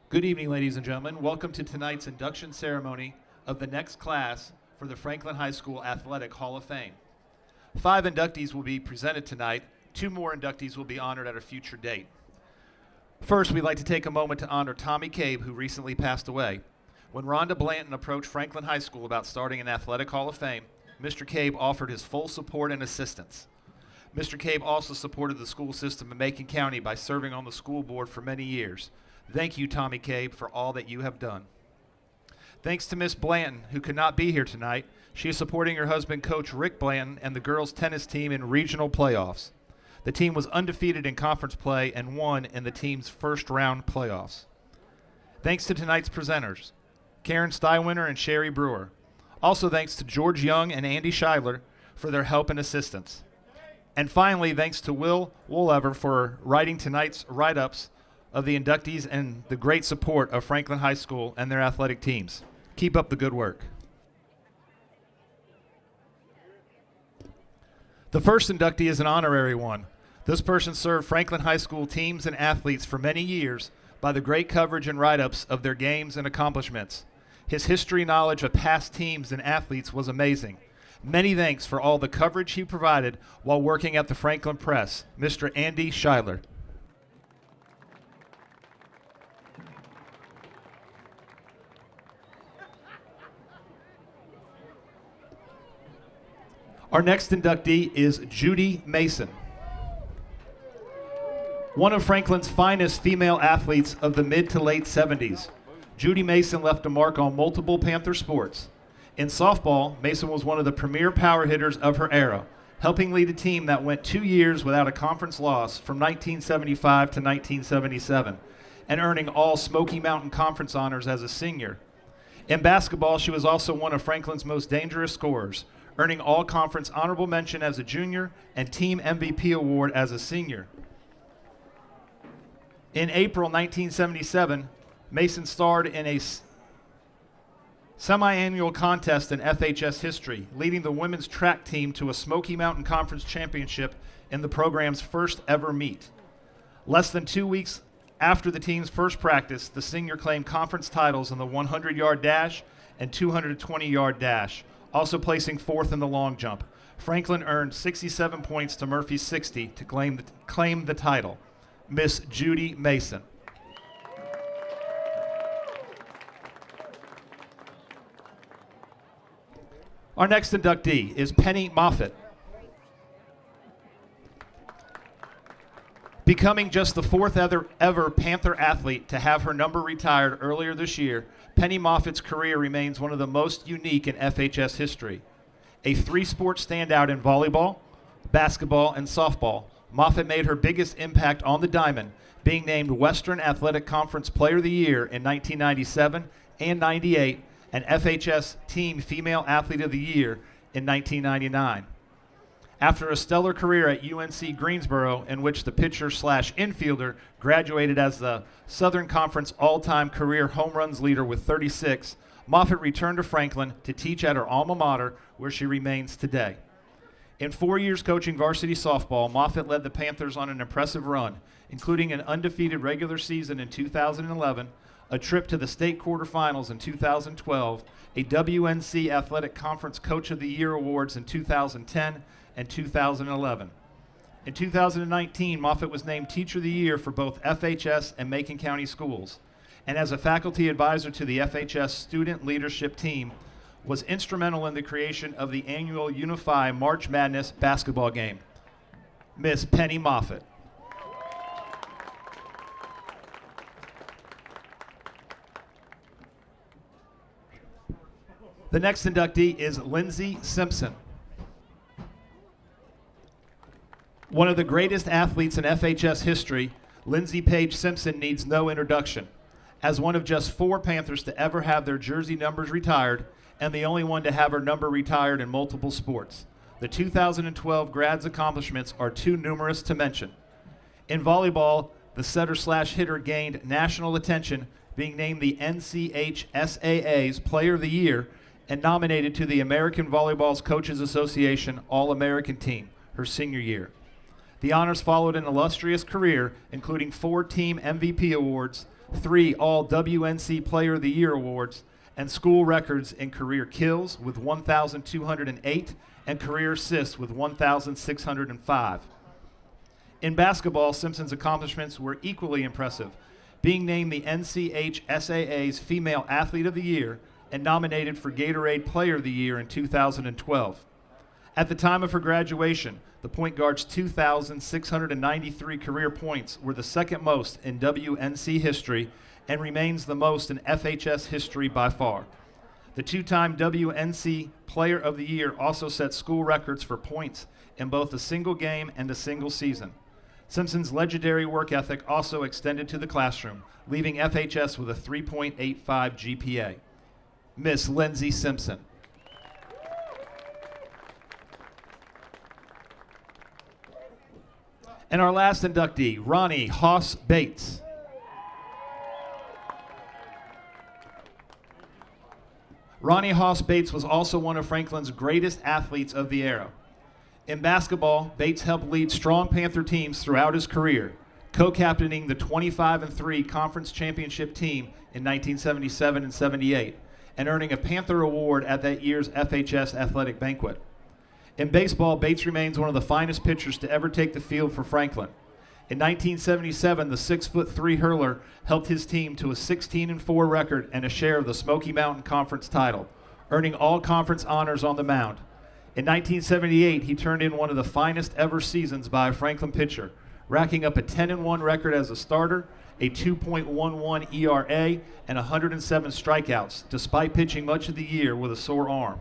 Good evening, ladies and gentlemen. Welcome to tonight's induction ceremony of the next class for the Franklin High School Athletic Hall of Fame. 5 inductees will be presented tonight. 2 more inductees will be honored at a future date. First, we'd like to take a moment to honor Tommy Cabe, who recently passed away. When Rhonda Blanton approached Franklin High School about starting an Athletic Hall of Fame, Mr. Cabe offered his full support and assistance. Mr. Cabe also supported the school system in Macon County by serving on the school board for many years. Thank you, Tommy Cabe, for all that you have done. Thanks to Miss Blanton, who could not be here tonight. She is supporting her husband, Coach Rick Blanton, and the girls' tennis team in regional playoffs. The team was undefeated in conference play and won in the team's first-round playoffs. Thanks to tonight's presenters, Karen Steinwinter and Sherry Brewer. Also thanks to George Young and Andy Scheidler for their help and assistance. And finally, thanks to Will Wollever for writing tonight's write-ups of the inductees and the great support of Franklin High School and their athletic teams. Keep up the good work. The first inductee is an honorary one. This person served Franklin High School teams and athletes for many years by the great coverage and write-ups of their games and accomplishments. His history knowledge of past teams and athletes was amazing. Many thanks for all the coverage he provided while working at the Franklin Press, Mr. Andy Scheidler. Our next inductee is Judy Mason, one of Franklin's finest female athletes of the mid to late 70s. Judy Mason left a mark on multiple Panther sports. In softball, Mason was one of the premier power hitters of her era, helping lead a team that went 2 years without a conference loss from 1975 to 1977, and earning all Smoky Mountain Conference honors as a senior. In basketball, she was also one of Franklin's most dangerous scorers, earning all-conference honorable mention as a junior and team MVP award as a senior. In April 1977, Mason starred in a semi-annual contest in FHS history, leading the women's track team to a Smoky Mountain Conference championship in the program's first ever meet. Less than 2 weeks after the team's first practice, the senior claimed conference titles in the 100-yard dash and 220-yard dash, also placing 4th in the long jump. Franklin earned 67 points to Murphy's 60 to claim the title. Miss Judy Mason. Our next inductee is Penny Moffitt. Becoming just the 4th ever Panther athlete to have her number retired earlier this year, Penny Moffitt's career remains one of the most unique in FHS history. A 3-sport standout in volleyball, basketball, and softball, Moffitt made her biggest impact on the diamond, being named Western Athletic Conference Player of the Year in 1997 and 98, and FHS Team Female Athlete of the Year in 1999. After a stellar career at UNC Greensboro, in which the pitcher/infielder graduated as the Southern Conference all-time career home runs leader with 36, Moffitt returned to Franklin to teach at her alma mater, where she remains today. In 4 years coaching varsity softball, Moffitt led the Panthers on an impressive run, including an undefeated regular season in 2011, a trip to the state quarterfinals in 2012, a WNC Athletic Conference Coach of the Year awards in 2010 and 2011. In 2019, Moffitt was named Teacher of the Year for both FHS and Macon County schools, and as a faculty advisor to the FHS student leadership team, was instrumental in the creation of the annual Unify March Madness basketball game. Miss Penny Moffitt. The next inductee is Lindsay Simpson. One of the greatest athletes in FHS history, Lindsay Page Simpson needs no introduction. As one of just 4 Panthers to ever have their jersey numbers retired, and the only one to have her number retired in multiple sports, the 2012 grad's accomplishments are too numerous to mention. In volleyball, the setter/hitter gained national attention, being named the NCHSAA's Player of the Year and nominated to the American Volleyball's Coaches Association All-American Team her senior year. The honors followed an illustrious career, including 4 team MVP awards, 3 all WNC Player of the Year awards, and school records in career kills with 1,208 and career assists with 1,605. In basketball, Simpson's accomplishments were equally impressive, being named the NCHSAA's Female Athlete of the Year and nominated for Gatorade Player of the Year in 2012. At the time of her graduation, the point guard's 2,693 career points were the second most in WNC history and remains the most in FHS history by far. The two-time WNC Player of the Year also set school records for points in both a single game and a single season. Simpson's legendary work ethic also extended to the classroom, leaving FHS with a 3.85 GPA. Miss Lindsay Simpson. And our last inductee, Ronnie Hoss Bates. Ronnie Hoss Bates was also one of Franklin's greatest athletes of the era. In basketball, Bates helped lead strong Panther teams throughout his career, co-captaining the 25-3 conference championship team in 1977 and 78, and earning a Panther award at that year's FHS athletic banquet. In baseball, Bates remains one of the finest pitchers to ever take the field for Franklin. In 1977, the 6'3" hurler helped his team to a 16-4 record and a share of the Smoky Mountain Conference title, earning all conference honors on the mound. In 1978, he turned in one of the finest ever seasons by a Franklin pitcher, racking up a 10-1 record as a starter, a 2.11 ERA, and 107 strikeouts, despite pitching much of the year with a sore arm.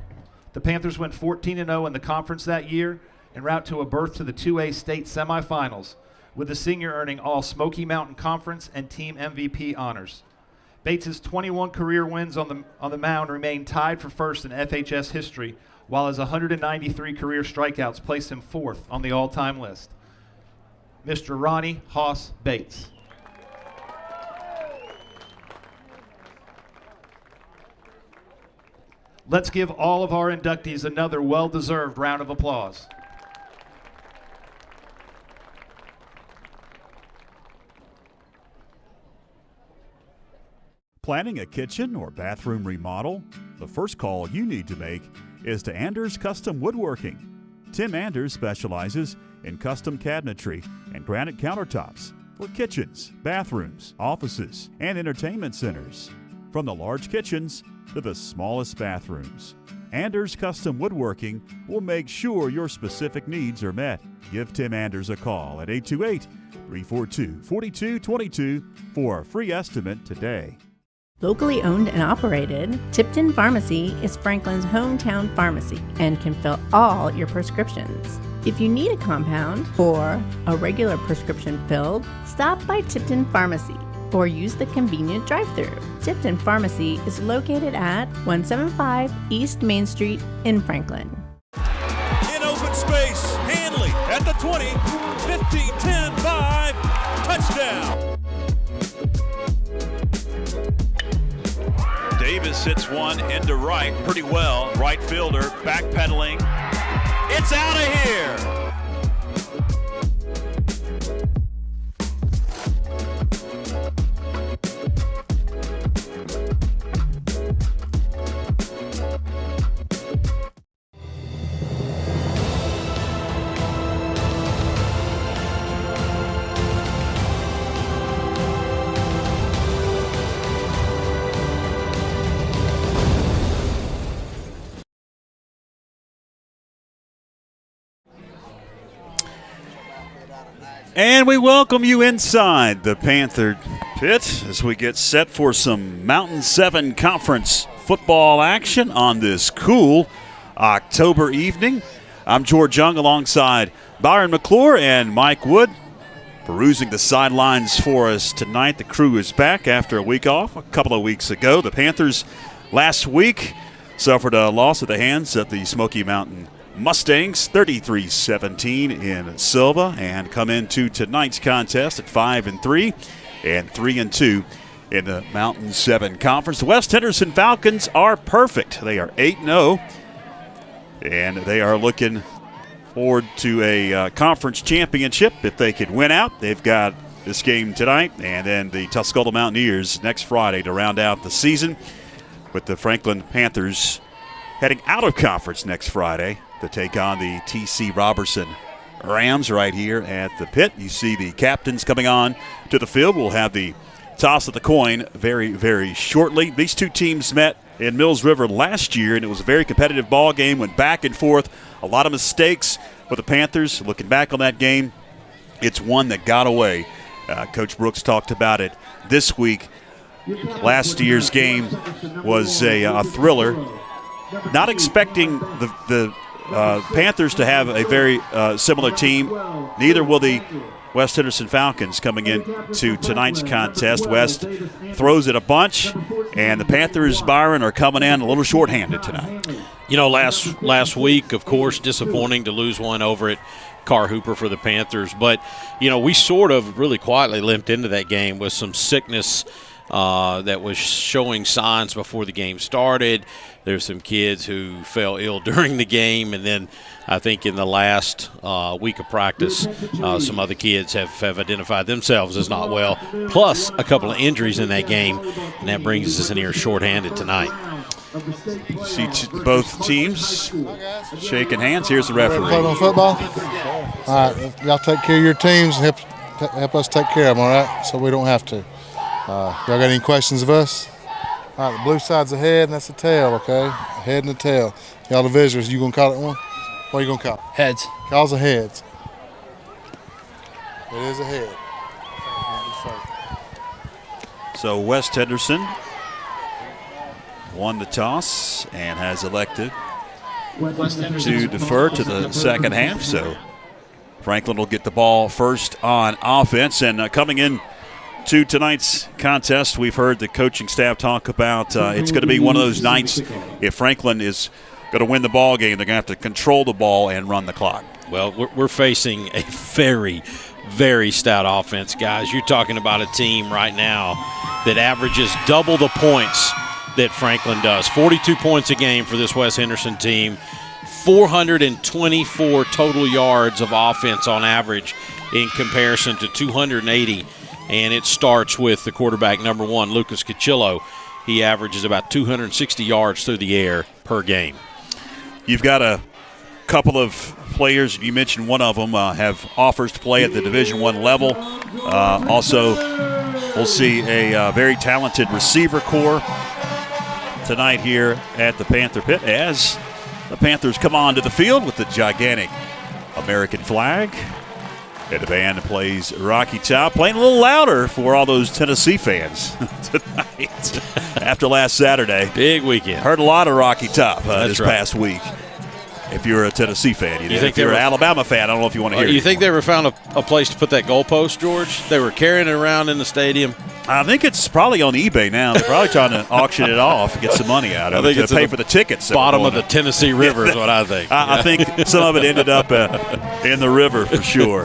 The Panthers went 14-0 in the conference that year en route to a berth to the 2A state semifinals, with the senior earning all Smoky Mountain Conference and team MVP honors. Bates' 21 career wins on the mound remain tied for first in FHS history, while his 193 career strikeouts place him fourth on the all-time list. Mr. Ronnie Hoss Bates. Let's give all of our inductees another well-deserved round of applause. Planning a kitchen or bathroom remodel? The first call you need to make is to Anders Custom Woodworking. Tim Anders specializes in custom cabinetry and granite countertops for kitchens, bathrooms, offices, and entertainment centers. From the large kitchens to the smallest bathrooms, Anders Custom Woodworking will make sure your specific needs are met. Give Tim Anders a call at 828-342-4222 for a free estimate today. Locally owned and operated, Tipton Pharmacy is Franklin's hometown pharmacy and can fill all your prescriptions. If you need a compound or a regular prescription filled, stop by Tipton Pharmacy or use the convenient drive-thru. Tipton Pharmacy is located at 175 East Main Street in Franklin. In open space, Hanley at the 20, 15, 10, 5, touchdown. Davis hits one into right pretty well. Right fielder backpedaling. It's out of here. And we welcome you inside the Panther pit as we get set for some Mountain 7 Conference football action on this cool October evening. I'm George Young alongside Byron McClure and Mike Wood. Perusing the sidelines for us tonight. The crew is back after a week off a couple of weeks ago. The Panthers last week suffered a loss at the hands of the Smoky Mountain Mustangs, 33-17 in Silva, and come into tonight's contest at 5-3 and 3-2 in the Mountain 7 Conference. The West Henderson Falcons are perfect. They are 8-0, and they are looking forward to a conference championship if they could win out. They've got this game tonight, and then the Tuscola Mountaineers next Friday to round out the season, with the Franklin Panthers heading out of conference next Friday to take on the T.C. Robertson Rams right here at the pit. You see the captains coming on to the field. We'll have the toss of the coin very, very shortly. These two teams met in Mills River last year, and it was a very competitive ball game, went back and forth. A lot of mistakes for the Panthers. Looking back on that game, it's one that got away. Coach Brooks talked about it this week. Last year's game was a thriller. Not expecting the Panthers to have a very similar team. Neither will the West Henderson Falcons coming into tonight's contest. West throws it a bunch, and the Panthers, Byron, are coming in a little shorthanded tonight. You know, last week, of course, disappointing to lose one over at Carr Hooper for the Panthers. But, you know, we sort of really quietly limped into that game with some sickness that was showing signs before the game started. There's some kids who fell ill during the game, and then I think in the last week of practice, some other kids have identified themselves as not well, plus a couple of injuries in that game, and that brings us in here shorthanded tonight. See both teams shaking hands. Here's the referee. Play on football? All right, y'all take care of your teams and help us take care of them, all right, so we don't have to. Y'all got any questions of us? All right, the blue side's the head and that's the tail, okay? Head and the tail. Y'all the visitors, you gonna call it one? What are you gonna call it? Heads. Calls the heads. It is a head. So West Henderson won the toss and has elected to defer to the second half. So Franklin will get the ball first on offense. And coming in to tonight's contest, we've heard the coaching staff talk about it's going to be one of those nights, if Franklin is going to win the ball game, they're going to have to control the ball and run the clock. Well, we're facing a very, very stout offense, guys. You're talking about a team right now that averages double the points that Franklin does. 42 points a game for this West Henderson team. 424 total yards of offense on average in comparison to 280. And it starts with the quarterback, number one, Lucas Cachillo. He averages about 260 yards through the air per game. You've got a couple of players, you mentioned one of them, have offers to play at the Division I level. Also, we'll see a very talented receiver corps tonight here at the Panther Pit as the Panthers come onto the field with the gigantic American flag. And the band plays Rocky Top, playing a little louder for all those Tennessee fans tonight after last Saturday. Big weekend. Heard a lot of Rocky Top this right. past week. If you're a Tennessee fan, you did. Think if you're an Alabama fan, I don't know if you want to hear it. You think they ever found a place to put that goalpost, George? They were carrying it around in the stadium. I think it's probably on eBay now. They're probably trying to auction it off and get some money out of it to pay for the tickets. Bottom of the Tennessee River is what I think. I think some of it ended up in the river for sure.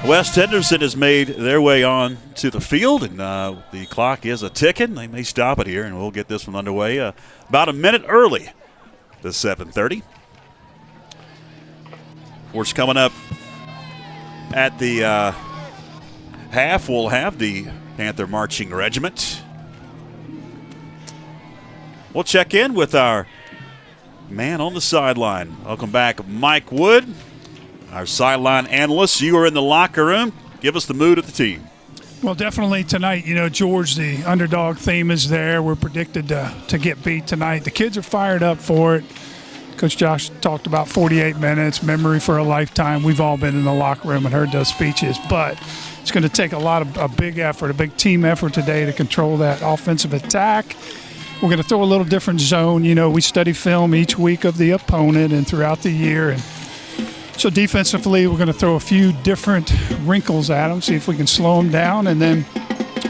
West Henderson has made their way on to the field, and the clock is a-ticking. They may stop it here, and we'll get this one underway about a minute early to 7:30. Of course, coming up at the half, we'll have the Panther Marching Regiment. We'll check in with our man on the sideline. Welcome back, Mike Wood, our sideline analyst. You are in the locker room. Give us the mood of the team. Well, definitely tonight, you know, George, the underdog theme is there. We're predicted to get beat tonight. The kids are fired up for it. Coach Josh talked about 48 minutes, memory for a lifetime. We've all been in the locker room and heard those speeches, but it's going to take a big effort, a big team effort today to control that offensive attack. We're going to throw a little different zone. You know, we study film each week of the opponent and throughout the year. And so defensively, we're going to throw a few different wrinkles at them, see if we can slow them down, and then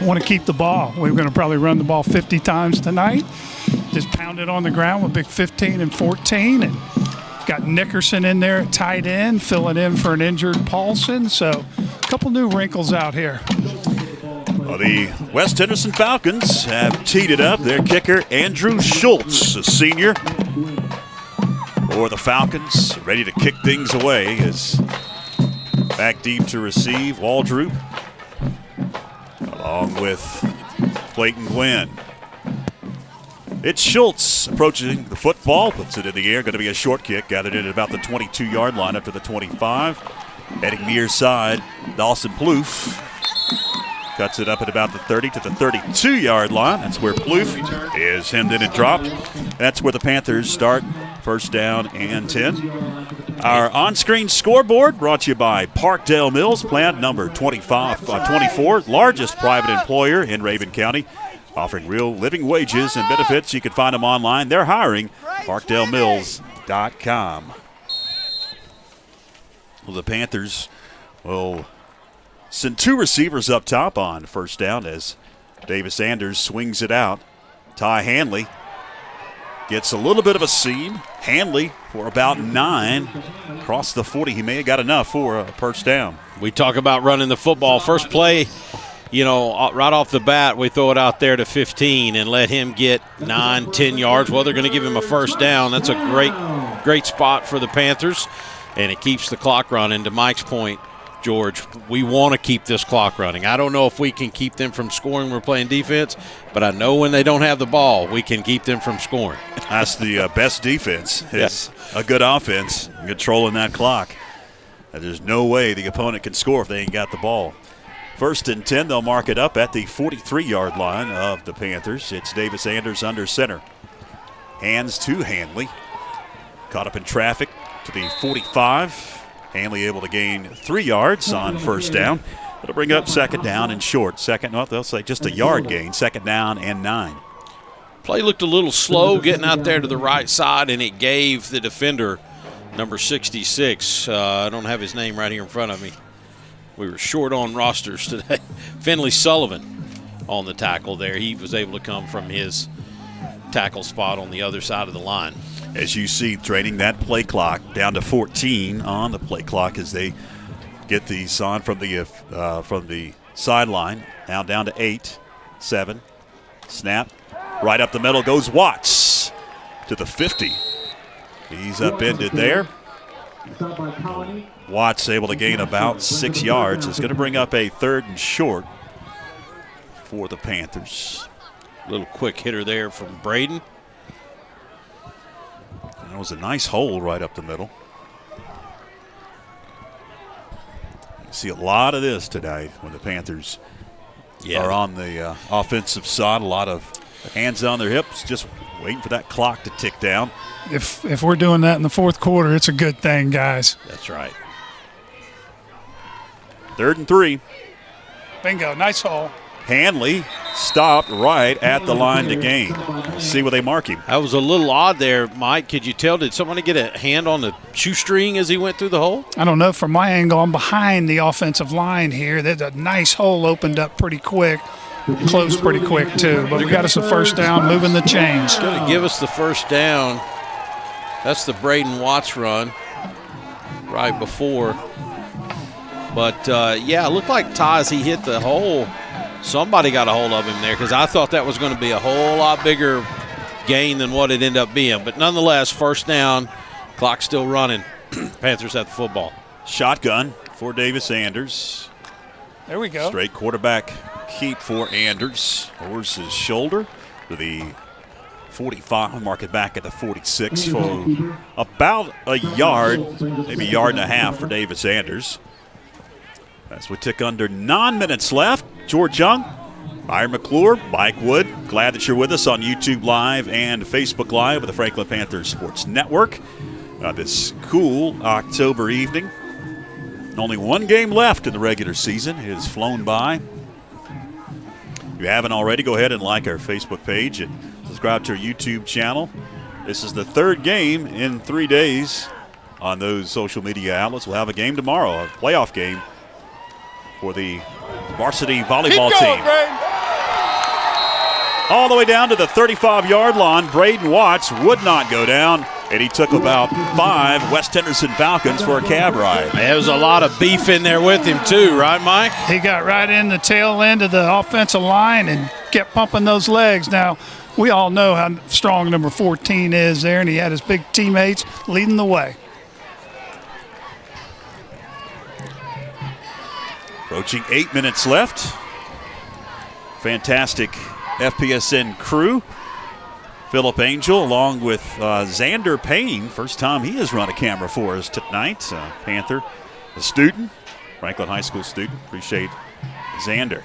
want to keep the ball. We're going to probably run the ball 50 times tonight. Just pound it on the ground with big 15 and 14, and got Nickerson in there at tight end, filling in for an injured Paulson. So a couple new wrinkles out here. Well, the West Henderson Falcons have teed it up. Their kicker, Andrew Schultz, a senior, for the Falcons, ready to kick things away. Is back deep to receive. Waldrop along with Clayton Gwynn. It's Schultz approaching the football, puts it in the air. Going to be a short kick, gathered in at about the 22-yard line up to the 25. Heading near side, Dawson Plouffe cuts it up at about the 30 to the 32-yard line. That's where Plouffe is hemmed in and dropped. That's where the Panthers start. First down and 10. Our on-screen scoreboard brought to you by Parkdale Mills, plant number 24, largest private employer in Raven County, offering real living wages and benefits. You can find them online. They're hiring. ParkdaleMills.com. Well, the Panthers will send two receivers up top on first down as Davis Anders swings it out. Ty Hanley gets a little bit of a seam. Hanley for about 9. Across the 40, he may have got enough for a first down. We talk about running the football. First play, right off the bat, we throw it out there to 15 and let him get 9, 10 yards. Well, they're going to give him a first down. That's a great spot for the Panthers, and it keeps the clock running. To Mike's point, George, we want to keep this clock running. I don't know if we can keep them from scoring when we're playing defense, but I know when they don't have the ball, we can keep them from scoring. That's the best defense is a good offense, controlling that clock. There's no way the opponent can score if they ain't got the ball. First and 10, they'll mark it up at the 43-yard line of the Panthers. It's Davis Anders under center. Hands to Hanley. Caught up in traffic to the 45. Hanley able to gain 3 yards on first down. It'll bring up second down and short. They'll say just a yard gain. Second down and 9. Play looked a little slow getting out there to the right side, and it gave the defender, number 66. I don't have his name right here in front of me. We were short on rosters today. Finley Sullivan on the tackle there. He was able to come from his tackle spot on the other side of the line. As you see, training that play clock down to 14 on the play clock as they get these on from the sideline. Now down to 8, 7. Snap. Right up the middle goes Watts to the 50. He's upended there. Watts able to gain about 6 yards. It's going to bring up a 3rd and short for the Panthers. A little quick hitter there from Braden. That was a nice hole right up the middle. You see a lot of this tonight when the Panthers are on the offensive side. A lot of hands on their hips, just waiting for that clock to tick down. If we're doing that in the fourth quarter, it's a good thing, guys. That's right. 3rd and 3. Bingo, nice hole. Hanley stopped right at the line to gain. Let's see where they mark him. That was a little odd there, Mike. Could you tell, did somebody get a hand on the shoestring as he went through the hole? I don't know. From my angle, I'm behind the offensive line here. There's a nice hole opened up pretty quick. Closed pretty quick, too. But we got us a first down, moving the chains. Going to give us the first down. That's the Braden Watts run right before. But, it looked like Ty, as he hit the hole, somebody got a hold of him there because I thought that was going to be a whole lot bigger gain than what it ended up being. But nonetheless, first down, clock still running. Panthers have the football. Shotgun for Davis Anders. There we go. Straight quarterback keep for Anders. Lowers his shoulder to the 45. Mark it back at the 46 for about a yard, maybe a yard and a half for Davis Anders. As we tick under 9 minutes left, George Young, Byron McClure, Mike Wood, glad that you're with us on YouTube Live and Facebook Live with the Franklin Panthers Sports Network. This cool October evening. Only one game left in the regular season. It has flown by. If you haven't already, go ahead and like our Facebook page and subscribe to our YouTube channel. This is the 3rd game in 3 days on those social media outlets. We'll have a game tomorrow, a playoff game for the varsity volleyball team. All the way down to the 35-yard line. Braden Watts would not go down, and he took about 5 West Henderson Falcons for a cab ride. There was a lot of beef in there with him too, right, Mike? He got right in the tail end of the offensive line and kept pumping those legs. Now, we all know how strong number 14 is there, and he had his big teammates leading the way. Approaching 8 minutes left. fantastic FPSN crew. Philip Angel along with Xander Payne. First time he has run a camera for us tonight. Panther, a student, Franklin High School student. Appreciate Xander.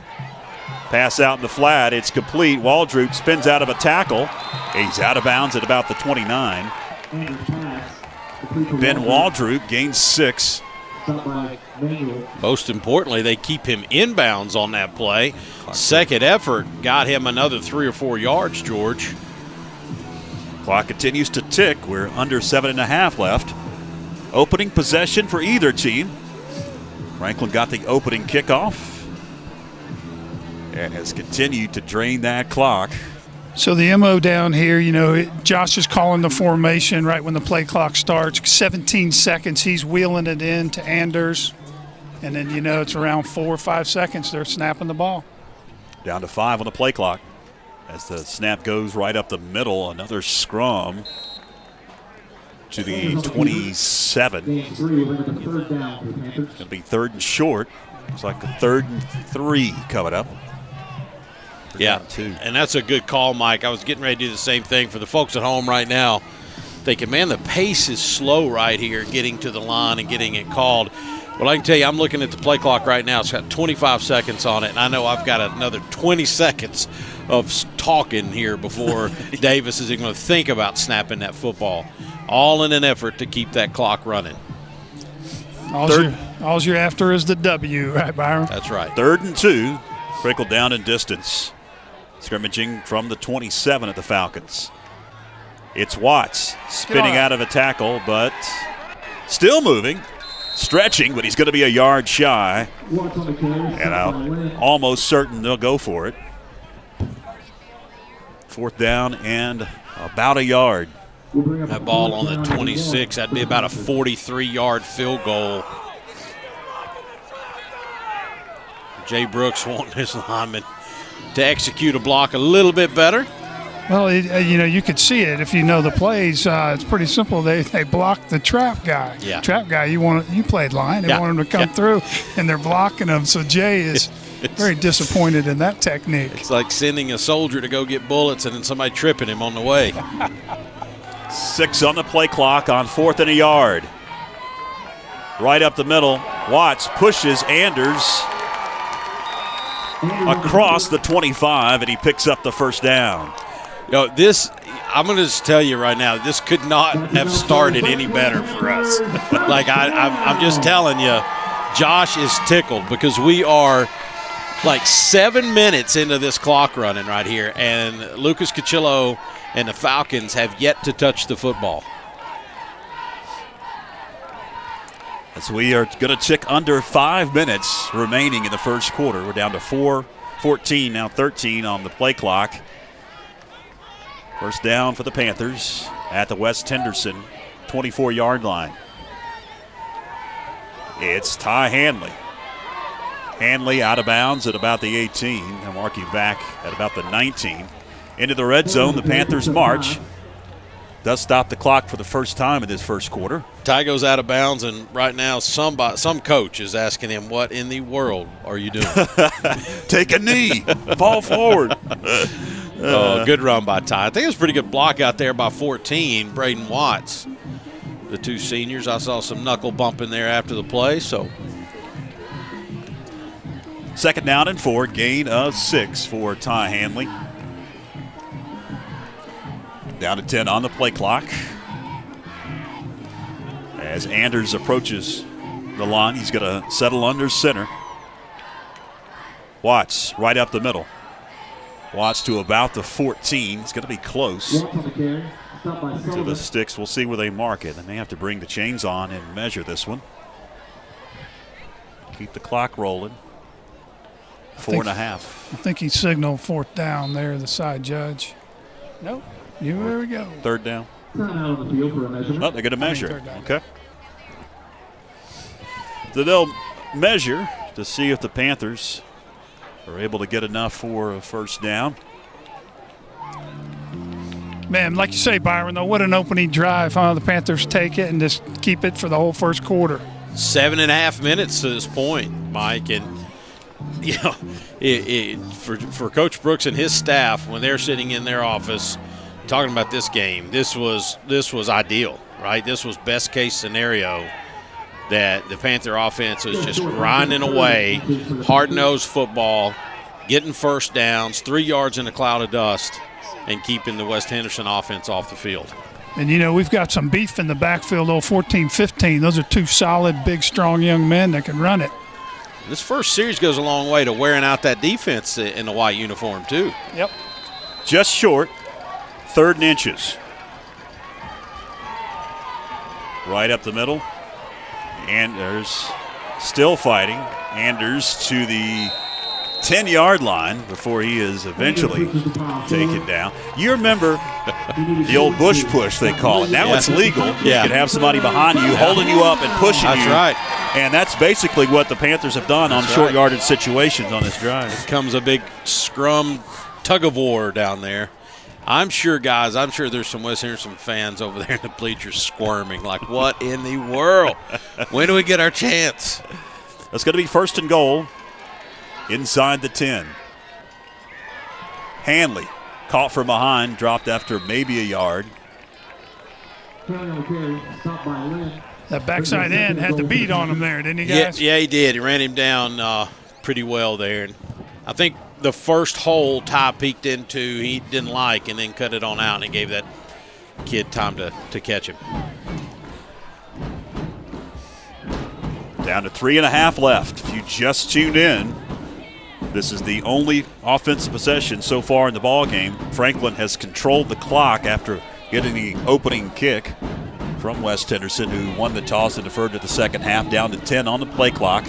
Pass out in the flat. It's complete. Waldrop spins out of a tackle. He's out of bounds at about the 29. Ben Waldrop gains 6. Most importantly, they keep him inbounds on that play. Second effort got him another 3 or 4 yards, George. Clock continues to tick. We're under 7.5 left. Opening possession for either team. Franklin got the opening kickoff and has continued to drain that clock. So the MO down here, Josh is calling the formation right when the play clock starts. 17 seconds, he's wheeling it in to Anders. And then, it's around 4 or 5 seconds, they're snapping the ball. Down to 5 on the play clock. As the snap goes right up the middle, another scrum to the 27. It's going to be 3rd and short. Looks like a 3rd and 3 coming up. Yeah, and that's a good call, Mike. I was getting ready to do the same thing for the folks at home right now. Thinking, man, the pace is slow right here, getting to the line and getting it called. Well, I can tell you, I'm looking at the play clock right now. It's got 25 seconds on it, and I know I've got another 20 seconds of talking here before Davis is even going to think about snapping that football. All in an effort to keep that clock running. All you're after is the W, right, Byron? That's right. 3rd and 2, Crickle down in distance. Scrimmaging from the 27 at the Falcons. It's Watts spinning out of a tackle, but still moving. Stretching, but he's going to be a yard shy. And I'm almost certain they'll go for it. 4th down and about a yard. That ball on the 26, that'd be about a 43-yard field goal. Jay Brooks wanting his lineman to execute a block a little bit better. Well, you could see it if you know the plays. It's pretty simple. They block the trap guy. Yeah. Trap guy, you played line. They want him to come through, and they're blocking him. So Jay is very disappointed in that technique. It's like sending a soldier to go get bullets and then somebody tripping him on the way. 6 on the play clock on 4th and a yard. Right up the middle, Watts pushes Anders across the 25, and he picks up the first down. I'm going to just tell you right now, this could not have started any better for us. I'm just telling you, Josh is tickled because we are like 7 minutes into this clock running right here, and Lucas Cachillo and the Falcons have yet to touch the football. As we are going to tick under 5 minutes remaining in the first quarter. We're down to 4:14, now 13 on the play clock. First down for the Panthers at the West Henderson 24-yard line. It's Ty Hanley. Hanley out of bounds at about the 18, and marking back at about the 19. Into the red zone, the Panthers march. Does stop the clock for the first time in this first quarter. Ty goes out of bounds, and right now some coach is asking him, what in the world are you doing? Take a knee. Fall forward. Good run by Ty. I think it was a pretty good block out there by 14, Braden Watts. The 2 seniors, I saw some knuckle bumping there after the play. So 2nd down and 4, gain of 6 for Ty Hanley. Down to 10 on the play clock. As Anders approaches the line, he's going to settle under center. Watts right up the middle. Watts to about the 14. He's going to be close to the sticks. We'll see where they mark it. They may have to bring the chains on and measure this one. Keep the clock rolling. 4.5. I think he signaled 4th down there, the side judge. Nope. Here we go. 3rd down. Oh, they're going to measure it. Okay. So they'll measure to see if the Panthers are able to get enough for a first down. Man, like you say, Byron, though, what an opening drive, huh? The Panthers take it and just keep it for the whole first quarter. 7.5 minutes to this point, Mike, and for Coach Brooks and his staff, when they're sitting in their office talking about this game, this was ideal, right? This was best case scenario, that the Panther offense was just grinding away, hard-nosed football, getting first downs, 3 yards in a cloud of dust, and keeping the West Henderson offense off the field. And, we've got some beef in the backfield, 14-15. Those are two solid, big, strong young men that can run it. This first series goes a long way to wearing out that defense in the white uniform, too. Yep. Just short, 3rd and inches. Right up the middle. Anders still fighting. Anders to the 10-yard line before he is eventually taken down. You remember the old bush push, they call it. Now it's legal. Yeah. You can have somebody behind you holding you up and pushing you. That's right. And that's basically what the Panthers have done on short yardage situations on this drive. It comes a big scrum tug of war down there. I'm sure there's some West Henderson fans over there in the bleachers squirming like, what in the world? When do we get our chance? It's going to be 1st and goal inside the 10. Hanley caught from behind, dropped after maybe a yard. That backside end had the beat on him there, didn't he, guys? Yeah, he did. He ran him down pretty well there. And I think the first hole Ty peeked into he didn't like and then cut it on out, and it gave that kid time to catch him. Down to 3.5 left. If you just tuned in, this is the only offensive possession so far in the ball game. Franklin has controlled the clock after getting the opening kick from West Henderson, who won the toss and deferred to the second half. Down to 10 on the play clock.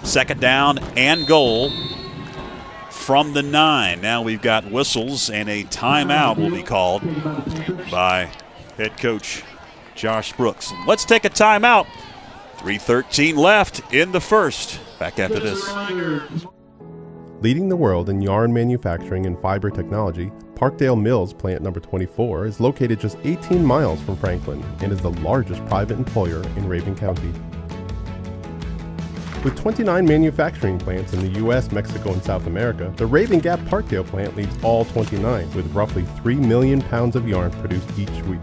2nd down and goal from the 9. Now we've got whistles, and a timeout will be called by head coach Josh Brooks. Let's take a timeout. 3:13 left in the first. Back after this. Leading the world in yarn manufacturing and fiber technology, Parkdale Mills Plant Number 24 is located just 18 miles from Franklin and is the largest private employer in Raven County. With 29 manufacturing plants in the U.S., Mexico, and South America, the Raven Gap Parkdale plant leads all 29, with roughly 3 million pounds of yarn produced each week.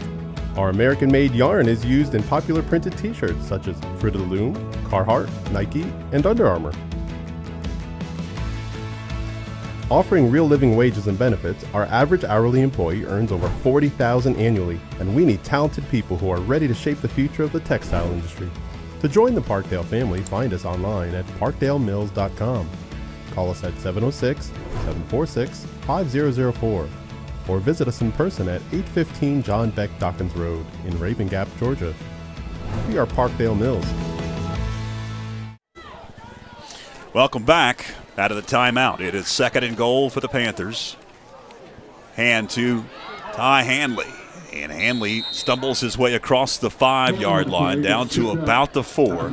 Our American-made yarn is used in popular printed t-shirts such as Fruit of the Loom, Carhartt, Nike, and Under Armour. Offering real living wages and benefits, our average hourly employee earns over $40,000 annually, and we need talented people who are ready to shape the future of the textile industry. To join the Parkdale family, find us online at parkdalemills.com. Call us at 706-746-5004 or visit us in person at 815 John Beck Dawkins Road in Raven Gap, Georgia. We are Parkdale Mills. Welcome back out of the timeout. It is 2nd and goal for the Panthers. Hand to Ty Hanley. And Hanley stumbles his way across the 5-yard line down to about the 4.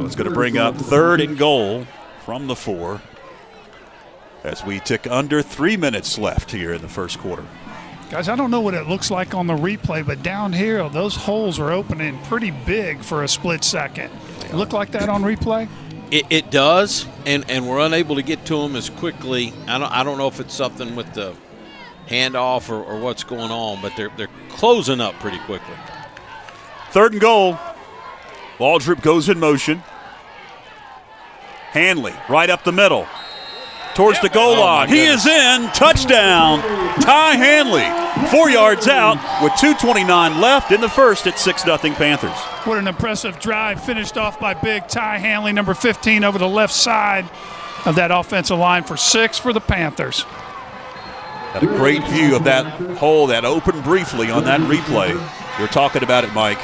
It's going to bring up 3rd and goal from the 4 as we tick under 3 minutes left here in the first quarter. Guys, I don't know what it looks like on the replay, but down here, those holes are opening pretty big for a split second. Look like that on replay? It does, and we're unable to get to them as quickly. I don't know if it's something with the handoff or what's going on, but they're closing up pretty quickly. 3rd and goal. Waldrop goes in motion. Hanley right up the middle towards the goal line. He is in. Touchdown. Ty Hanley. 4 yards out with 2:29 left in the first at 6-0 Panthers. What an impressive drive, finished off by big Ty Hanley, number 15, over the left side of that offensive line for 6 for the Panthers. Had a great view of that hole that opened briefly on that replay. You're talking about it, Mike.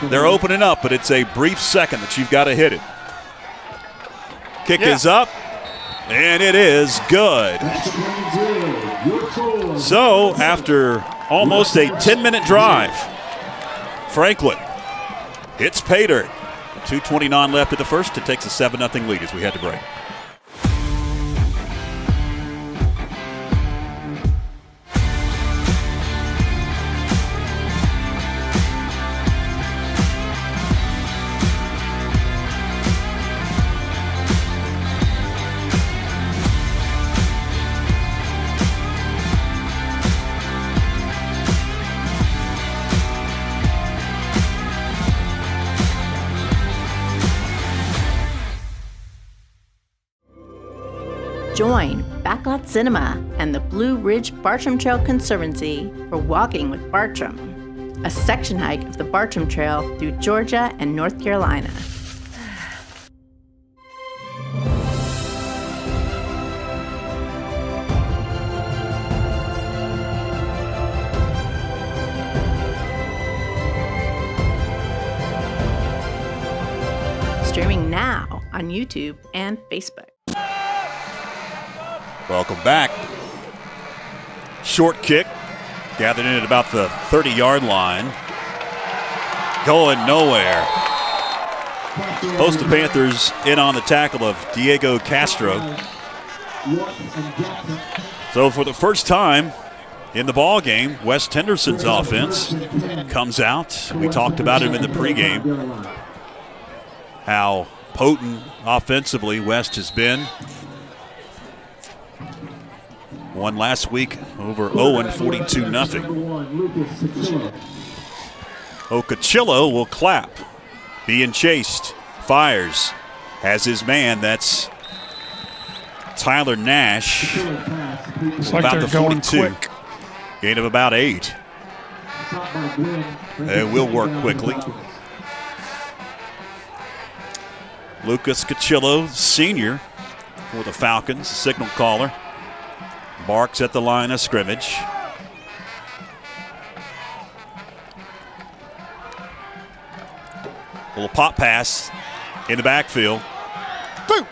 They're opening up, but it's a brief second that you've got to hit it. Kick is up, and it is good. So after almost a 10-minute drive, Franklin hits pay dirt. 2:29 left in the first. It takes a 7-0 lead as we head to break. Join Backlot Cinema and the Blue Ridge Bartram Trail Conservancy for Walking with Bartram, a section hike of the Bartram Trail through Georgia and North Carolina. Streaming now on YouTube and Facebook. Welcome back. Short kick, gathered in at about the 30-yard line. Going nowhere. Host the Panthers in on the tackle of Diego Castro. So for the first time in the ball game, West Henderson's offense comes out. We talked about him in the pregame, how potent offensively West has been. Won last week over Owen, 42-0. Okachillo will clap. Being chased. Fires. Has his man. That's Tyler Nash. It's like about they're the going 42. quick. Gain of about 8. It will work quickly. Lucas Cachillo, senior for the Falcons, signal caller. Barks at the line of scrimmage. A little pop pass in the backfield. Boom!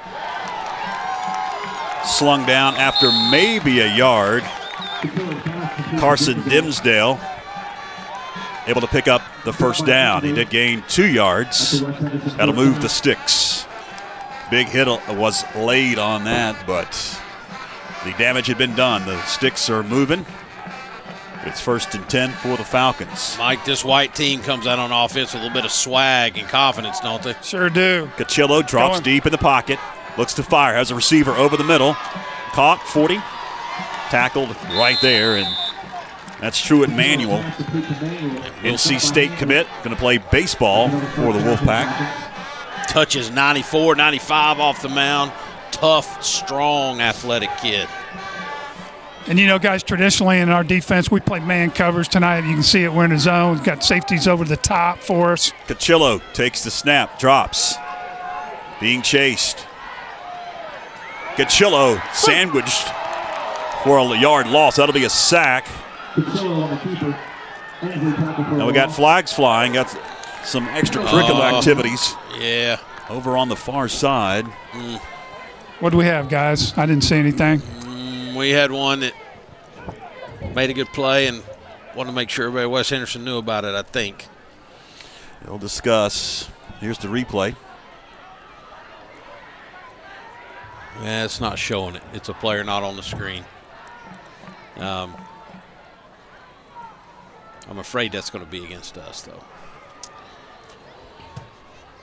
Slung down after maybe a yard. Carson Dimsdale able to pick up the first down. He did gain 2 yards. That'll move the sticks. Big hit was laid on that, but the damage had been done. The sticks are moving. It's 1st and 10 for the Falcons. Mike, this white team comes out on offense with a little bit of swag and confidence, don't they? Sure do. Cachillo drops deep in the pocket. Looks to fire. Has a receiver over the middle. Caught, 40. Tackled right there, and that's Truett Manuel. NC State commit. Going to play baseball for the Wolfpack. Touches 94, 95 off the mound. Tough, strong, athletic kid. And, you know, guys, traditionally in our defense, we play man covers tonight. You can see it. We're in the zone. We've got safeties over the top for us. Cachillo takes the snap, drops. Being chased. Cachillo sandwiched for a yard loss. That'll be a sack. Now we got flags flying. Got some extracurricular activities. Yeah. Over on the far side. What do we have, guys? I didn't see anything. We had one that made a good play and wanted to make sure everybody at West Henderson knew about it, I think. We'll discuss. Here's the replay. Yeah, it's not showing it. It's a player not on the screen. I'm afraid that's going to be against us, though.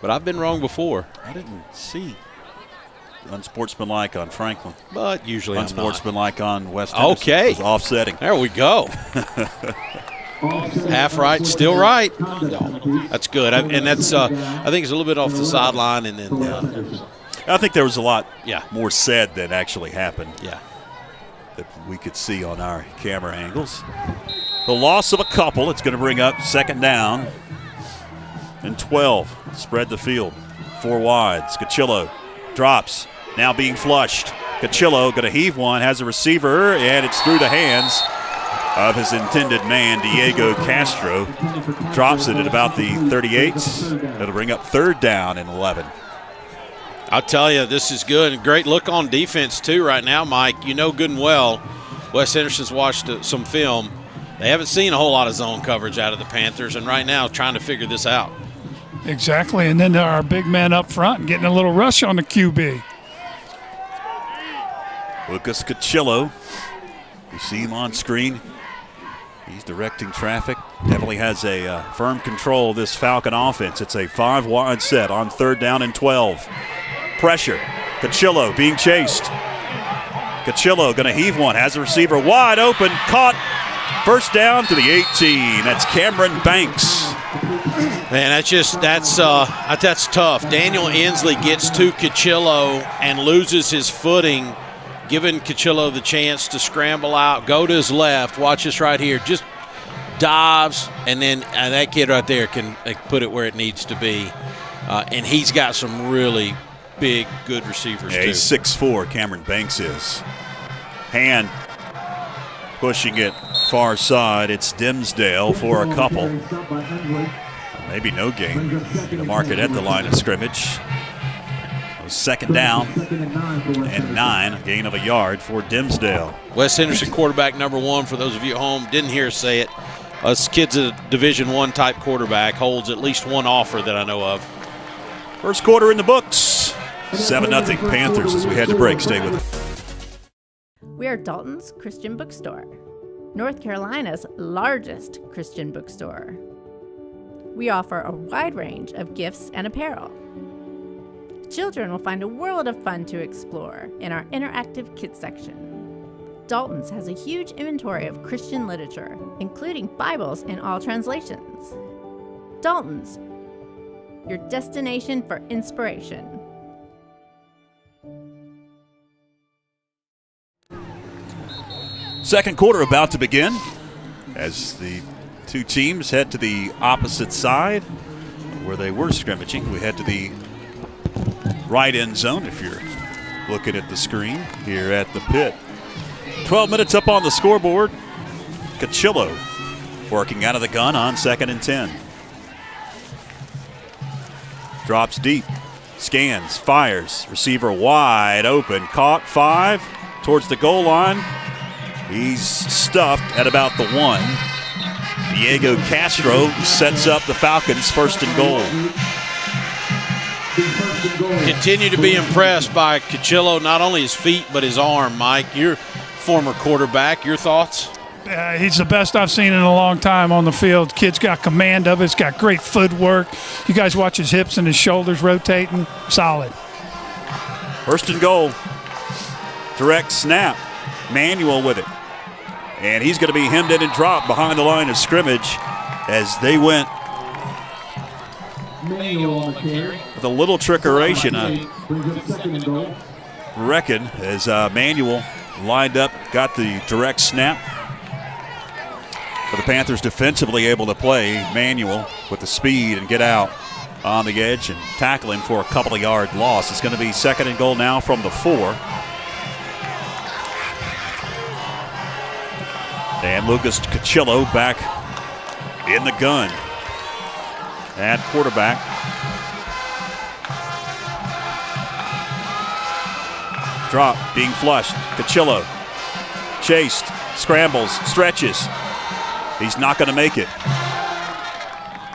But I've been wrong before. I didn't see unsportsmanlike on Franklin. But usually unsportsmanlike on West Henderson. Okay. It was offsetting. There we go. Half right, still right. No, that's good. And that's I think it's a little bit off the sideline. And then I think there was a lot Yeah. more said than actually happened. Yeah. That we could see on our camera angles. The loss of a couple. It's going to bring up 2nd down and 12. Spread the field. 4 wide. Cachillo drops. Now being flushed. Cachillo going to heave one. Has a receiver, and it's through the hands of his intended man, Diego Castro. Drops it at about the 38. That'll bring up 3rd down and 11. I'll tell you, this is good. Great look on defense, too, right now, Mike. You know good and well, West Henderson's watched some film. They haven't seen a whole lot of zone coverage out of the Panthers, and right now trying to figure this out. Exactly, and then our big man up front getting a little rush on the QB. Lucas Cachillo. You see him on screen. He's directing traffic. Definitely has a firm control of this Falcon offense. It's a 5-wide set on 3rd down and 12. Pressure. Cachillo being chased. Cachillo going to heave one. Has a receiver wide open. Caught. 1st down to the 18. That's Cameron Banks. Man, that's tough. Daniel Inslee gets to Cachillo and loses his footing giving Cuchillo the chance to scramble out, go to his left. Watch this right here. Just dives, and then that kid right there can put it where it needs to be. And he's got some really big, good receivers, too. He's 6'4", Cameron Banks is. Hand pushing it far side. It's Dimsdale for a couple. Maybe no gain to mark it at the line of scrimmage. Second down and 9, a gain of a yard for Dimsdale. Wes Henderson, quarterback number 1, for those of you at home, didn't hear us say it. This kid's a Division I type quarterback, holds at least one offer that I know of. First quarter in the books. 7-0 Panthers as we head to break. Stay with us. We are Dalton's Christian Bookstore, North Carolina's largest Christian bookstore. We offer a wide range of gifts and apparel. Children will find a world of fun to explore in our interactive kids section. Dalton's has a huge inventory of Christian literature, including Bibles in all translations. Dalton's, your destination for inspiration. Second quarter about to begin as the two teams head to the opposite side where they were scrimmaging. We head to the right end zone if you're looking at the screen here at the pit. 12 minutes up on the scoreboard. Cuchillo working out of the gun on 2nd and 10. Drops deep, scans, fires, receiver wide open, caught 5 towards the goal line. He's stuffed at about the 1. Diego Castro sets up the Falcons 1st and goal. Continue to be impressed by Cuchillo, not only his feet but his arm. Mike, you're former quarterback. Your thoughts? He's the best I've seen in a long time on the field. Kid's got command of it. He's got great footwork. You guys watch his hips and his shoulders rotating. Solid. 1st and goal. Direct snap. Manuel with it. And he's going to be hemmed in and dropped behind the line of scrimmage as they went with a little trickeration, I reckon, as Manuel lined up, got the direct snap. But the Panthers defensively able to play Manuel with the speed and get out on the edge and tackle him for a couple of yard loss. It's going to be 2nd and goal now from the 4. And Lucas Cuchillo back in the gun at quarterback. Drop, being flushed. Cuchillo chased, scrambles, stretches. He's not going to make it.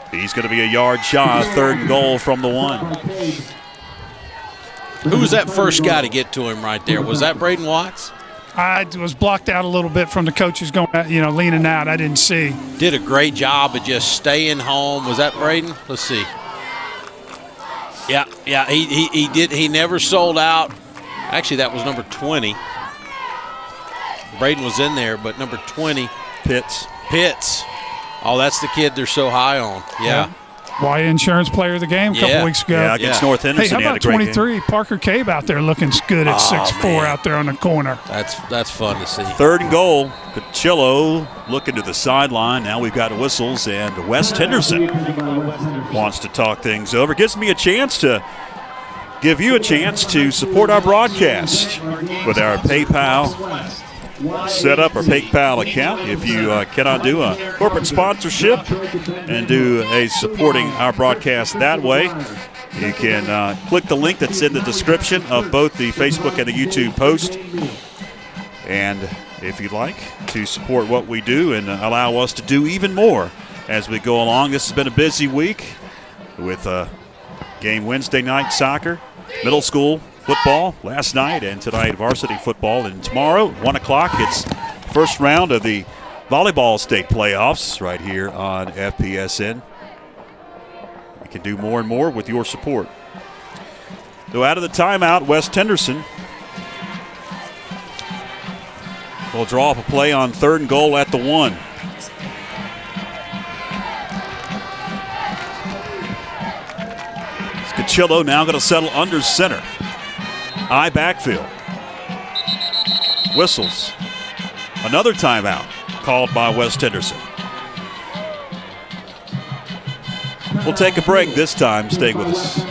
He's going to be a yard shy, 3rd and goal from the 1. Who was that first guy to get to him right there? Was that Braden Watts? I was blocked out a little bit from the coaches going, leaning out. I didn't see. Did a great job of just staying home. Was that Braden? Let's see. Yeah, he did. He never sold out. Actually, that was number 20. Braden was in there, but number 20. Pitts. Oh, that's the kid they're so high on. Yeah. Y Insurance Player of the Game a couple weeks ago. Yeah, against North Henderson. Hey, how about 23? Parker Cabe out there looking good at 6'4" out there on the corner. That's fun to see. 3rd and goal. Cuchillo looking to the sideline. Now we've got whistles, and West Henderson wants to talk things over. Gives me a chance to give you a chance to support our broadcast with our PayPal set up, our PayPal account. If you cannot do a corporate sponsorship and do a supporting our broadcast that way, you can click the link that's in the description of both the Facebook and the YouTube post. And if you'd like to support what we do and allow us to do even more as we go along. This has been a busy week with game Wednesday night soccer, middle school football last night, and tonight varsity football. And tomorrow, 1 o'clock, it's first round of the volleyball state playoffs right here on FPSN. We can do more and more with your support. So out of the timeout, West Henderson will draw up a play on 3rd and goal at the 1. Cuchillo now going to settle under center. High backfield. whistles. Another timeout called by West Henderson. We'll take a break this time. Stay with us.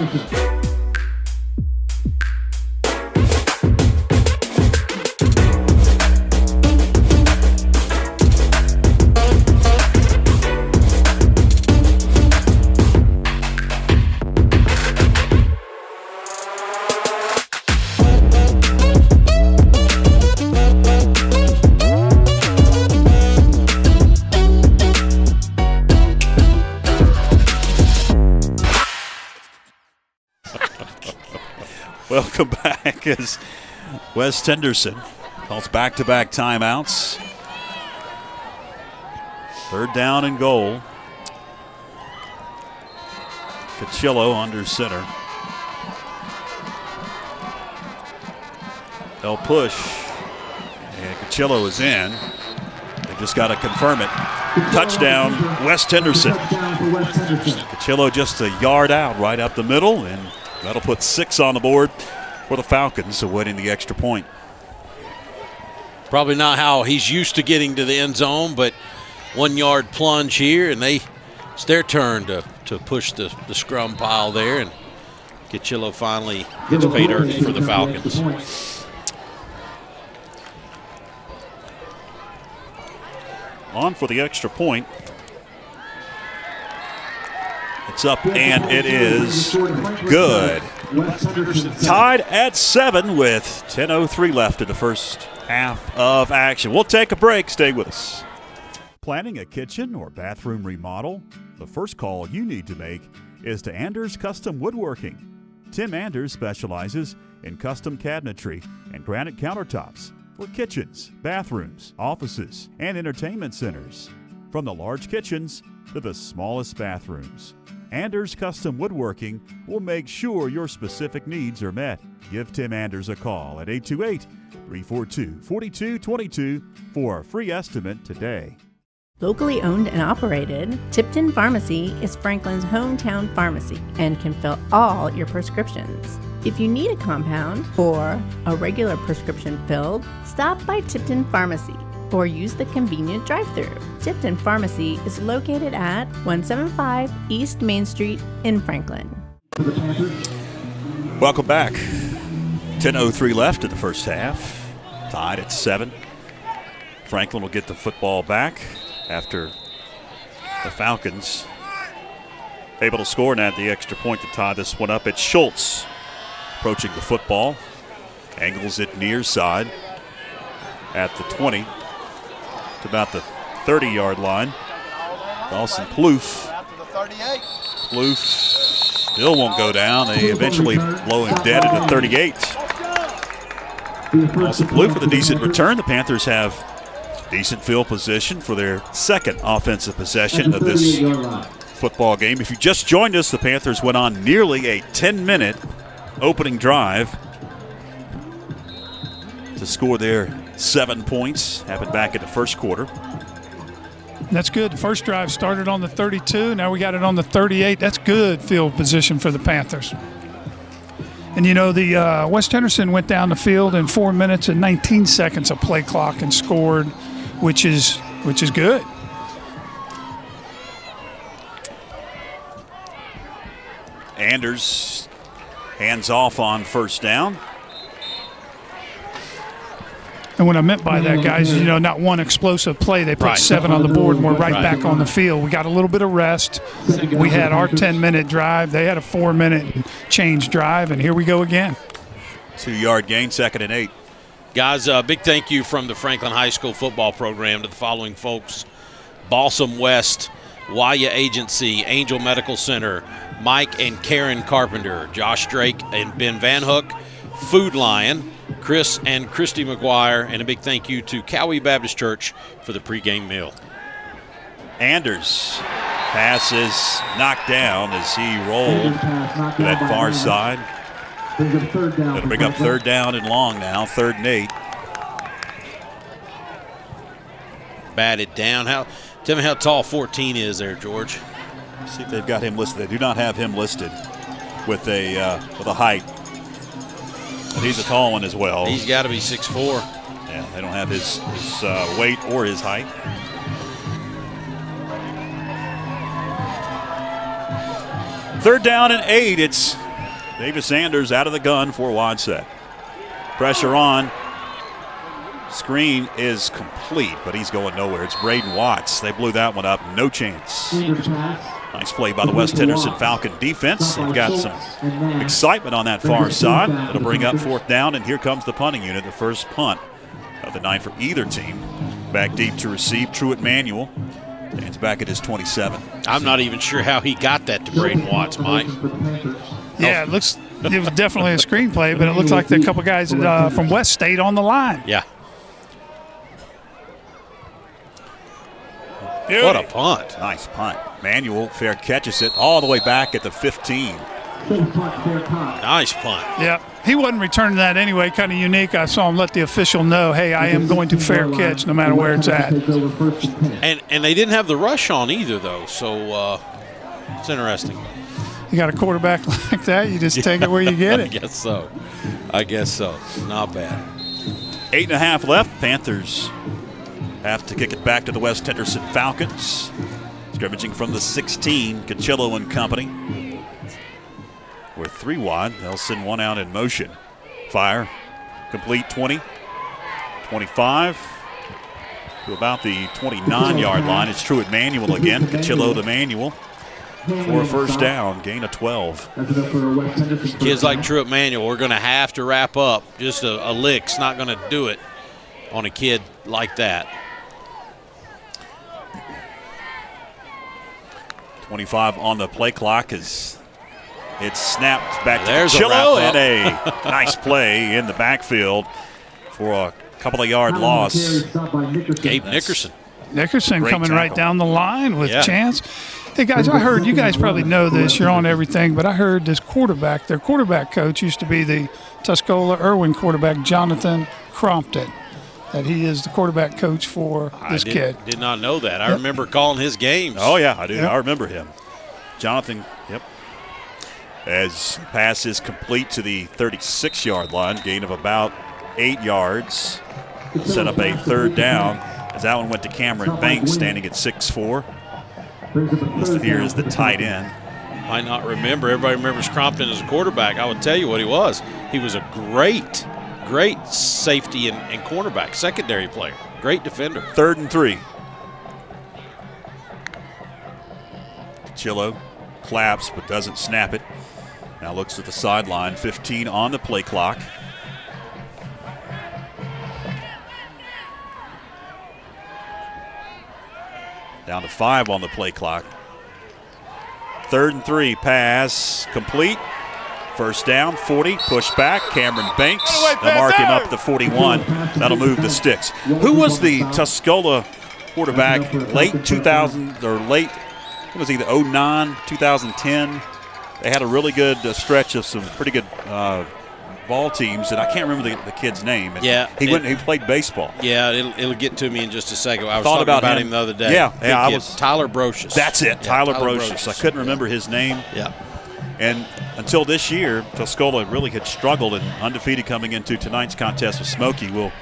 Welcome back as West Henderson calls back-to-back timeouts. Third down and goal. Cachillo under center. They'll push. And Cachillo is in. They just got to confirm it. Touchdown, West Henderson. Cachillo just a yard out, right up the middle, and that'll put 6 on the board for the Falcons, awaiting the extra point. Probably not how he's used to getting to the end zone, but 1 yard plunge here, and it's their turn to push the scrum pile there, and Cachillo finally gets pay dirt for the Falcons. On for the extra point. It's up, and it is good. Tied at 7 with 10:03 left in the first half of action. We'll take a break. Stay with us. Planning a kitchen or bathroom remodel? The first call you need to make is to Anders Custom Woodworking. Tim Anders specializes in custom cabinetry and granite countertops for kitchens, bathrooms, offices, and entertainment centers. From the large kitchens to the smallest bathrooms, Anders Custom Woodworking will make sure your specific needs are met. Give Tim Anders a call at 828-342-4222 for a free estimate today. Locally owned and operated, Tipton Pharmacy is Franklin's hometown pharmacy and can fill all your prescriptions. If you need a compound or a regular prescription filled, stop by Tipton Pharmacy or use the convenient drive-thru. Tipton Pharmacy is located at 175 East Main Street in Franklin. Welcome back. 10:03 left in the first half. Tied at 7. Franklin will get the football back after the Falcons able to score and add the extra point to tie this one up. It's Schultz approaching the football. Angles it near side at the 20 to about the 30-yard line. Dawson Plouffe. Plouffe still won't go down. They eventually blow him dead at the 38. Dawson Plouffe with a decent return. The Panthers have decent field position for their second offensive possession of this football game. If you just joined us, the Panthers went on nearly a 10-minute opening drive to score their 7 points. Happened back in the first quarter. That's good. The first drive started on the 32. Now we got it on the 38. That's good field position for the Panthers. And, you know, the West Henderson went down the field in 4 minutes and 19 seconds of play clock and scored, which is good. Anders hands off on first down. And what I meant by that, guys, is, you know, not one explosive play. They put 7 on the board, and we're right back on the field. We got a little bit of rest. We had our 10-minute drive. They had a 4-minute change drive, and here we go again. 2-yard gain, 2nd and 8. Guys, a big thank you from the Franklin High School football program to the following folks: Balsam West, Waya Agency, Angel Medical Center, Mike and Karen Carpenter, Josh Drake and Ben Van Hook, Food Lion, Chris and Christy McGuire, and a big thank you to Cowie Baptist Church for the pregame meal. Anders pass is knocked down as he rolled to that far side. It'll bring up third down and long now, 3rd and 8. Batted down. Tell me how tall 14 is there, George. See if they've got him listed. They do not have him listed with a height. But he's a tall one as well. He's got to be 6'4". Yeah, they don't have his weight or his height. Third down and 8. It's Davis Sanders out of the gun for a wide set. Pressure on. Screen is complete, but he's going nowhere. It's Braden Watts. They blew that one up. No chance. Nice play by the West Henderson Falcon defense. They've got some excitement on that far side. It'll bring up fourth down, and here comes the punting unit, the first punt of the night for either team. Back deep to receive, Truett Manuel. Stands back at his 27. I'm not even sure how he got that to Braden Watts, Mike. Yeah, it was definitely a screenplay, but it looks like there are a couple guys from West stayed on the line. Yeah. What a punt. Nice punt. Manuel fair catches it all the way back at the 15. Nice punt. Yeah, he wasn't returning that anyway. Kind of unique. I saw him let the official know, hey, I am going to fair catch no matter where it's at. And they didn't have the rush on either, though, so it's interesting. You got a quarterback like that, you just take it where you get it. I guess so. Not bad. 8.5 left. Panthers have to kick it back to the West Henderson Falcons. Scrimmaging from the 16, Cachillo and company. With 3 wide, they'll send one out in motion. Fire, complete 20, 25, to about the 29-yard line. It's Truett Manuel again. Cachillo to Manuel for a first down, gain of 12. Kids like Truett Manuel, we're going to have to wrap up. Just a lick's not going to do it on a kid like that. 25 on the play clock as it's snapped back to There's Cachillo, and a nice play in the backfield for a couple of yard loss. Gabe Nickerson. Nickerson Great coming tackle. right down the line with chance. Hey, guys, I heard, you guys probably know this, you're on everything, but I heard this quarterback, their quarterback coach used to be the Tuscola Irwin quarterback, Jonathan Crompton, that he is the quarterback coach for this kid. Did not know that. I remember calling his games. Oh, yeah, I do. Yep. I remember him. Jonathan, as pass is complete to the 36-yard line, gain of about 8 yards. Set up a third down as that one went to Cameron Banks, standing at 6'4". Listed here as the tight end. Might not remember. Everybody remembers Crompton as a quarterback. I would tell you what he was. He was a great safety and cornerback, secondary player. Great defender. 3rd and 3. Cachillo claps but doesn't snap it. Now looks at the sideline. 15 on the play clock. Down to 5 on the play clock. 3rd and 3, pass complete. First down, 40, push back. Cameron Banks, they'll mark him up to 41. That'll move the sticks. Who was the Tuscola quarterback late 2000 or late, it was either 09, 2010. They had a really good stretch of some pretty good ball teams, and I can't remember the kid's name. He played baseball. Yeah, it'll get to me in just a second. I was Thought talking about him the other day. Yeah, I was. Tyler Brocious. That's it, Yeah, Tyler Brocious. I couldn't remember his name. Yeah. And until this year, Tuscola really had struggled and undefeated coming into tonight's contest with Smokey. We'll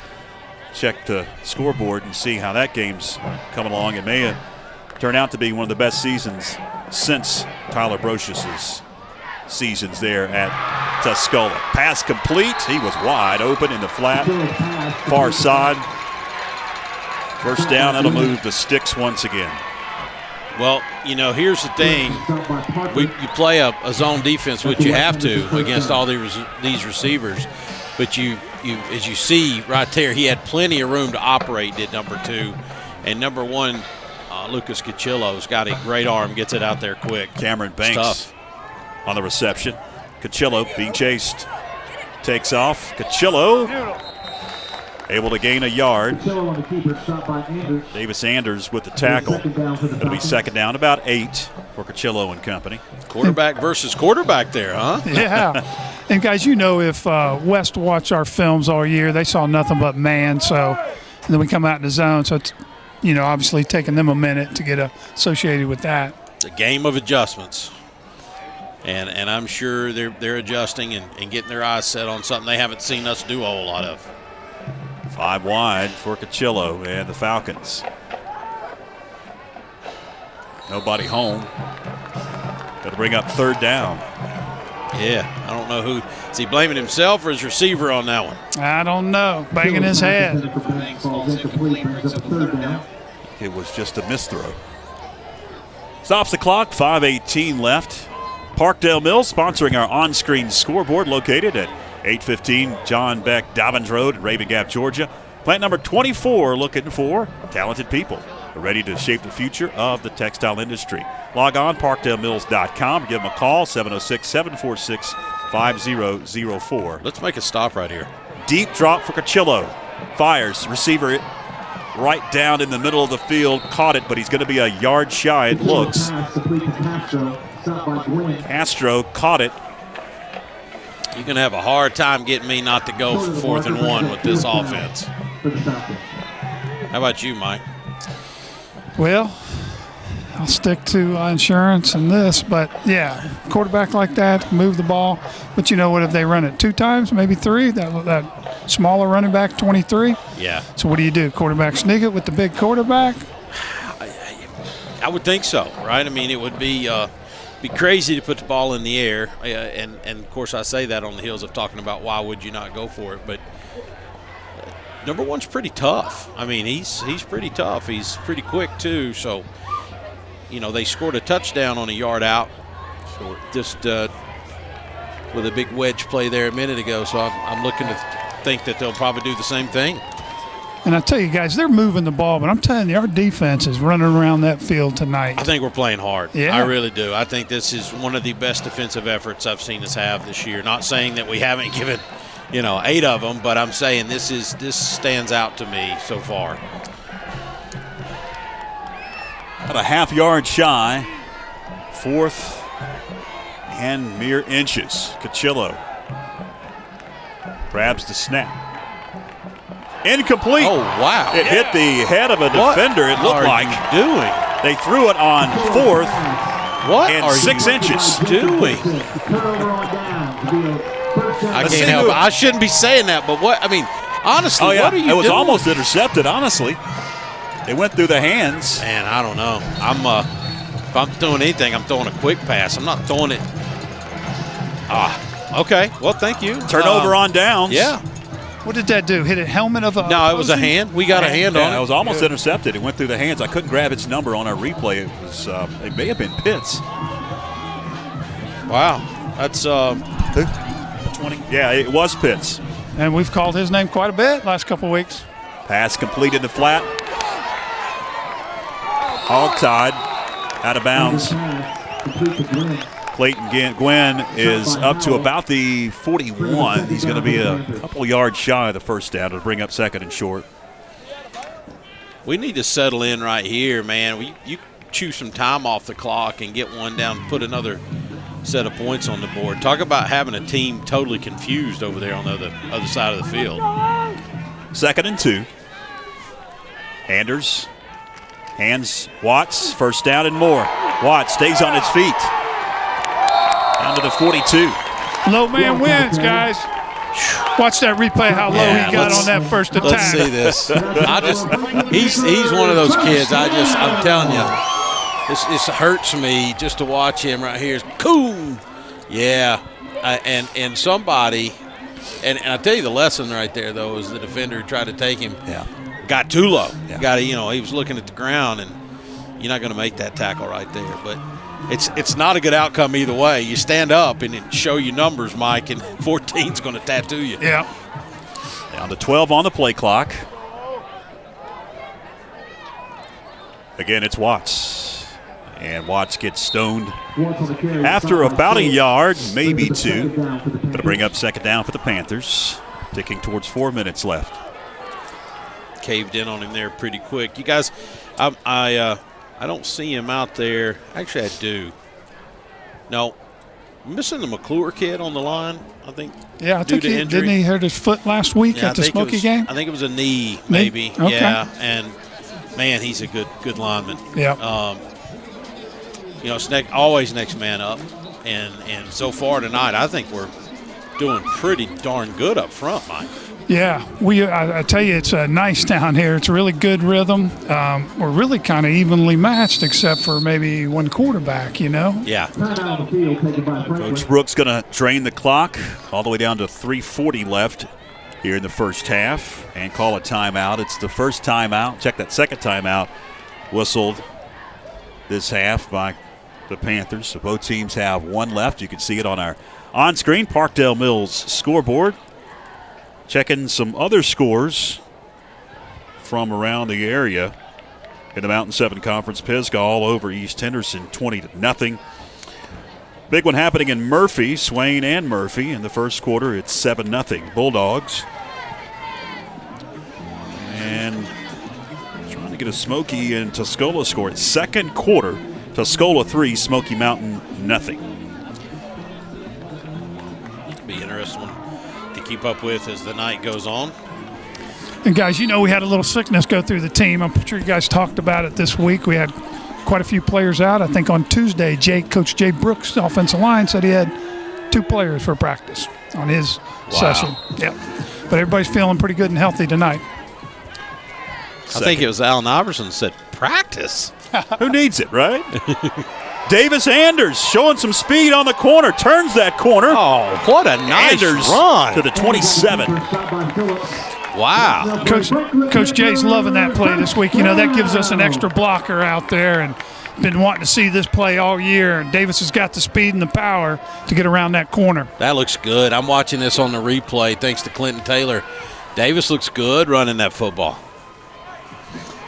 check the scoreboard and see how that game's coming along. It may turn out to be one of the best seasons since Tyler Brocious' seasons there at Tuscola. Pass complete. He was wide open in the flat, far side. First down, that'll move the sticks once again. Well, here's the thing. You play a zone defense, which you have to against all these receivers. But as you see right there, he had plenty of room to operate, did number 2. And number 1, Lucas Cachillo's got a great arm, gets it out there quick. Cameron Banks on the reception. Cachillo being chased. Takes off. Cachillo able to gain a yard. Davis Anders with the tackle. It'll be second down, about 8 for Cachillo and company. Quarterback versus quarterback there, huh? Yeah. And, guys, if West watched our films all year, they saw nothing but man. And then we come out in the zone. So it's, obviously taking them a minute to get associated with that. It's a game of adjustments. And I'm sure they're adjusting and getting their eyes set on something they haven't seen us do a whole lot of. 5 wide for Cachillo and the Falcons. Nobody home. Got to bring up 3rd down. Yeah, I don't know who. Is he blaming himself or his receiver on that one? I don't know. Banging his head. It was just a misthrow. Stops the clock, 5:18 left. Parkdale Mills sponsoring our on-screen scoreboard located at 815 John Beck Dobbins Road in Raven Gap, Georgia. Plant number 24 looking for talented people ready to shape the future of the textile industry. Log on, parkdalemills.com. Give them a call, 706-746-5004. Let's make a stop right here. Deep drop for Cachillo. Fires. Receiver right down in the middle of the field. Caught it, but he's going to be a yard shy, it looks. Castro caught it. You're going to have a hard time getting me not to go for 4th and 1 with this offense. How about you, Mike? Well, I'll stick to insurance and this, but yeah, quarterback like that can move the ball. But you know what? If they run it 2 times, maybe 3, that smaller running back, 23. Yeah. So what do? Quarterback sneak it with the big quarterback? I would think so, right? I mean, it would be crazy to put the ball in the air, and of course I say that on the heels of talking about why would you not go for it, but number 1's pretty tough. I mean, he's pretty tough. He's pretty quick too. So, you know, they scored a touchdown on a yard out, so just with a big wedge play there a minute ago. So I'm looking to think that they'll probably do the same thing. And I tell you guys, they're moving the ball, but I'm telling you, our defense is running around that field tonight. I think we're playing hard. Yeah. I really do. I think this is one of the best defensive efforts I've seen us have this year. Not saying that we haven't given, 8 of them, but I'm saying this stands out to me so far. About a half yard shy. 4th and mere inches. Cachillo grabs the snap. Incomplete. Oh, wow. It hit the head of a defender, it looked like. What are you doing? They threw it on 4th What and are 6 inches. doing? I can't help it. I shouldn't be saying that, but honestly, what are you doing? It was almost intercepted, honestly. It went through the hands. Man, I don't know. If I'm throwing anything, I'm throwing a quick pass. I'm not throwing it. Okay. Well, thank you. Turnover on downs. Yeah. What did that do? Hit a helmet of a No, it was a hand. We got a hand on it. It was almost intercepted. It went through the hands. I couldn't grab its number on our replay. It was. It may have been Pitts. Wow. That's 20. Yeah, it was Pitts. And we've called his name quite a bit last couple of weeks. Pass complete in the flat. Hog-tied. Out of bounds. Clayton Gwynn is up to about the 41. He's going to be a couple yards shy of the first down to bring up 2nd and short. We need to settle in right here, man. You chew some time off the clock and get one down, put another set of points on the board. Talk about having a team totally confused over there on the other side of the field. 2nd and 2. Anders hands Watts, 1st down and more. Watts stays on his feet. Down to the 42. Low man wins, guys. Watch that replay, how low he got on that first attack. Let's see this. He's one of those kids. I'm telling you, this hurts me just to watch him right here. Cool. Yeah. And somebody, and I tell you the lesson right there, though, is the defender who tried to take him. Yeah. Got too low. Yeah. He was looking at the ground, and you're not going to make that tackle right there. But it's not a good outcome either way. You stand up and it show you numbers, Mike, and 14's going to tattoo you. Yeah. Down to 12 on the play clock. Again, it's Watts. And Watts gets stoned after about a yard, maybe 2. Going to bring up 2nd down for the Panthers. Ticking towards 4 minutes left. Caved in on him there pretty quick. You guys, I don't see him out there. Actually, I do. No, I'm missing the McClure kid on the line, I think. Yeah, I think didn't he hurt his foot last week at the Smoky game? I think it was a knee, maybe. Okay. Yeah, and man, he's a good lineman. Yeah. It's always next man up, and so far tonight, I think we're doing pretty darn good up front, Mike. Yeah, I tell you, it's nice down here. It's a really good rhythm. We're really kind of evenly matched except for maybe one quarterback, you know? Yeah. Coach Brooks going to drain the clock all the way down to 3:40 left here in the first half and call a timeout. It's the first timeout. Check that second timeout whistled this half by the Panthers. So both teams have one left. You can see it on our on-screen Parkdale Mills scoreboard. Checking some other scores from around the area in the Mountain 7 Conference. Pisgah all over East Henderson, 20-0. Big one happening in Murphy, Swain and Murphy. In the first quarter, it's 7-0 Bulldogs. And trying to get a Smoky and Tuscola score. It's second quarter, Tuscola 3, Smoky Mountain 0. Be interesting to keep up with as the night goes on. And, guys, you know we had a little sickness go through the team. I'm sure you guys talked about it this week. We had quite a few players out. I think on Tuesday, Coach Jay Brooks, the offensive line, said he had 2 players for practice on his session. Yeah. But everybody's feeling pretty good and healthy tonight. I think it was Alan Iverson said, practice? Who needs it, right? Davis Anders showing some speed on the corner, turns that corner. Oh, what a nice Anders run. to the 27. Wow. Coach Jay's loving that play this week. You know, that gives us an extra blocker out there, and been wanting to see this play all year. And Davis has got the speed and the power to get around that corner. That looks good. I'm watching this on the replay thanks to Clinton Taylor. Davis looks good running that football.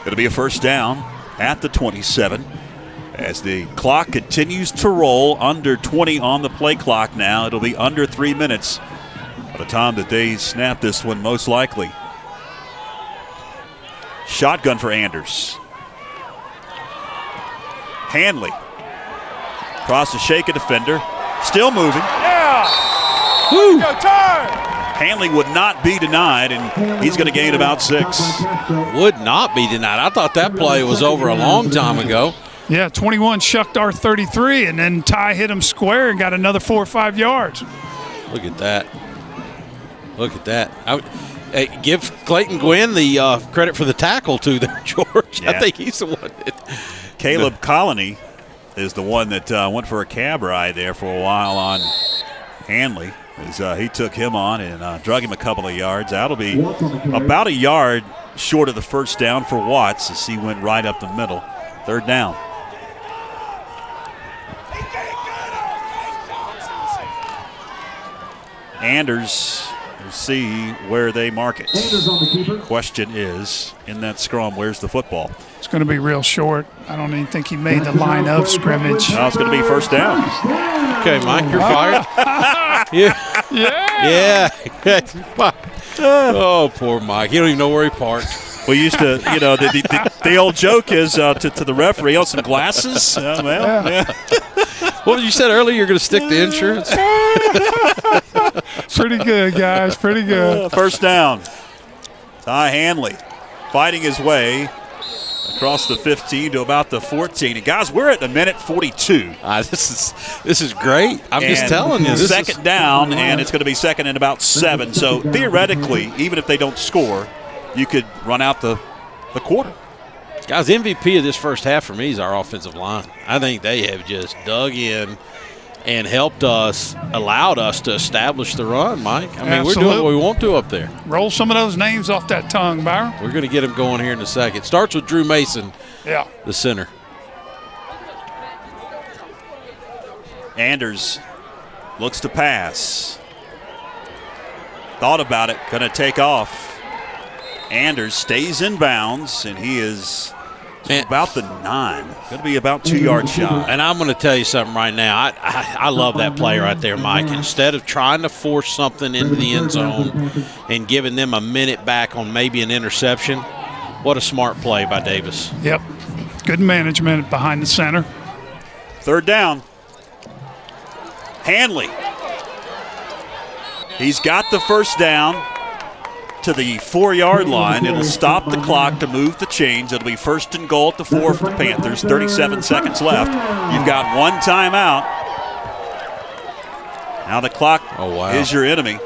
It'll be a first down at the 27 as the clock continues to roll. Under 20 on the play clock now. It'll be under 3 minutes by the time that they snap this one, most likely. Shotgun for Anders. Hanley. Across the shake a defender. Still moving. Yeah! Woo! Go turn! Hanley would not be denied, and he's going to gain about 6. Would not be denied. I thought that play was over a long time ago. Yeah, 21 shucked our 33, and then Ty hit him square and got another 4 or 5 yards. Look at that. Look at that. Hey, give Clayton Gwynn the credit for the tackle, too, there, George. Yeah. I think he's the one. Caleb Colony is the one that went for a cab ride there for a while on Hanley. As he took him on and drug him a couple of yards. That'll be about a yard short of the first down for Watts as he went right up the middle. Third down. Anders, we'll see where they mark it. Question is, in that scrum, where's the football? It's going to be real short. I don't even think he made the line of scrimmage. No, it's going to be first down. Okay, Mike, you're fired. Yeah. Oh, poor Mike. He don't even know where he parked. We used to, you know, the old joke is to the referee, some glasses. What you said earlier, you're going to stick to insurance? Pretty good, guys. Pretty good. First down. Ty Hanley fighting his way across the 15 to about the 14. And, guys, we're at the minute 42. This is great. I'm just telling you. This second down, and it's going to be second and about 7. So, theoretically, even if they don't score, you could run out the quarter. Guys, MVP of this first half for me is our offensive line. I think they have just dug in and helped us, allowed us to establish the run, Mike. I mean, Absolutely. We're doing what we want to up there. Roll some of those names off that tongue, Byron. We're going to get them going here in a second. Starts with Drew Mason, the center. Anders looks to pass. Thought about it, going to take off. Anders stays in bounds, and he is about the 9. Going to be about 2 yards shy. And I'm going to tell you something right now. I love that play right there, Mike. Instead of trying to force something into the end zone and giving them a minute back on maybe an interception, what a smart play by Davis. Yep. Good management behind the center. Third down. Hanley. He's got the first down to the 4-yard line. It'll stop the clock to move the chains. It'll be first and goal at the 4 for the Panthers. 37 seconds left. You've got one timeout. Now the clock is your enemy.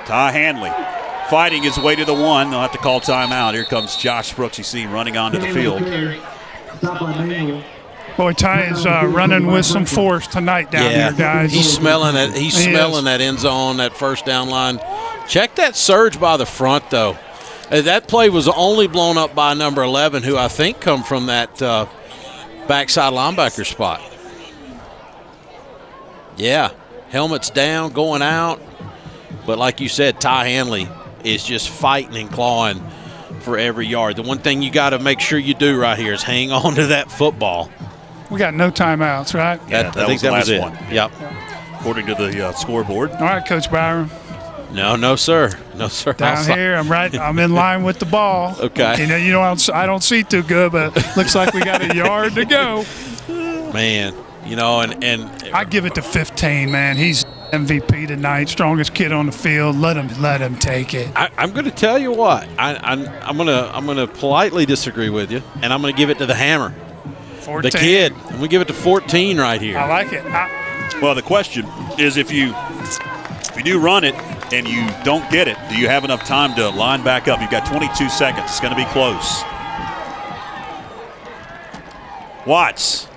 Ty Hanley fighting his way to the 1. They'll have to call timeout. Here comes Josh Brooks. You see him running onto the field. Boy, Ty is running with some force tonight down here, guys. He's smelling it. He's smelling that end zone, that first down line. Check that surge by the front, though. That play was only blown up by number 11, who I think come from that backside linebacker spot. Yeah, helmets down, going out. But like you said, Ty Hanley is just fighting and clawing for every yard. The one thing you got to make sure you do right here is hang on to that football. We got no timeouts, right? Yeah, I think that was it. One. Yep. According to the scoreboard. All right, Coach Byron. No, sir. No, sir. Down here, I'm in line with the ball. Okay. I don't see too good, but looks like we got a yard to go. Man, and I give it to 15, man. He's MVP tonight, strongest kid on the field. Let him take it. I'm going to tell you what. I'm going to politely disagree with you, and I'm going to give it to the hammer, 14. the kid. I'm going to give it to 14 right here. I like it. Well, the question is, if you do run it and you don't get it, do you have enough time to line back up? You've got 22 seconds. It's going to be close. Watts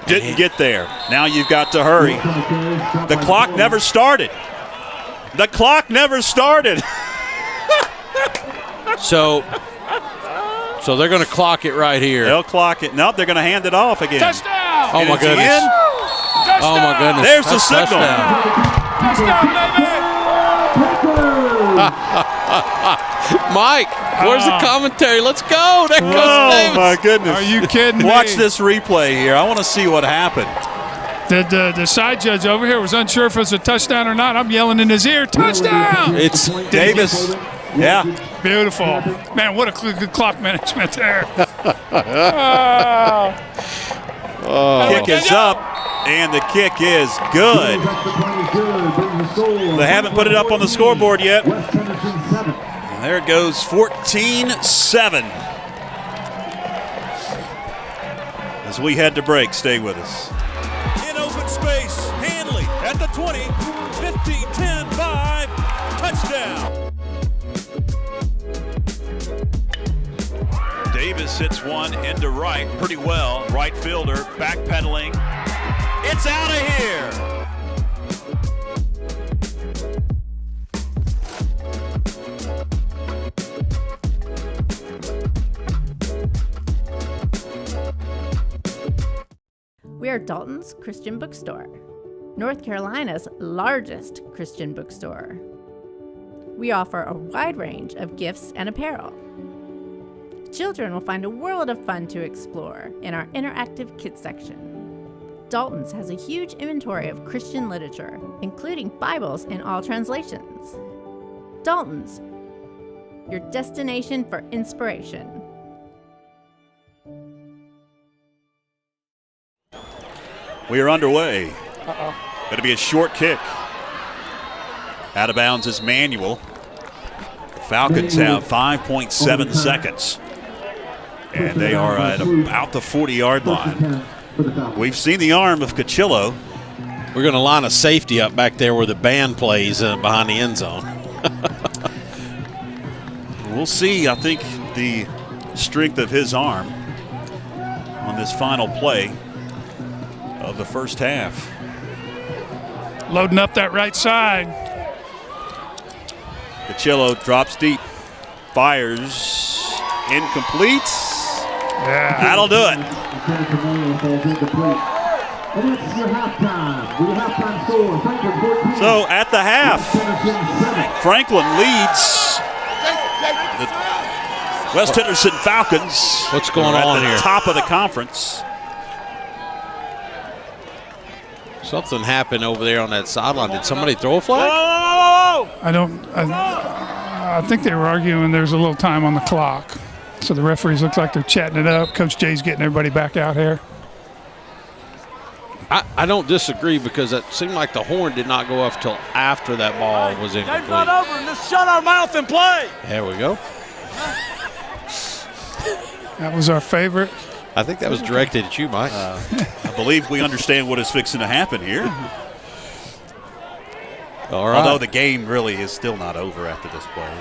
didn't get there. Now you've got to hurry. The clock never started. The clock never started. So they're going to clock it right here. They'll clock it. Nope, they're going to hand it off again. Touchdown! Oh, my goodness. Oh, my goodness. There's the signal. Touchdown, baby! Mike, where's the commentary? Let's go. There goes Davis. Oh, my goodness. Are you kidding me? Watch this replay here. I want to see what happened. The side judge over here was unsure if it was a touchdown or not. I'm yelling in his ear, touchdown! It's Davis. Yeah. Beautiful. Man, what a good clock management there. Kick is up, and the kick is good. They haven't put it up on the scoreboard yet. And there it goes, 14-7. As we head to break, stay with us. In open space, Hanley at the 20, 15, 10, 5, touchdown. Davis hits one into right pretty well. Right fielder backpedaling. It's out of here. We are Dalton's Christian Bookstore, North Carolina's largest Christian bookstore. We offer a wide range of gifts and apparel. Children will find a world of fun to explore in our interactive kids section. Dalton's has a huge inventory of Christian literature, including Bibles in all translations. Dalton's, your destination for inspiration. We are underway. Going to be a short kick. Out of bounds is Manuel. The Falcons have 5.7 seconds. And they are at about the 40-yard line. We've seen the arm of Cachillo. We're going to line a safety up back there where the band plays behind the end zone. We'll see, I think, the strength of his arm on this final play of the first half. Loading up that right side. Cachillo drops deep, fires, incomplete. Yeah. That'll do it. So at the half, Franklin leads the West Henderson Falcons. What's going on at the here? Top of the conference. Something happened over there on that sideline. Did somebody throw a flag? I think they were arguing there's a little time on the clock. So the referees look like they're chatting it up. Coach Jay's getting everybody back out here. I don't disagree because it seemed like the horn did not go off till after that ball was incomplete. Run over and just shut our mouth and play. There we go. That was our favorite I think that was directed at you, Mike. I believe we understand what is fixing to happen here. All right. Although the game really is still not over after this play.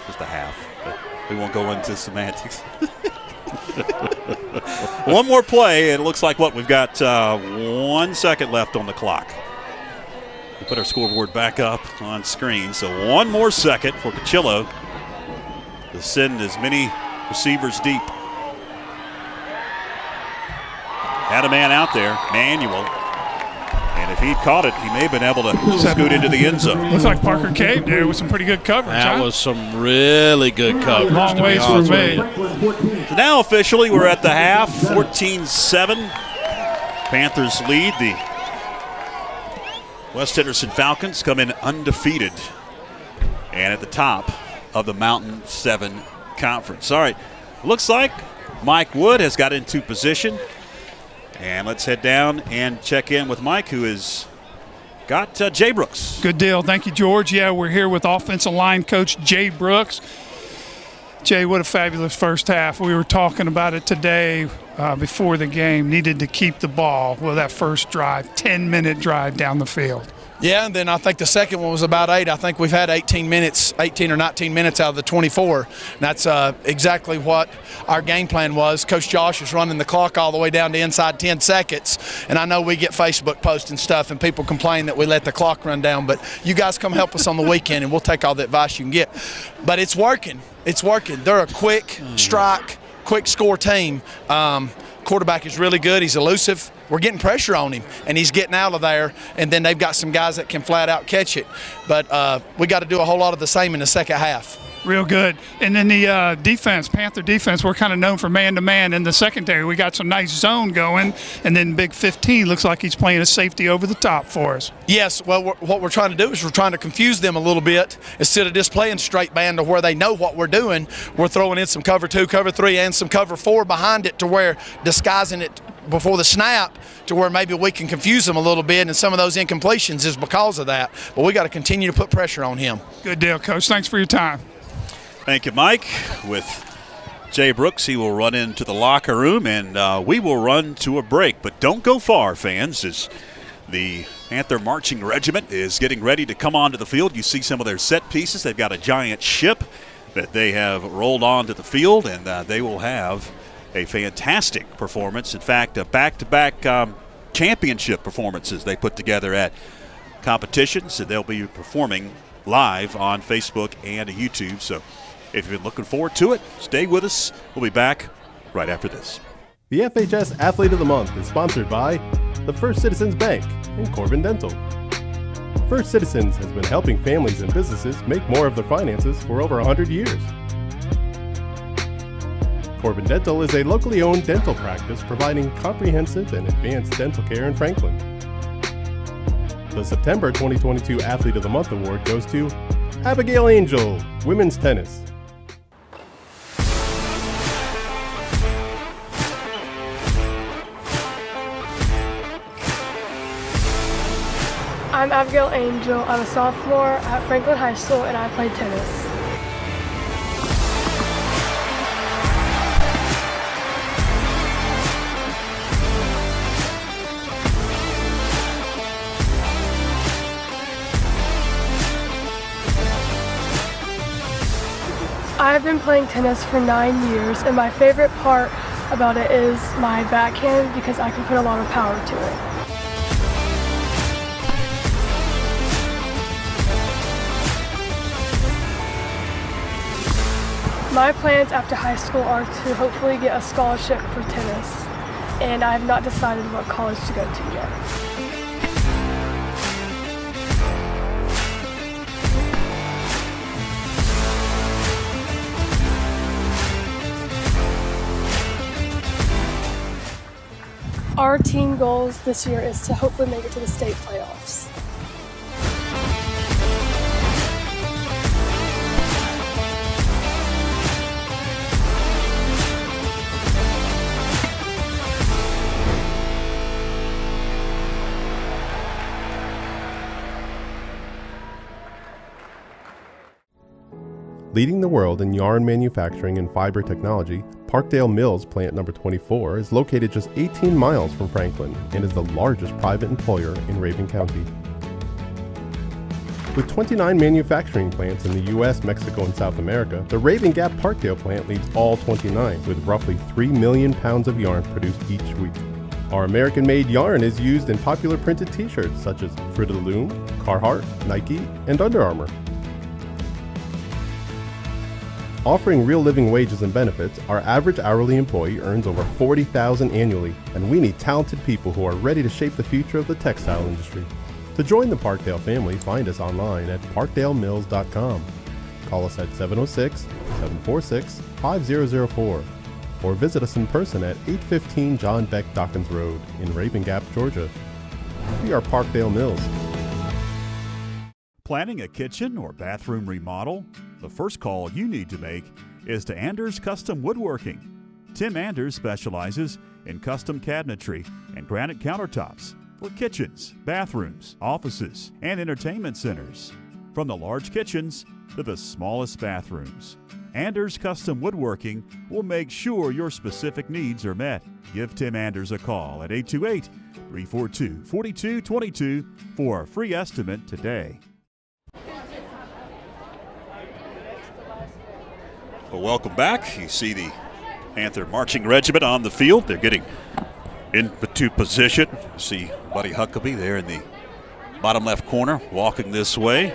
Just a half. But we won't go into semantics. One more play, and it looks like we've got 1 second left on the clock. We put our scoreboard back up on screen, so 1 more second for Cucillo to send as many receivers deep. Had a man out there, Manuel. And if he'd caught it, he may have been able to scoot into the end zone. Looks like Parker Cave did with some pretty good coverage. That was some really good coverage. Long ways for me. So now officially we're at the half, 14-7. Panthers lead. The West Henderson Falcons come in undefeated and at the top of the Mountain 7 Conference. All right, looks like Mike Wood has got into position. And let's head down and check in with Mike, who has got Jay Brooks. Good deal. Thank you, George. Yeah, we're here with offensive line coach Jay Brooks. Jay, what a fabulous first half. We were talking about it today before the game. Needed to keep the ball. Well, that first drive, 10-minute drive down the field. Yeah, and then I think the second one was about 8. I think we've had 18 or 19 minutes out of the 24. And that's exactly what our game plan was. Coach Josh is running the clock all the way down to inside 10 seconds. And I know we get Facebook posts and stuff, and people complain that we let the clock run down. But you guys come help us on the weekend, and we'll take all the advice you can get. But it's working. It's working. They're a quick strike, quick score team. Quarterback is really good. He's elusive. We're getting pressure on him, and he's getting out of there. And then they've got some guys that can flat out catch it. But we got to do a whole lot of the same in the second half. Real good. And then the defense, Panther defense, we're kind of known for man-to-man in the secondary. We got some nice zone going, and then Big 15 looks like he's playing a safety over the top for us. Yes, well, what we're trying to do is we're trying to confuse them a little bit. Instead of just playing straight band to where they know what we're doing, we're throwing in some cover 2, cover 3, and some cover 4 behind it to where disguising it before the snap to where maybe we can confuse them a little bit, and some of those incompletions is because of that. But we got to continue to put pressure on him. Good deal, Coach. Thanks for your time. Thank you, Mike. With Jay Brooks, he will run into the locker room, and we will run to a break. But don't go far, fans, as the Panther Marching Regiment is getting ready to come onto the field. You see some of their set pieces. They've got a giant ship that they have rolled onto the field, and they will have a fantastic performance. In fact, back-to-back championship performances they put together at competitions, and they'll be performing live on Facebook and YouTube. So if you've been looking forward to it, stay with us. We'll be back right after this. The FHS Athlete of the Month is sponsored by the First Citizens Bank and Corbin Dental. First Citizens has been helping families and businesses make more of their finances for over 100 years. Corbin Dental is a locally owned dental practice providing comprehensive and advanced dental care in Franklin. The September 2022 Athlete of the Month award goes to Abigail Angel, women's tennis. I'm Abigail Angel. I'm a sophomore at Franklin High School, and I play tennis. I've been playing tennis for 9 years, and my favorite part about it is my backhand because I can put a lot of power to it. My plans after high school are to hopefully get a scholarship for tennis, and I have not decided what college to go to yet. Our team goals this year is to hopefully make it to the state playoffs. Leading the world in yarn manufacturing and fiber technology, Parkdale Mills Plant Number 24 is located just 18 miles from Franklin and is the largest private employer in Raven County. With 29 manufacturing plants in the U.S., Mexico, and South America, the Raven Gap Parkdale plant leads all 29, with roughly 3 million pounds of yarn produced each week. Our American-made yarn is used in popular printed t-shirts such as Fruit of the Loom, Carhartt, Nike, and Under Armour. Offering real living wages and benefits, our average hourly employee earns over $40,000 annually, and we need talented people who are ready to shape the future of the textile industry. To join the Parkdale family, find us online at parkdalemills.com. Call us at 706-746-5004 or visit us in person at 815 John Beck Dawkins Road in Raven Gap, Georgia. We are Parkdale Mills. Planning a kitchen or bathroom remodel? The first call you need to make is to Anders Custom Woodworking. Tim Anders specializes in custom cabinetry and granite countertops for kitchens, bathrooms, offices, and entertainment centers. From the large kitchens to the smallest bathrooms, Anders Custom Woodworking will make sure your specific needs are met. Give Tim Anders a call at 828-342-4222 for a free estimate today. Well, welcome back. You see the Panther marching regiment on the field. They're getting into position. See Buddy Huckabee there in the bottom left corner walking this way.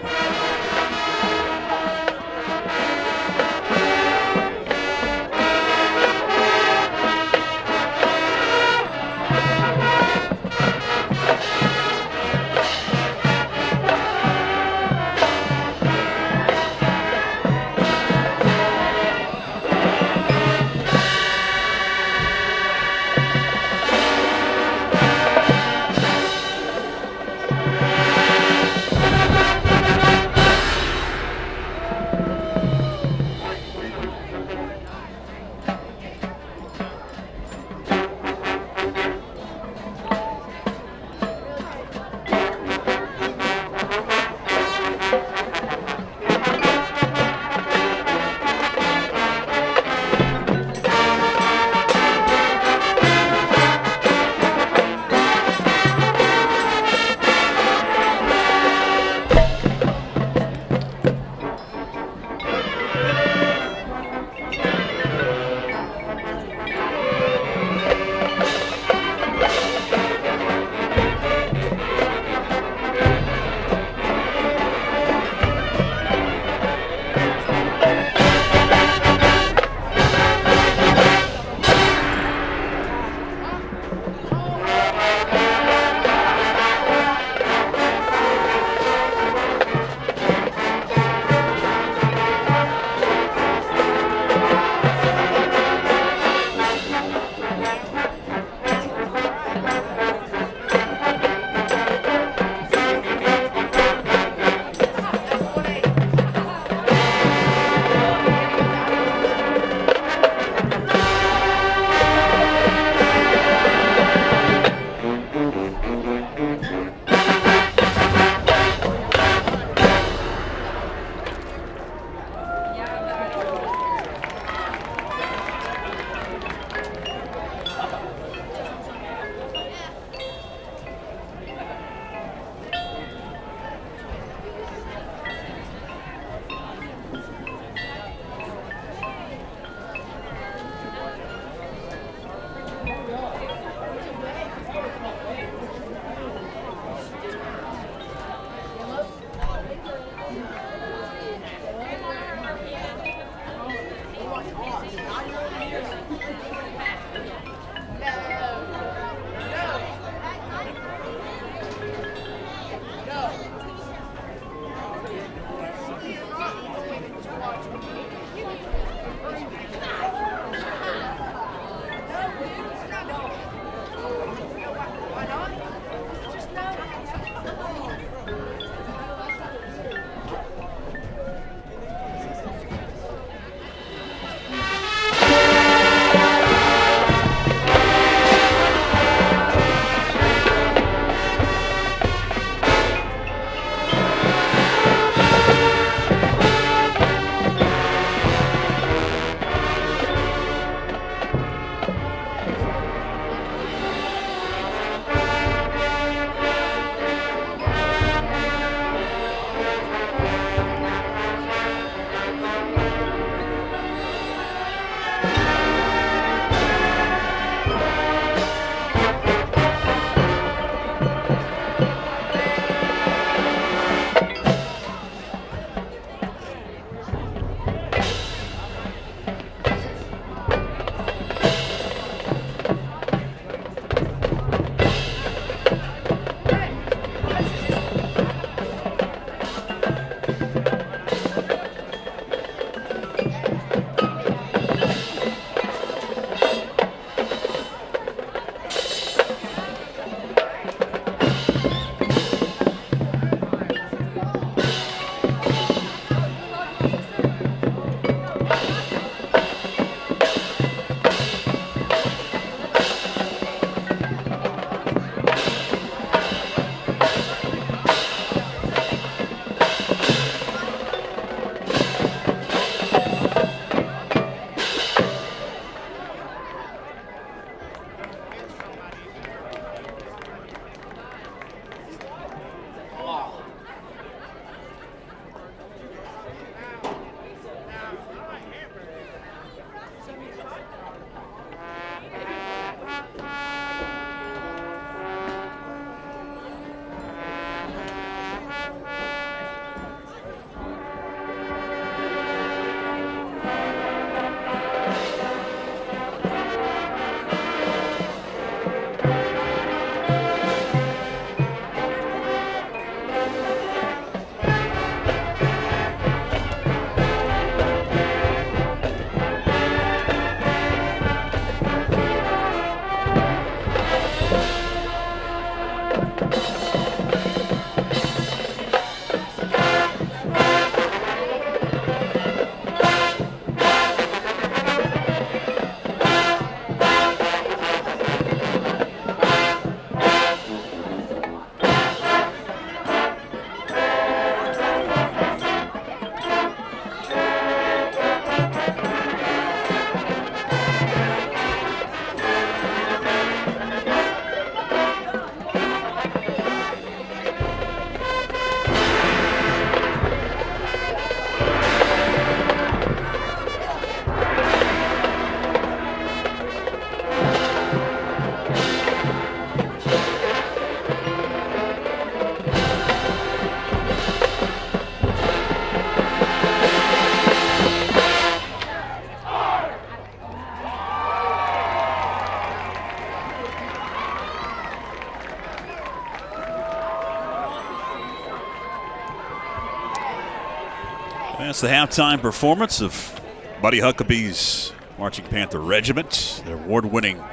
That's the halftime performance of Buddy Huckabee's Marching Panther Regiment, their award-winning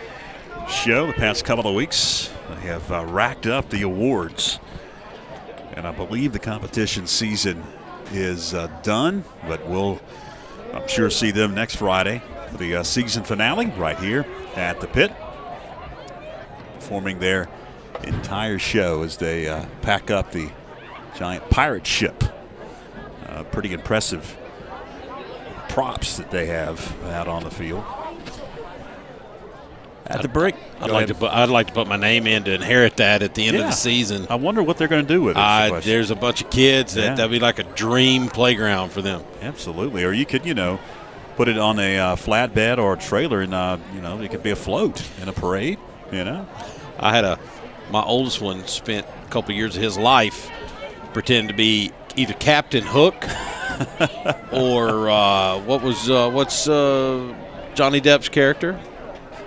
show the past couple of weeks. They have racked up the awards, and I believe the competition season is done, but we'll, I'm sure, see them next Friday for the season finale right here at the pit, performing their entire show as they pack up the giant pirate ship. Pretty impressive props that they have out on the field. At the break, I'd like to put my name in to inherit that at the end of the season. I wonder what they're going to do with it. There's a bunch of kids that'd be like a dream playground for them. Absolutely. Or you could, put it on a flatbed or a trailer, and it could be a float in a parade. I had my oldest one spent a couple years of his life pretending to be either Captain Hook or what's Johnny Depp's character?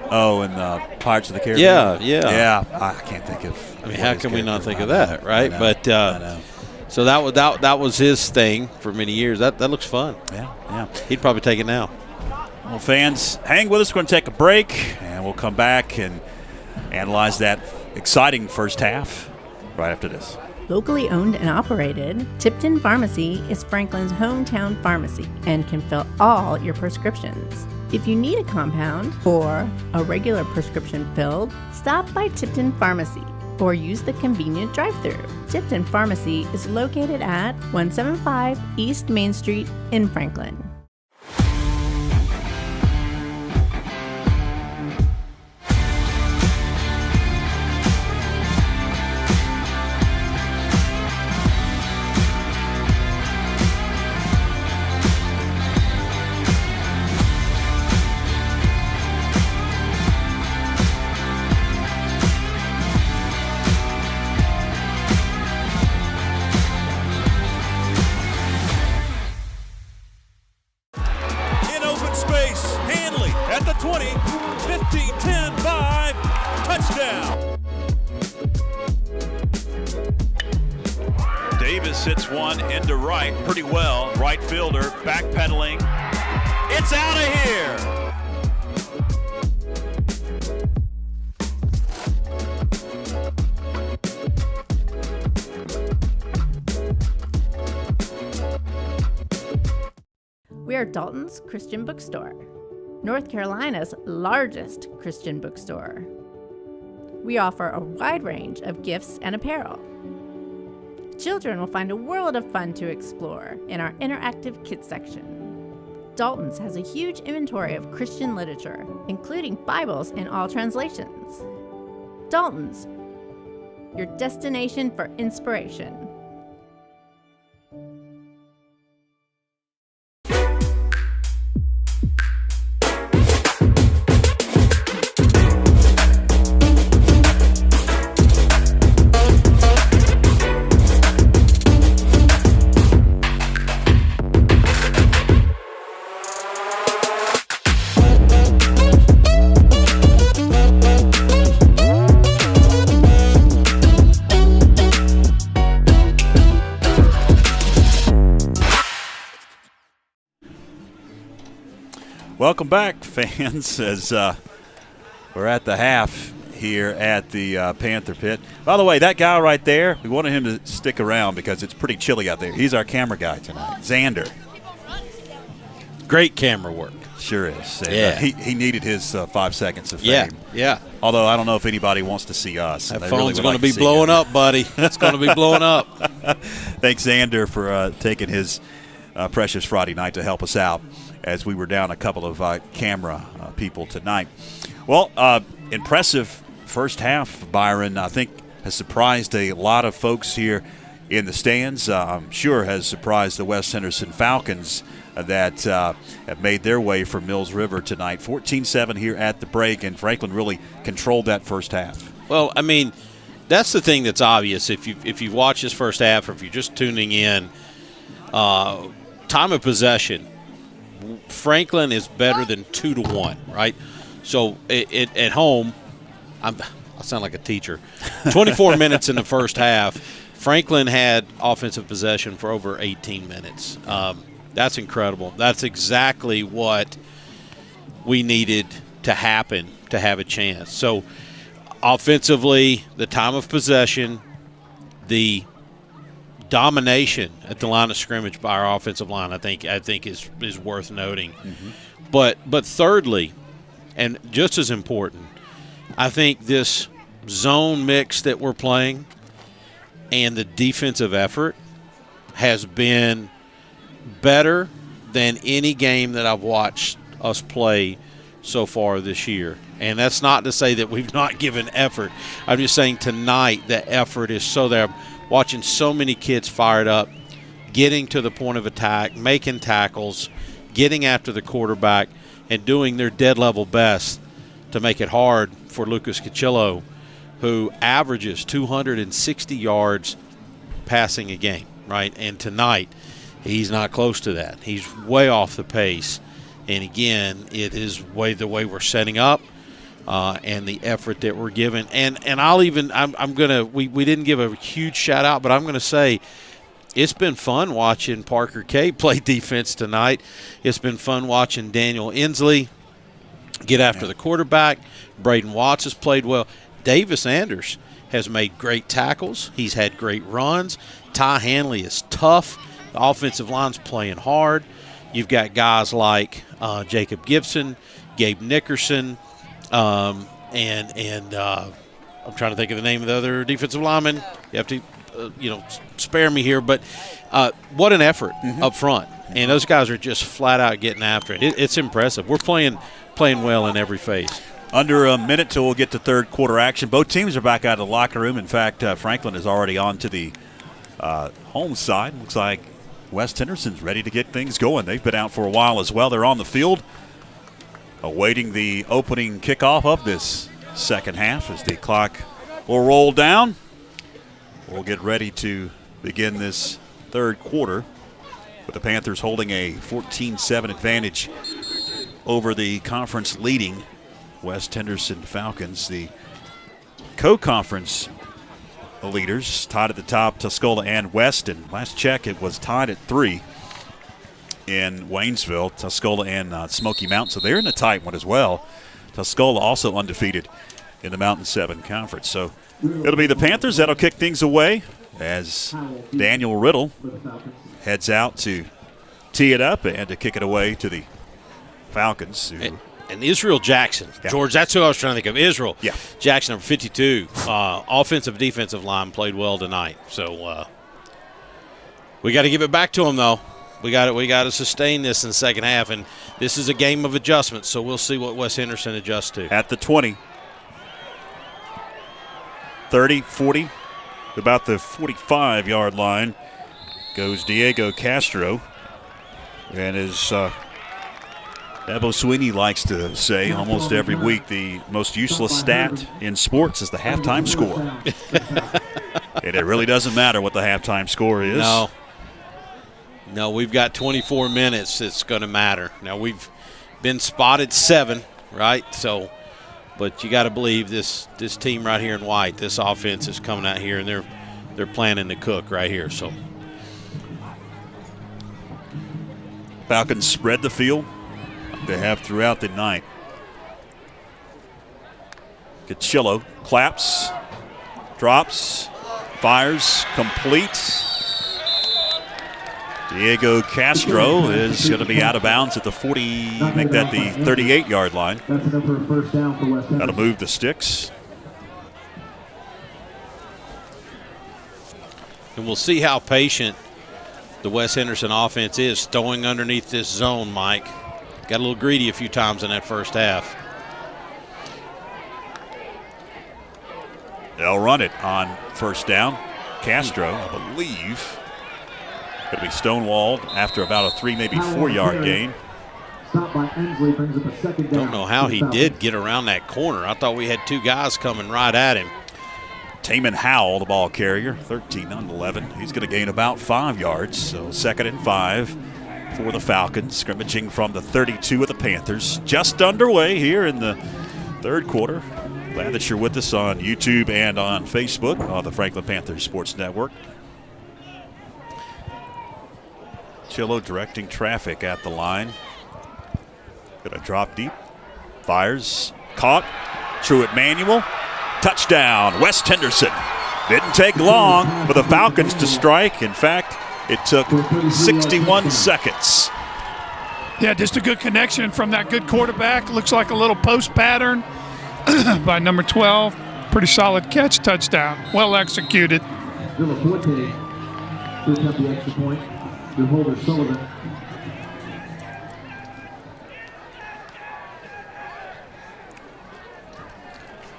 Oh, and Pirates of the Caribbean. Yeah. I can't think of. I mean, how can we not think of that, right? I know. But I know. So that was his thing for many years. That looks fun. Yeah. He'd probably take it now. Well, fans, hang with us. We're going to take a break, and we'll come back and analyze that exciting first half right after this. Locally owned and operated, Tipton Pharmacy is Franklin's hometown pharmacy and can fill all your prescriptions. If you need a compound or a regular prescription filled, stop by Tipton Pharmacy or use the convenient drive-thru. Tipton Pharmacy is located at 175 East Main Street in Franklin. At the 20, 15, 10, 5, touchdown. Davis hits one into right pretty well. Right fielder backpedaling. It's out of here. We are Dalton's Christian Bookstore, North Carolina's largest Christian bookstore. We offer a wide range of gifts and apparel. Children will find a world of fun to explore in our interactive kids section. Dalton's has a huge inventory of Christian literature, including Bibles in all translations. Dalton's, your destination for inspiration. Welcome back, fans, as we're at the half here at the Panther Pit. By the way, that guy right there, we wanted him to stick around because it's pretty chilly out there. He's our camera guy tonight, Xander. Great camera work. Sure is. And, yeah. He needed his 5 seconds of fame. Yeah. Although I don't know if anybody wants to see us. That phone's going to be blowing up, buddy. It's going to be blowing up. Thanks, Xander, for taking his precious Friday night to help us out as we were down a couple of camera people tonight. Well, impressive first half, Byron. I think has surprised a lot of folks here in the stands. I'm sure has surprised the West Henderson Falcons that have made their way from Mills River tonight. 14-7 here at the break, and Franklin really controlled that first half. Well, I mean, that's the thing that's obvious. If you watch this first half or if you're just tuning in, time of possession, Franklin is better than 2-1, right? So at home, I sound like a teacher. 24 minutes in the first half, Franklin had offensive possession for over 18 minutes. That's incredible. That's exactly what we needed to happen to have a chance. So offensively, the time of possession, the domination at the line of scrimmage by our offensive line, I think is worth noting. But thirdly, and just as important, I think this zone mix that we're playing and the defensive effort has been better than any game that I've watched us play so far this year. And that's not to say that we've not given effort. I'm just saying tonight the effort is so there. I'm watching so many kids fired up, getting to the point of attack, making tackles, getting after the quarterback, and doing their dead level best to make it hard for Lucas Cachillo, who averages 260 yards passing a game, right? And tonight, he's not close to that. He's way off the pace. And again, it is the way we're setting up and the effort that we're giving. And we didn't give a huge shout out, but I'm gonna say it's been fun watching Parker K play defense tonight. It's been fun watching Daniel Inslee get after the quarterback. Braden Watts has played well. Davis Anders has made great tackles. He's had great runs. Ty Hanley is tough. The offensive line's playing hard. You've got guys like Jacob Gibson, Gabe Nickerson, and I'm trying to think of the name of the other defensive lineman. You have to, spare me here. But what an effort up front. And those guys are just flat out getting after it. It's impressive. We're playing well in every phase. Under a minute till we'll get to third quarter action. Both teams are back out of the locker room. In fact, Franklin is already on to the home side. Looks like West Henderson's ready to get things going. They've been out for a while as well. They're on the field awaiting the opening kickoff of this second half as the clock will roll down. We'll get ready to begin this third quarter with the Panthers holding a 14-7 advantage over the conference leading West Henderson Falcons. The co-conference leaders tied at the top, Tuscola and West, and last check it was tied at 3 in Waynesville, Tuscola and Smoky Mountain, so they're in a tight one as well. Tuscola also undefeated in the Mountain 7 Conference. So it'll be the Panthers that'll kick things away as Daniel Riddle heads out to tee it up and to kick it away to the Falcons. And Israel Jackson, George, that's who I was trying to think of. Israel Jackson, number 52, offensive, defensive line, played well tonight. So we got to give it back to him, though. We got to sustain this in the second half, and this is a game of adjustments. So we'll see what West Henderson adjusts to. At the 20, 30, 40, about the 45-yard line goes Diego Castro, and as Ebo Sweeney likes to say almost every week, the most useless stat in sports is the halftime score. And it really doesn't matter what the halftime score is. No, we've got 24 minutes that's going to matter. Now, we've been spotted 7, right? So, but you got to believe this team right here in white, this offense is coming out here, and they're planning to cook right here. So Falcons spread the field. They have throughout the night. Cachillo claps, drops, fires, complete. Diego Castro is going to be out of bounds at the 40, make that the 38-yard line. Got to move the sticks. And we'll see how patient the West Henderson offense is throwing underneath this zone, Mike. Got a little greedy a few times in that first half. They'll run it on first down. Castro, I believe, going to be stonewalled after about a 3, maybe 4-yard gain. Don't know how he did get around that corner. I thought we had 2 guys coming right at him. Taman Howell, the ball carrier, 13 on 11. He's going to gain about 5 yards, so 2nd and 5 for the Falcons, scrimmaging from the 32 of the Panthers. Just underway here in the third quarter. Glad that you're with us on YouTube and on Facebook on the Franklin Panthers Sports Network. Chillo directing traffic at the line. Gonna drop deep. Fires. Caught. Truett Manuel. Touchdown, West Henderson. Didn't take long for the Falcons to strike. In fact, it took 61 seconds. Yeah, just a good connection from that good quarterback. Looks like a little post pattern by number 12. Pretty solid catch, touchdown. Well executed. Number 14, picks up the extra point. The holder Sullivan.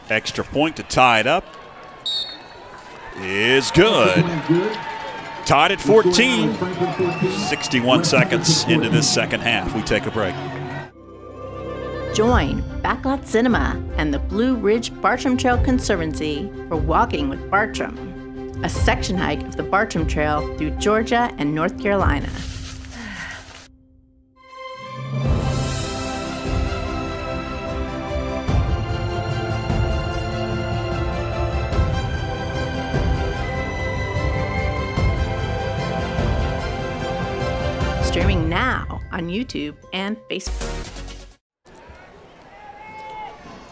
Extra point to tie it up is good. Tied at 14. 61 seconds into this second half. We take a break. Join Backlot Cinema and the Blue Ridge Bartram Trail Conservancy for Walking with Bartram, a section hike of the Bartram Trail through Georgia and North Carolina. Streaming now on YouTube and Facebook.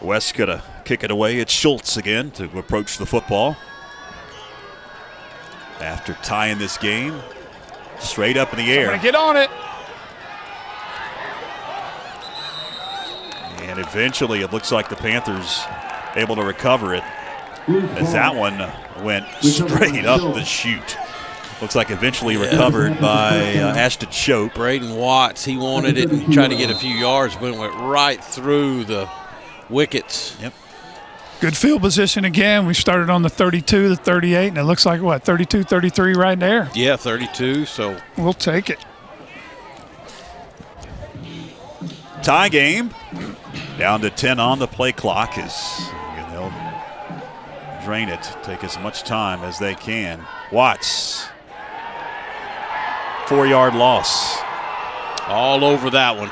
West's gonna kick it away. It's Schultz again to approach the football. After tying this game, straight up in the air. Get on it. And eventually it looks like the Panthers able to recover it as that one went straight up the chute. Looks like eventually recovered by Ashton Shope. Braden Watts, he wanted it and tried to get a few yards, but it went right through the wickets. Yep. Good field position again. We started on the 32, the 38, and it looks like, what, 32, 33 right there? Yeah, 32, so. We'll take it. Tie game. Down to 10 on the play clock as they'll drain it, take as much time as they can. Watts. 4-yard loss. All over that one.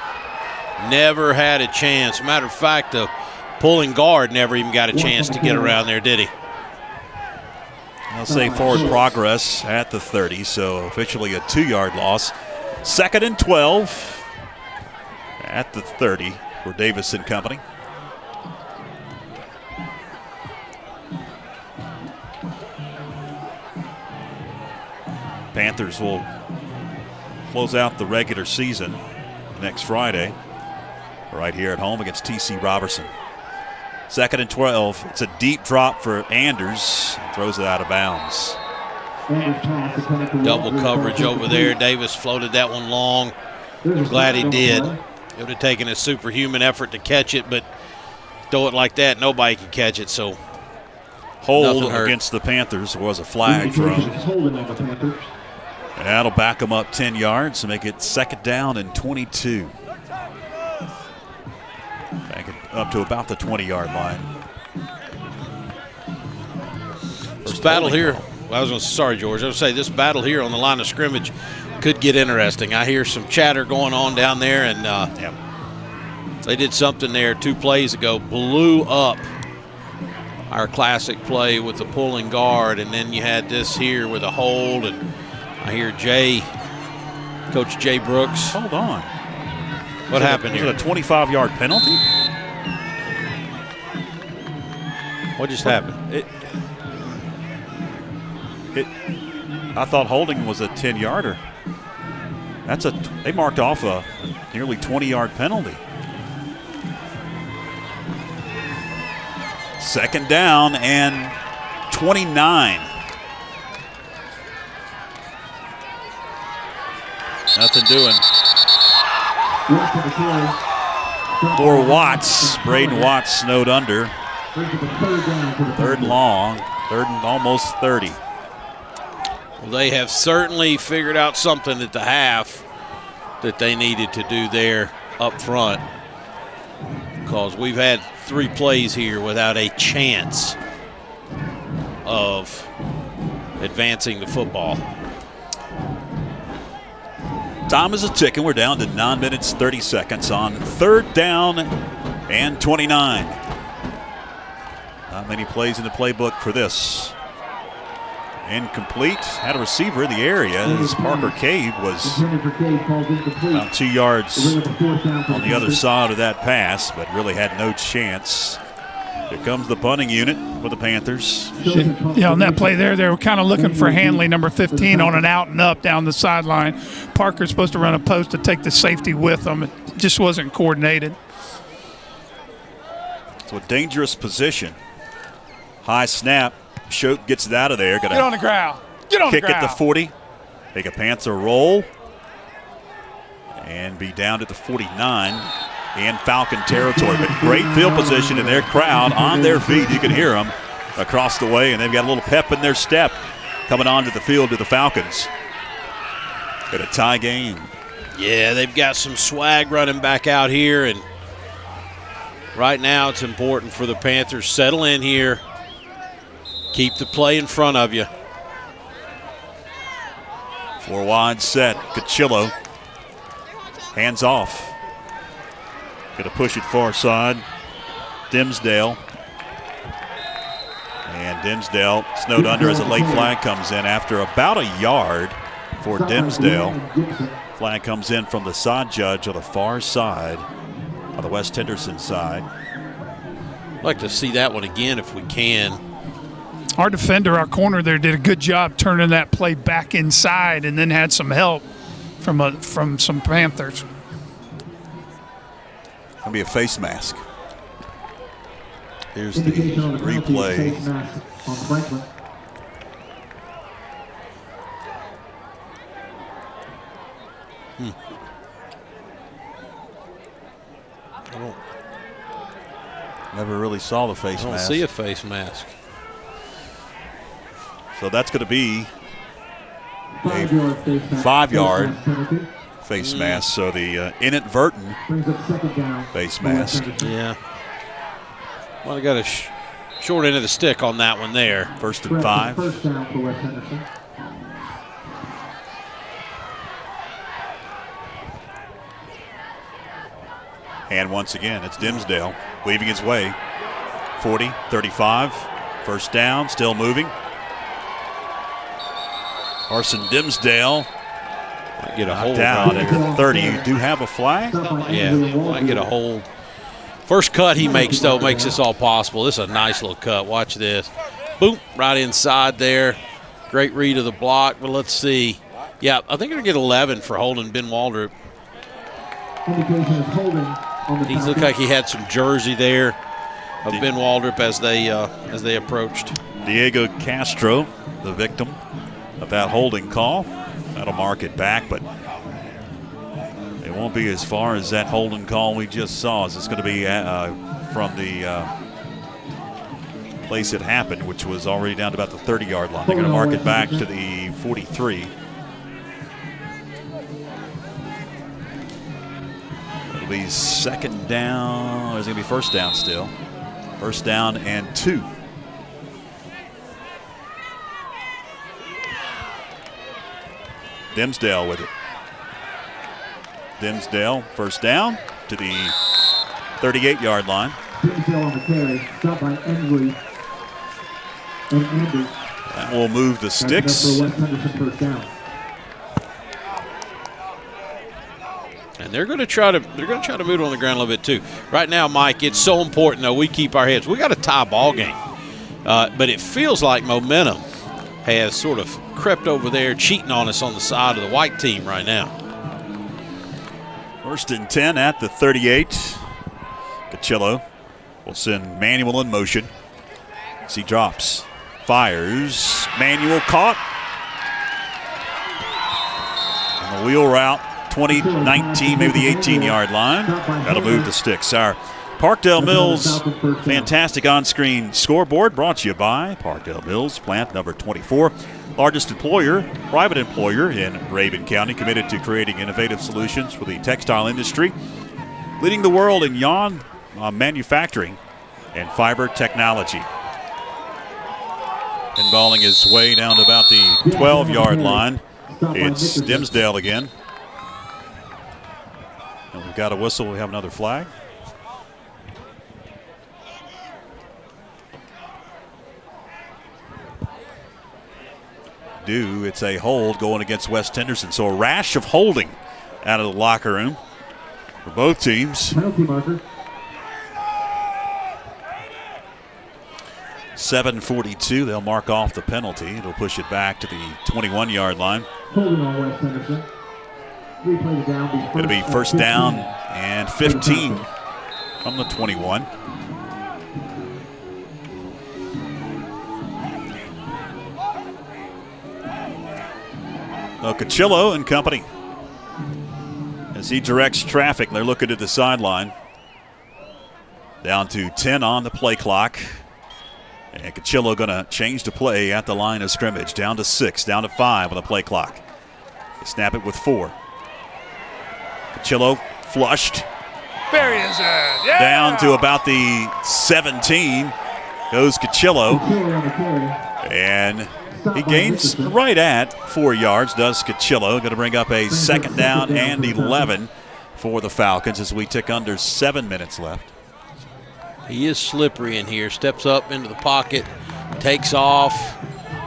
Never had a chance. Matter of fact, the pulling guard never even got a chance to get around there, did he? I'll say forward progress at the 30, so officially a 2-yard loss. 2nd and 12 at the 30 for Davis and company. Panthers will close out the regular season next Friday right here at home against TC Robertson. 2nd and 12. It's a deep drop for Anders. Throws it out of bounds. Double coverage over there. Davis floated that one long. I'm glad he did. It would have taken a superhuman effort to catch it, but throw it like that, nobody can catch it, so hold against the Panthers. Was a flag thrown. That'll back them up 10 yards to make it 2nd down and 22. Back it up to about the 20-yard line. This battle here, sorry, George. I was going to say this battle here on the line of scrimmage could get interesting. I hear some chatter going on down there, and they did something there 2 plays ago, blew up our classic play with the pulling guard, and then you had this here with a hold, and I hear Coach Jay Brooks. Hold on. What happened here? Was it a 25-yard penalty? What just happened? I thought holding was a 10-yarder. They marked off a nearly 20-yard penalty. 2nd down and 29. Nothing doing. For Watts, Braden Watts snowed under. 3rd and long, 3rd and almost 30. Well, they have certainly figured out something at the half that they needed to do there up front, because we've had 3 plays here without a chance of advancing the football. Time is a ticking. We're down to 9 minutes, 30 seconds on 3rd down and 29. Not many plays in the playbook for this. Incomplete. Had a receiver in the area as Parker Cade was about 2 yards on the other side of that pass, but really had no chance. Here comes the punting unit for the Panthers. Yeah, on that play there, they were kind of looking for Hanley, number 15, on an out and up down the sideline. Parker's supposed to run a post to take the safety with him. It just wasn't coordinated. So a dangerous position. High snap. Schoch gets it out of there. Get on the ground. Get on the ground. Kick at the 40. Make a Panther roll. And be down at the 49 in Falcon territory. But great field position in their crowd on their feet. You can hear them across the way, and they've got a little pep in their step coming onto the field to the Falcons. Got a tie game. Yeah, they've got some swag running back out here, and right now it's important for the Panthers settle in here. Keep the play in front of you. 4 wide set. Cachillo. Hands off. Going to push it far side. Dimsdale. And Dimsdale snowed under as a late flag comes in after about a yard for Dimsdale. Flag comes in from the side judge on the far side, on the West Henderson side. I'd like to see that one again if we can. Our defender, our corner there, did a good job turning that play back inside and then had some help from some Panthers. Going to be a face mask. Here's the replay. Never really saw the face mask. I don't see a face mask. So that's going to be a 5-yard face mask. So the inadvertent face mask. Yeah. Well, I got a short end of the stick on that one there. 1st and 5. First down for West Henderson. And once again, it's Dimsdale weaving his way. 40, 35. 1st down, still moving. Carson Dimsdale might get a hold down right at the 30. You do have a flag? Yeah, might get a hold. First cut he makes, though, makes this all possible. This is a nice little cut. Watch this. Boom, right inside there. Great read of the block. But let's see. Yeah, I think they're going to get 11 for holding Ben Waldrop. He looked like he had some jersey there of Ben Waldrop as they approached. Diego Castro, the victim of that holding call. That'll mark it back, but it won't be as far as that holding call we just saw, as it's going to be from the place it happened, which was already down to about the 30-yard line. They're going to mark it back to the 43. It'll be 2nd down. It's going to be 1st down still. 1st down and 2. Dimsdale with it. Dimsdale, 1st down to the 38-yard line. Dimsdale on the carry, stopped by Engley and Andrews. That will move the sticks. West Henderson 1st down. And they're going to try to move it on the ground a little bit too. Right now, Mike, it's so important though we keep our heads. We got a tie ball game, but it feels like momentum has sort of crept over there, cheating on us on the side of the white team right now. 1st and 10 at the 38. Cachillo will send Manuel in motion. As he drops, fires. Manuel caught. On the wheel route, 20, 19, maybe the 18-yard line. That'll move the sticks. Our Parkdale Mills fantastic on-screen scoreboard brought to you by Parkdale Mills, plant number 24. Largest employer, private employer in Rabun County, committed to creating innovative solutions for the textile industry, leading the world in yarn manufacturing and fiber technology. Pinballing his way down to about the 12-yard line. It's Dimsdale again. And we've got a whistle. We have another flag. do. It's a hold going against West Henderson. So a rash of holding out of the locker room for both teams. Penalty marker. 7:42. They'll mark off the penalty. It'll push it back to the 21-yard line. Holding on West Henderson. Replay the down. It'll be first down and 15 from the 21. Cachillo and company. As he directs traffic, they're looking at the sideline. Down to 10 on the play clock. And Cachillo going to change the play at the line of scrimmage. Down to 6, down to 5 on the play clock. They snap it with 4. Cachillo flushed. There he is. Yeah. Down to about the 17 goes Cachillo. And he gains right at 4 yards, does Cachillo. Going to bring up a second down and 11 for the Falcons as we tick under 7 minutes left. He is slippery in here. Steps up into the pocket, takes off,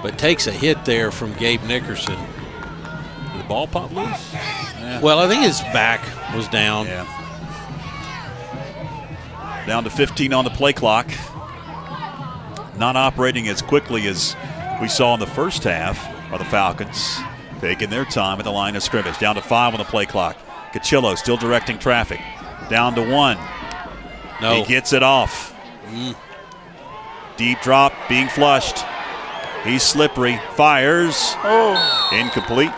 but takes a hit there from Gabe Nickerson. Did the ball pop loose? Yeah. Well, I think his back was down. Yeah. Down to 15 on the play clock. Not operating as quickly as we saw in the first half of the Falcons. Taking their time at the line of scrimmage. Down to 5 on the play clock. Cachillo still directing traffic. Down to 1. No. He gets it off. Deep drop being flushed. He's slippery. Fires. Incomplete.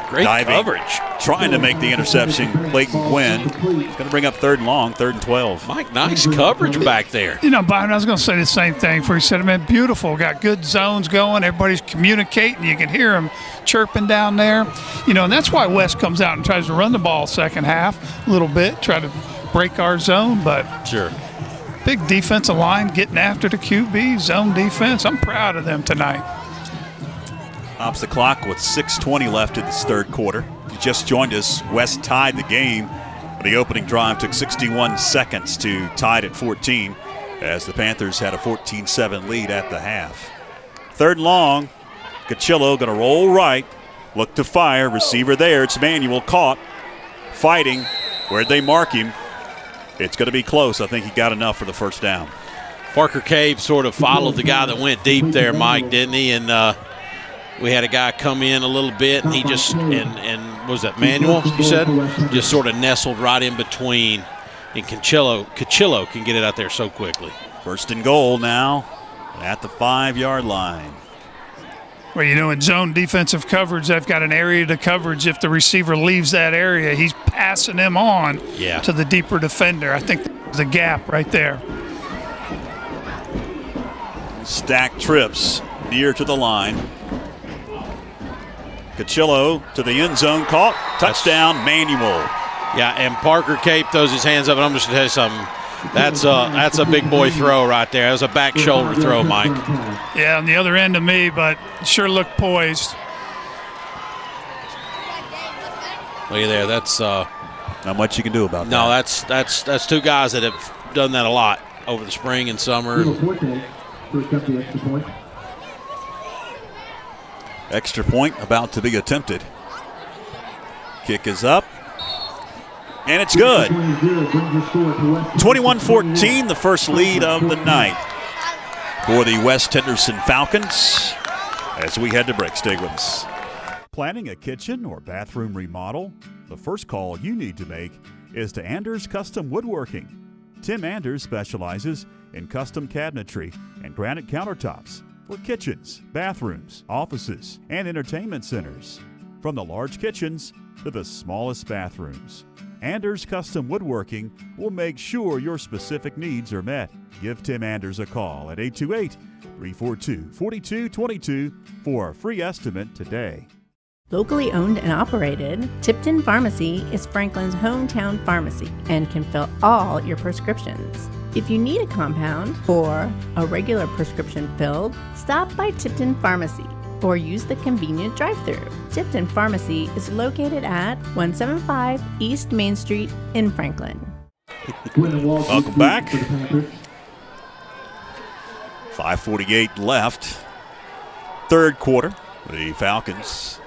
Great Diving, coverage. Trying to make the interception. Clayton Quinn. Going to bring up 3rd and long, 3rd and 12. Mike, nice coverage back there. You know, Byron, I was going to say the same thing for you. Said, man, beautiful. Got good zones going. Everybody's communicating. You can hear them chirping down there. You know, and that's why West comes out and tries to run the ball second half a little bit, try to break our zone. But sure, big defensive line getting after the QB, zone defense. I'm proud of them tonight. Stops the clock with 6:20 left in this 3rd quarter. If you just joined us, West tied the game. The opening drive took 61 seconds to tie it at 14 as the Panthers had a 14-7 lead at the half. 3rd and long. Cachillo going to roll right. Look to fire. Receiver there. It's Manuel caught. Fighting. Where'd they mark him? It's going to be close. I think he got enough for the first down. Parker Cave sort of followed the guy that went deep there, Mike, didn't he? And we had a guy come in a little bit, and he just, and was that Manuel, you said? Just sort of nestled right in between. And Cachillo can get it out there so quickly. 1st and goal now at the 5-yard line. Well, you know, in zone defensive coverage, they've got an area to coverage. If the receiver leaves that area, he's passing him on to the deeper defender. I think the gap right there. Stacked trips near to the line. Cachillo to the end zone, caught. Touchdown, Manuel. Yeah, and Parker Cape throws his hands up, and I'm just going to tell you something. That's a big boy throw right there. That was a back shoulder throw, Mike. Yeah, on the other end of me, but sure looked poised. Look at there. That's not much you can do about that. No, that's 2 guys that have done that a lot over the spring and summer. Extra point about to be attempted. Kick is up. And it's good. 21-14, the first lead of the night for the West Henderson Falcons as we head to break. Stay with us. Planning a kitchen or bathroom remodel? The first call you need to make is to Anders Custom Woodworking. Tim Anders specializes in custom cabinetry and granite countertops for kitchens, bathrooms, offices, and entertainment centers. From the large kitchens to the smallest bathrooms, Anders Custom Woodworking will make sure your specific needs are met. Give Tim Anders a call at 828-342-4222 for a free estimate today. Locally owned and operated, Tipton Pharmacy is Franklin's hometown pharmacy and can fill all your prescriptions. If you need a compound or a regular prescription filled, stop by Tipton Pharmacy or use the convenient drive-thru. Tipton Pharmacy is located at 175 East Main Street in Franklin. Welcome back. 5:48 left third quarter. The Falcons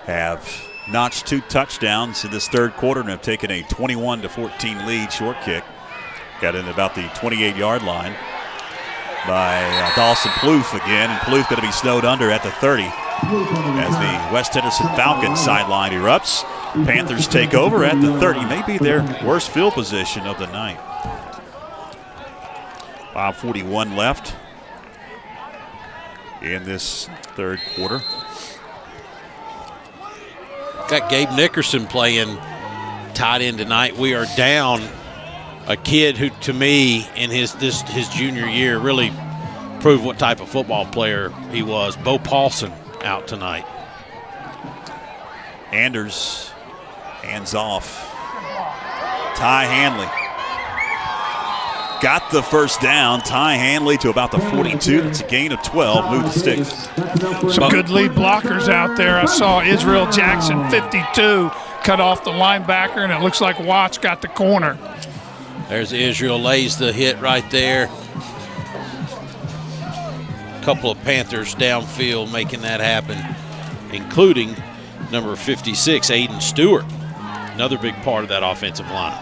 have notched 2 touchdowns in this third quarter and have taken a 21-14 lead. Short kick got in about the 28-yard line by Dawson Plouffe again, and Plouffe going to be snowed under at the 30 as the West Henderson Falcons sideline erupts. Panthers take over at the 30, maybe their worst field position of the night. 5:41 left in this third quarter. Got Gabe Nickerson playing tight end tonight. We are down a kid who, to me, in his junior year, really proved what type of football player he was. Bo Paulson out tonight. Anders hands off. Ty Hanley got the first down. Ty Hanley to about the 42. That's a gain of 12. Move the sticks. Some good lead blockers out there. I saw Israel Jackson, 52, cut off the linebacker, and it looks like Watts got the corner. There's Israel, lays the hit right there. A couple of Panthers downfield making that happen, including number 56, Aiden Stewart, another big part of that offensive line.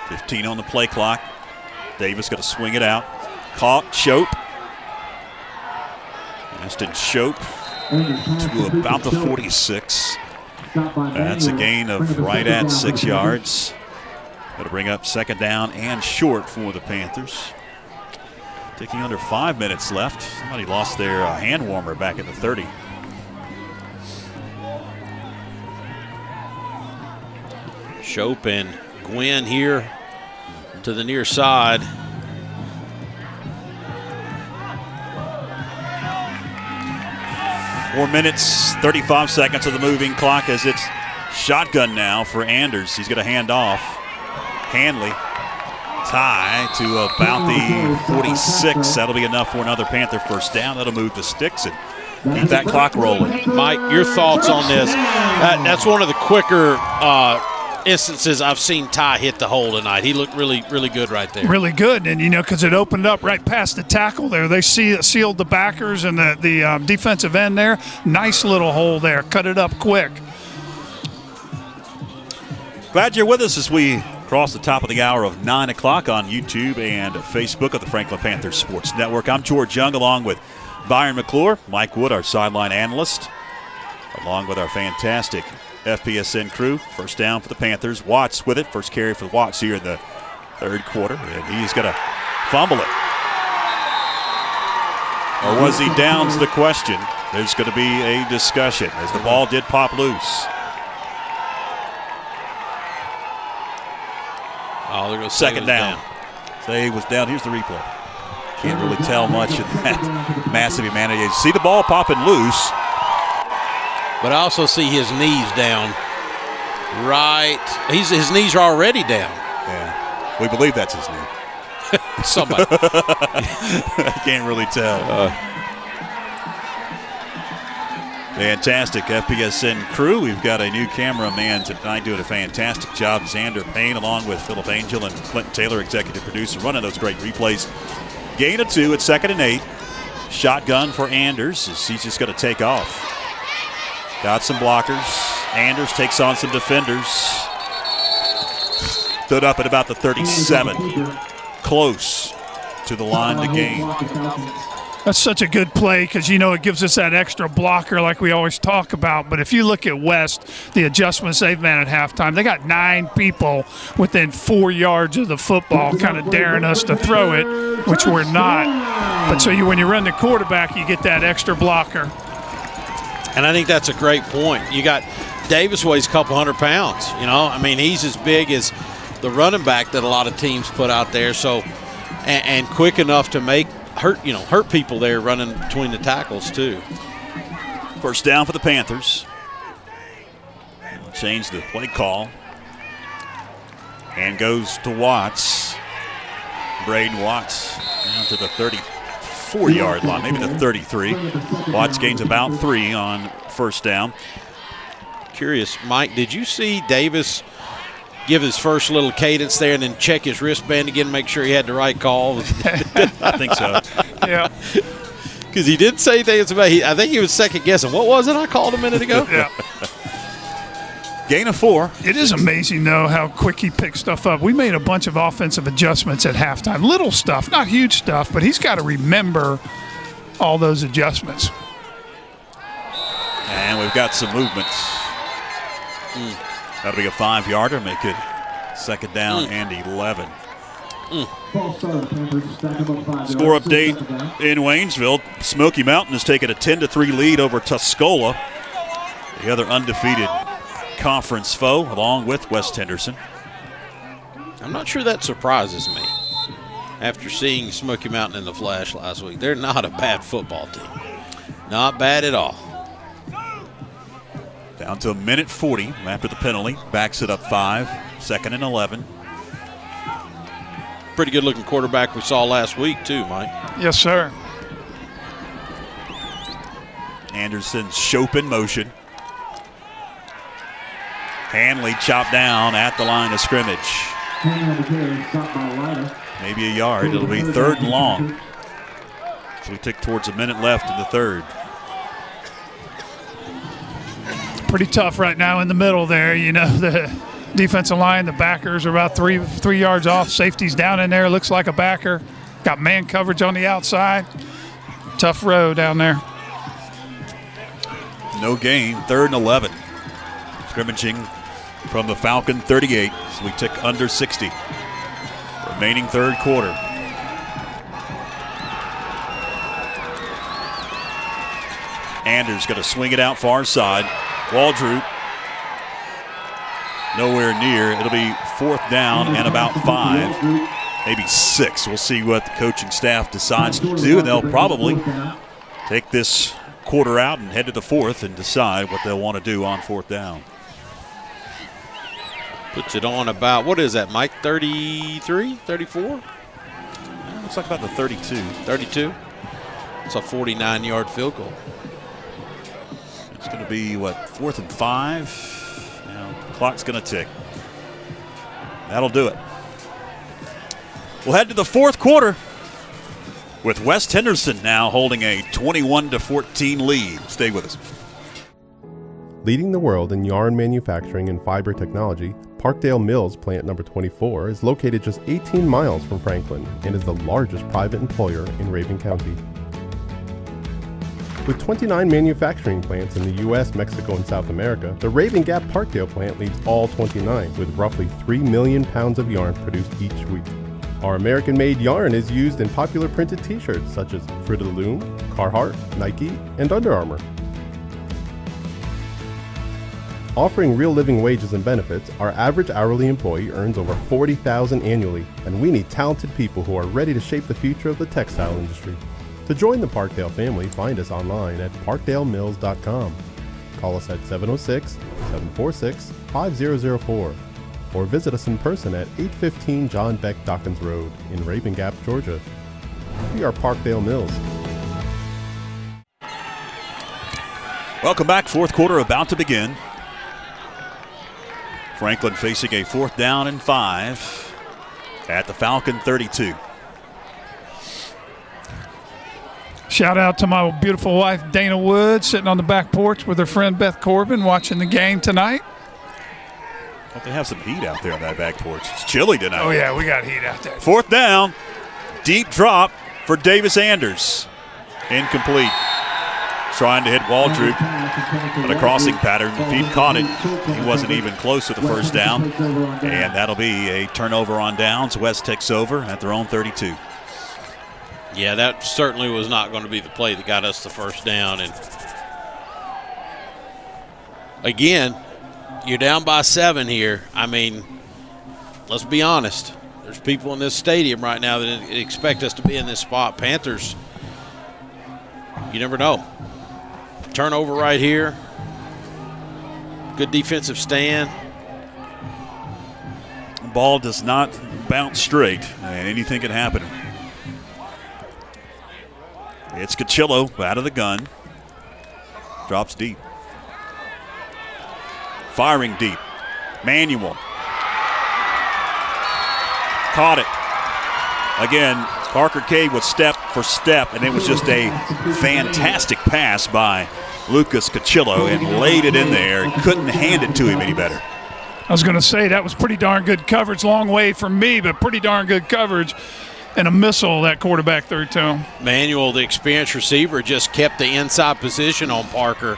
15 on the play clock. Davis going to swing it out. Caught. Shope. Aston Shope to about the 46. That's a gain of right at 6 yards. Got to bring up second down and short for the Panthers. Taking under 5 minutes left. Somebody lost their hand warmer back at the 30. Shope and Gwynn here to the near side. Four minutes, 35 seconds of the moving clock as it's shotgun now for Anders. He's going to hand off. Hanley. Ty to about the 46. That'll be enough for another Panther first down. That'll move the sticks and keep that clock rolling. Mike, your thoughts on this? That's one of the quicker instances I've seen Ty hit the hole tonight. He looked really, really good right there. Really good, and because it opened up right past the tackle there. They sealed the backers and the defensive end there. Nice little hole there. Cut it up quick. Glad you're with us as we cross the top of the hour of 9 o'clock on YouTube and Facebook of the Franklin Panthers Sports Network. I'm George Young along with Byron McClure, Mike Wood, our sideline analyst, along with our fantastic FPSN crew. First down for the Panthers. Watts with it. First carry for Watts here in the third quarter. And he's going to fumble it. Or was he down's the question. There's going to be a discussion as the ball did pop loose. Oh, there goes second down. Say was down. Here's the replay. Can't really tell much in that massive amount of. You see the ball popping loose. But I also see his knees down. Right. His knees are already down. Yeah. We believe that's his knee. Somebody. I can't really tell. Fantastic FPSN crew. We've got a new cameraman tonight doing a fantastic job. Xander Payne along with Philip Angel and Clinton Taylor, executive producer, running those great replays. Gain of 2 at 2nd and 8. Shotgun for Anders as he's just going to take off. Got some blockers. Anders takes on some defenders. Stood up at about the 37. Close to the line to gain. That's such a good play because, it gives us that extra blocker like we always talk about. But if you look at West, the adjustments they've made at halftime, they got 9 people within 4 yards of the football kind of daring us to throw it, which we're not. But so when you run the quarterback, you get that extra blocker. And I think that's a great point. You got Davis weighs a couple 100 pounds, he's as big as the running back that a lot of teams put out there. So, and quick enough to hurt people there running between the tackles too. First down for the Panthers. They'll change the play call. And goes to Watts. Braden Watts down to the 34-yard line, maybe the 33. Watts gains about 3 on first down. Curious, Mike, did you see Davis give his first little cadence there and then check his wristband again to make sure he had the right call? I think so. Yeah. Because he didn't say things about I think he was second guessing. What was it I called a minute ago? Yeah. Gain of 4. It is amazing, though, how quick he picks stuff up. We made a bunch of offensive adjustments at halftime. Little stuff, not huge stuff, but he's got to remember all those adjustments. And we've got some movements. That'll be a 5-yarder, make it second down and 11. Score update in Waynesville. Smoky Mountain has taken a 10-3 lead over Tuscola, the other undefeated conference foe, along with West Henderson. I'm not sure that surprises me after seeing Smoky Mountain in the flash last week. They're not a bad football team. Not bad at all. Down to a minute 40 after the penalty. Backs it up 5. 2nd and 11. Pretty good looking quarterback we saw last week too, Mike. Yes, sir. Anderson's Chopin motion. Hanley chopped down at the line of scrimmage. Maybe a yard. It'll be 3rd and long. So we tick towards a minute left in the 3rd. Pretty tough right now in the middle there. You know, the defensive line, the backers are about three yards off. Safety's down in there. Looks like a backer. Got man coverage on the outside. Tough row down there. No gain. 3rd and 11. Scrimmaging from the Falcon 38. So we tick under 60. Remaining 3rd quarter. Anders going to swing it out far side. Waldrew nowhere near. It'll be 4th down and about 5, maybe 6. We'll see what the coaching staff decides to do, and they'll probably take this quarter out and head to the 4th and decide what they'll want to do on 4th down. Puts it on about, what is that, Mike, 33, 34? Looks like about the 32. 32? It's a 49-yard field goal. It's going to be, 4th and 5? Now, the clock's going to tick. That'll do it. We'll head to the 4th quarter with West Henderson now holding a 21-14 lead. Stay with us. Leading the world in yarn manufacturing and fiber technology, Parkdale Mills Plant Number 24 is located just 18 miles from Franklin and is the largest private employer in Raven County. With 29 manufacturing plants in the U.S., Mexico, and South America, the Raven Gap Parkdale plant leads all 29, with roughly 3 million pounds of yarn produced each week. Our American-made yarn is used in popular printed t-shirts such as Fruit of the Loom, Carhartt, Nike, and Under Armour. Offering real living wages and benefits, our average hourly employee earns over $40,000 annually, and we need talented people who are ready to shape the future of the textile industry. To join the Parkdale family, find us online at parkdalemills.com. Call us at 706-746-5004 or visit us in person at 815 John Beck Dawkins Road in Raven Gap, Georgia. We are Parkdale Mills. Welcome back. 4th quarter about to begin. Franklin facing a 4th down and 5 at the Falcon 32. Shout out to my beautiful wife, Dana Wood, sitting on the back porch with her friend Beth Corbin watching the game tonight. Hope they have some heat out there on that back porch. It's chilly tonight. Oh, yeah, we got heat out there. 4th down. Deep drop for Davis Anders. Incomplete. Trying to hit Waldrew on a crossing pattern. If he'd caught it, he wasn't even close to the 1st down. And that'll be a turnover on downs. West takes over at their own 32. Yeah, that certainly was not going to be the play that got us the 1st down. And again, you're down by 7 here. I mean, let's be honest. There's people in this stadium right now that expect us to be in this spot. Panthers, you never know. Turnover right here. Good defensive stand. Ball does not bounce straight, and anything can happen. It's Cachillo out of the gun. Drops deep. Firing deep. Manuel. caught it. Again, Parker Cade was step for step, and it was just a fantastic pass by Lucas Cachillo and laid it in there. Couldn't hand it to him any better. I was going to say that was pretty darn good coverage. Long way from me, but pretty darn good coverage. And a missile that quarterback threw to him. Manuel, the experienced receiver, just kept the inside position on Parker.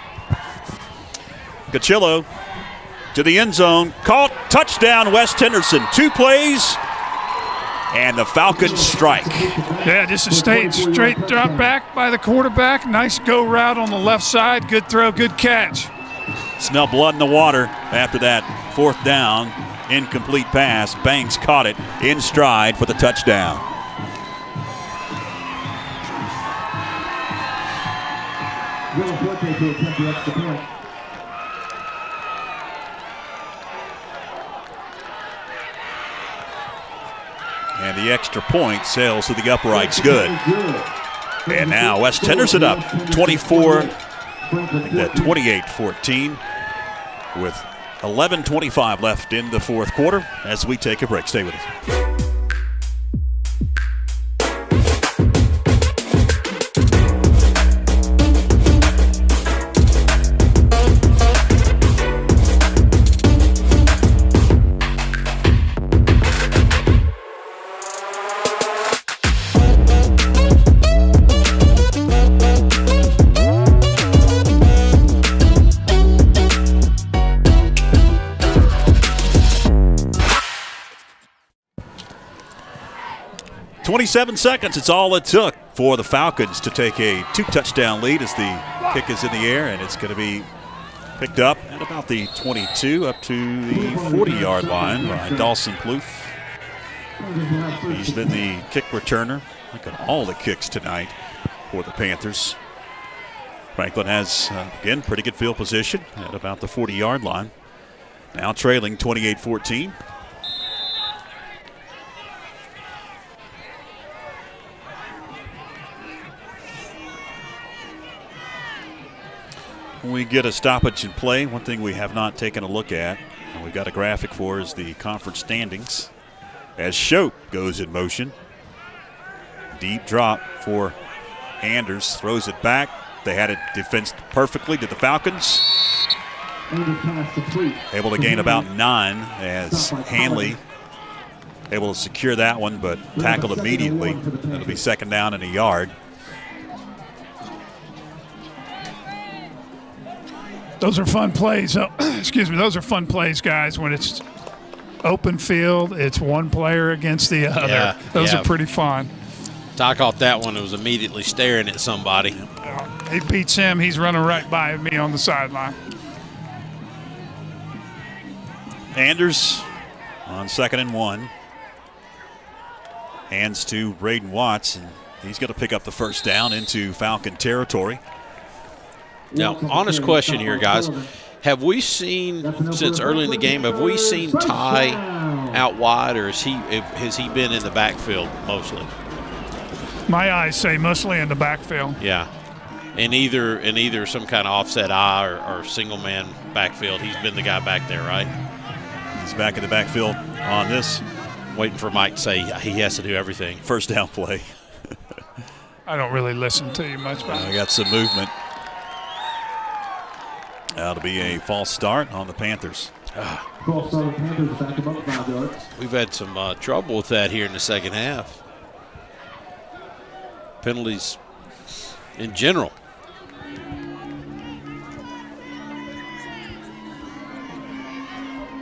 Cachillo to the end zone. Caught. Touchdown, West Henderson. 2 plays. And the Falcons strike. Yeah, just a straight drop back by the quarterback. Nice go route on the left side. Good throw, good catch. Smell blood in the water after that 4th down. Incomplete pass. Banks caught it in stride for the touchdown. Will Forte to attempt the extra point. And the extra point sails to the uprights. Good. And now West Henderson up 28-14 with 11:25 left in the 4th quarter as we take a break. Stay with us. 27 seconds, it's all it took for the Falcons to take a 2-touchdown lead as the kick is in the air, and it's going to be picked up at about the 22 up to the 40-yard line by Dawson Plouffe. He's been the kick returner, like on all the kicks tonight for the Panthers. Franklin has, again, pretty good field position at about the 40-yard line. Now trailing 28-14. When we get a stoppage in play, one thing we have not taken a look at, and we've got a graphic for, is the conference standings. As Schopp goes in motion. Deep drop for Anders, throws it back. They had it defensed perfectly to the Falcons. Able to gain about 9 as Hanley able to secure that one, but tackled immediately. It'll be 2nd down and a yard. Those are fun plays. Excuse me. Those are fun plays, guys. When it's open field, it's one player against the other. Yeah, those are pretty fun. Ty caught that one and was immediately staring at somebody. He beats him. He's running right by me on the sideline. Anders on 2nd and 1. Hands to Braden Watts, and he's going to pick up the 1st down into Falcon territory. Now, honest question here, guys. Have we seen, since early in the game, have we seen Ty out wide, or has he been in the backfield mostly? My eyes say mostly in the backfield. Yeah. In either some kind of offset eye or single man backfield, he's been the guy back there, right? He's back in the backfield on this. Waiting for Mike to say he has to do everything. 1st down play. I don't really listen to you much about it. I got some movement. That'll be a false start on the Panthers. We've had some trouble with that here in the 2nd half. Penalties in general.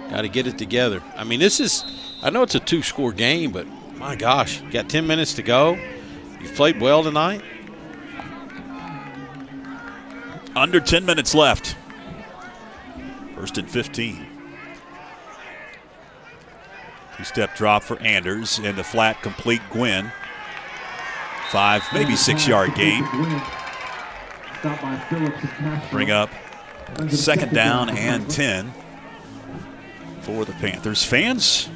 Got to get it together. I mean, I know it's a 2-score game, but my gosh, you got 10 minutes to go. You've played well tonight. Under 10 minutes left. 1st and 15. 2-step drop for Anders in the flat, complete Gwynn. 5, maybe 6-yard gain. Bring up 2nd down and 10 for the Panthers. Fans,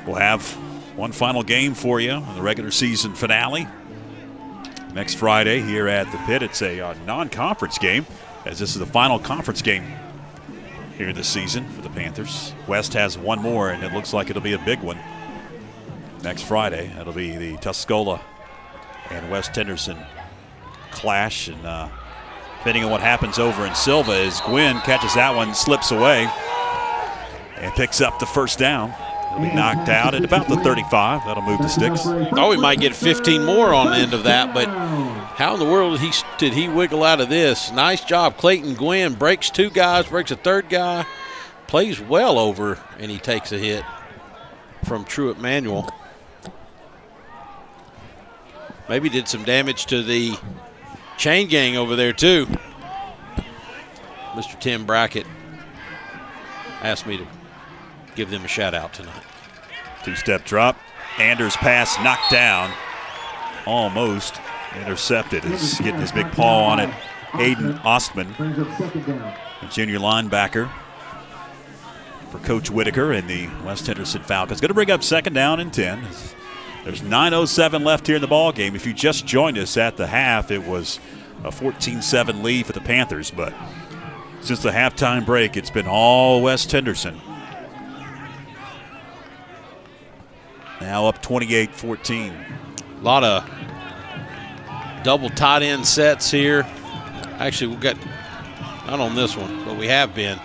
we'll have one final game for you in the regular season finale. Next Friday here at the Pit. It's a non-conference game, as this is the final conference game here this season for the Panthers. West has one more, and it looks like it'll be a big one. next Friday. That'll be the Tuscola and West Henderson clash. And depending on what happens over in Silva, as Gwynn catches that one, slips away, and picks up the first down. He'll be knocked out at about the 35. That'll move the sticks. Oh, we might get 15 more on the end of that, but how in the world did he wiggle out of this? Nice job. Clayton Gwynn breaks 2 guys, breaks a 3rd guy, plays well over, and he takes a hit from Truett Manuel. Maybe did some damage to the chain gang over there too. Mr. Tim Brackett asked me to give them a shout out tonight. 2-step drop. Anders' pass knocked down. Almost intercepted. Is getting his big paw on it. Aiden Ostman, the junior linebacker for Coach Whitaker and the West Henderson Falcons. Going to bring up 2nd down and 10. There's 9:07 left here in the ball game. If you just joined us at the half, it was a 14-7 lead for the Panthers. But since the halftime break, it's been all West Henderson. Now up 28-14. A lot of double tight end sets here. Actually, we've got, not on this one, but we have been.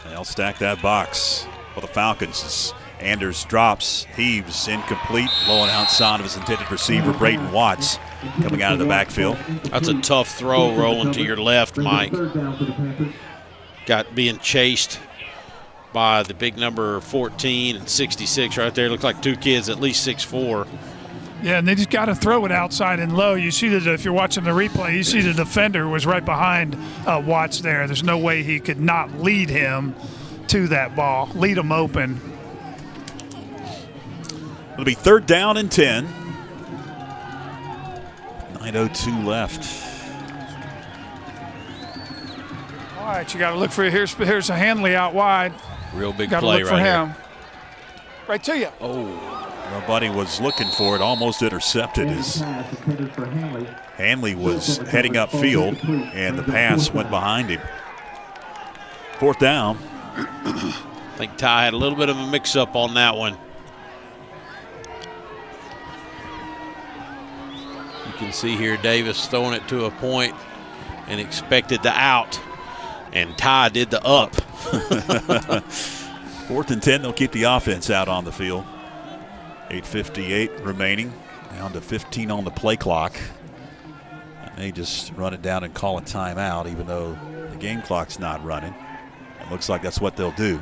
They'll stack that box for the Falcons as Anders drops, heaves, incomplete, low and outside of his intended receiver, Braden Watts, coming out of the backfield. That's a tough throw rolling to your left, Mike. Got being chased by the big number 14 and 66 right there. Looks like 2 kids, at least 6'4". Yeah, and they just got to throw it outside and low. You see that if you're watching the replay, you see the defender was right behind Watts there. There's no way he could not lead him to that ball, lead him open. It'll be 3rd down and 10. 9:02 left. All right, you got to look for here's a Hanley out wide. Real big Got to play look for right him. here. Right to you. Oh. Nobody was looking for it, almost intercepted as Hanley was heading upfield, and the pass went behind him. 4th down. I think Ty had a little bit of a mix-up on that one. You can see here Davis throwing it to a point and expected the out, and Ty did the up. 4th and 10, they'll keep the offense out on the field. 8:58 remaining, down to 15 on the play clock. And they just run it down and call a timeout, even though the game clock's not running. It looks like that's what they'll do.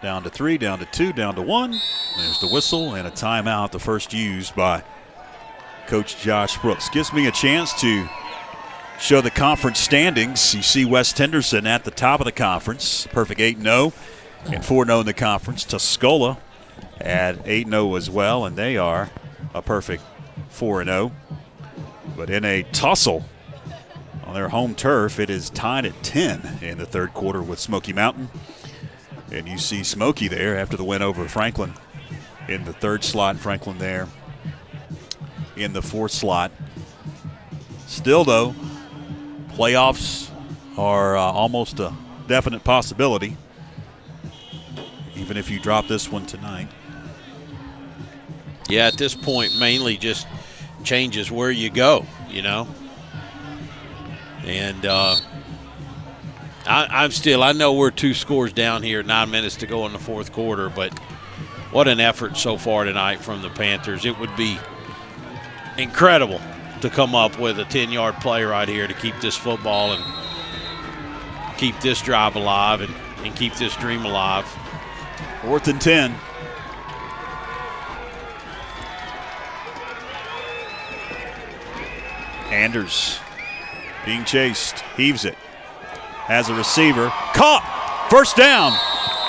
Down to 3, down to 2, down to 1. There's the whistle and a timeout, the first used by Coach Josh Brooks. Gives me a chance to show the conference standings. You see West Henderson at the top of the conference, perfect 8-0 and 4-0 in the conference. Tuscola at 8-0 as well, and they are a perfect 4-0. But in a tussle on their home turf, it is tied at 10 in the 3rd quarter with Smoky Mountain. And you see Smoky there after the win over Franklin in the 3rd slot, Franklin there in the 4th slot. Still, though, playoffs are almost a definite possibility, even if you drop this one tonight. Yeah, at this point, mainly just changes where you go, you know. And I know we're 2 scores down here, 9 minutes to go in the 4th quarter, but what an effort so far tonight from the Panthers. It would be incredible to come up with a 10-yard play right here to keep this football and keep this drive alive and keep this dream alive. 4th and 10. Anders being chased, heaves it, has a receiver, caught, first down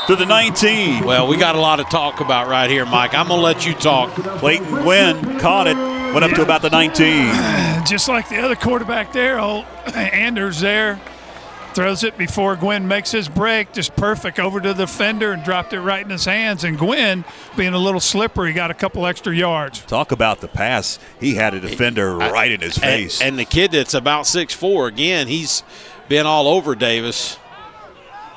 to the 19. Well, we got a lot to talk about right here, Mike. I'm going to let you talk. Clayton Gwynn caught it, went up to about the 19. Just like the other quarterback there, Anders there. Throws it before Gwynn makes his break, just perfect over to the defender and dropped it right in his hands. And Gwynn, being a little slippery, got a couple extra yards. Talk about the pass. He had a defender right in his face. And the kid that's about 6'4", again, he's been all over Davis.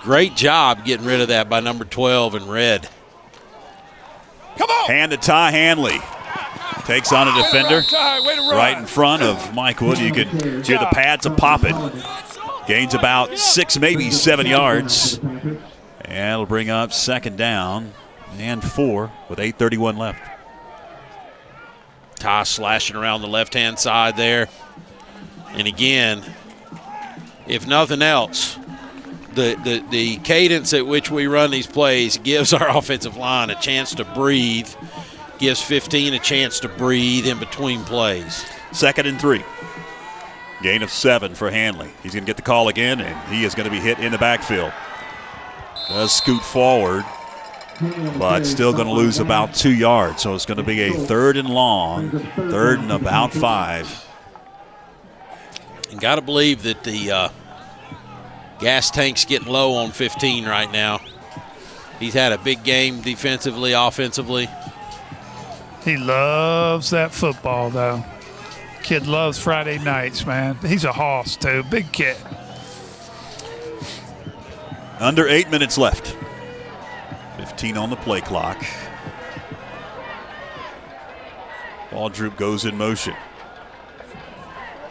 Great job getting rid of that by number 12 in red. Come on! Hand to Ty Hanley. Takes on a defender right in front of Mike Wood. You can hear the pads a popping. Gains about 6, maybe 7 yards. And it'll bring up 2nd down and 4 with 8:31 left. Ty slashing around the left-hand side there. And again, if nothing else, the cadence at which we run these plays gives our offensive line a chance to breathe, gives 15 a chance to breathe in between plays. 2nd and 3. Gain of 7 for Hanley. He's going to get the call again, and he is going to be hit in the backfield. Does scoot forward, but still going to lose about 2 yards. So it's going to be a 3rd and long, 3rd and about 5. And got to believe that the gas tank's getting low on 15 right now. He's had a big game defensively, offensively. He loves that football, though. Kid loves Friday nights, man. He's a hoss, too. Big kid. Under 8 minutes left. 15 on the play clock. Ball droop goes in motion.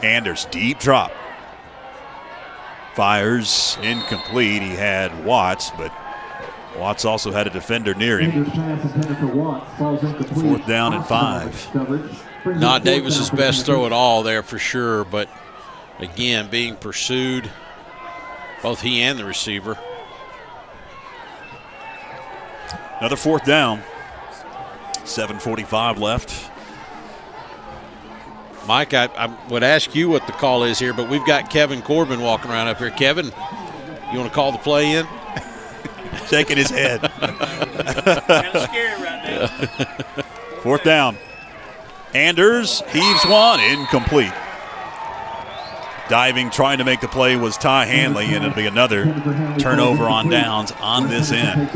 Anders, deep drop. Fires incomplete. He had Watts, but Watts also had a defender near him. 4th down and 5. Not Davis's best throw at all there for sure, but again, being pursued, both he and the receiver. Another 4th down. 7:45 left. Mike, I would ask you what the call is here, but we've got Kevin Corbin walking around up here. Kevin, you want to call the play in? Shaking his head. Kind of scary right now. 4th down. Anders heaves one, incomplete. Diving, trying to make the play was Ty Hanley, and it'll be another turnover on downs on this end.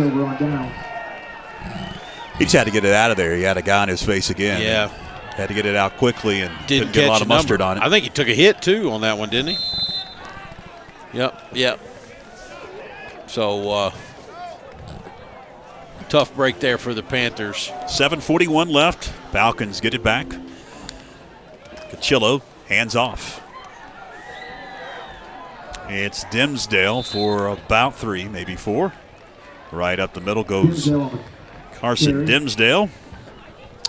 He just had to get it out of there. He had a guy in his face again. Yeah. Had to get it out quickly and Didn't get a lot catch of mustard on it. I think he took a hit, too, on that one, didn't he? Yep. So, tough break there for the Panthers. 7:41 left. Falcons get it back. Cachillo hands off. It's Dimsdale for about 3, maybe 4. Right up the middle goes Carson Dimsdale.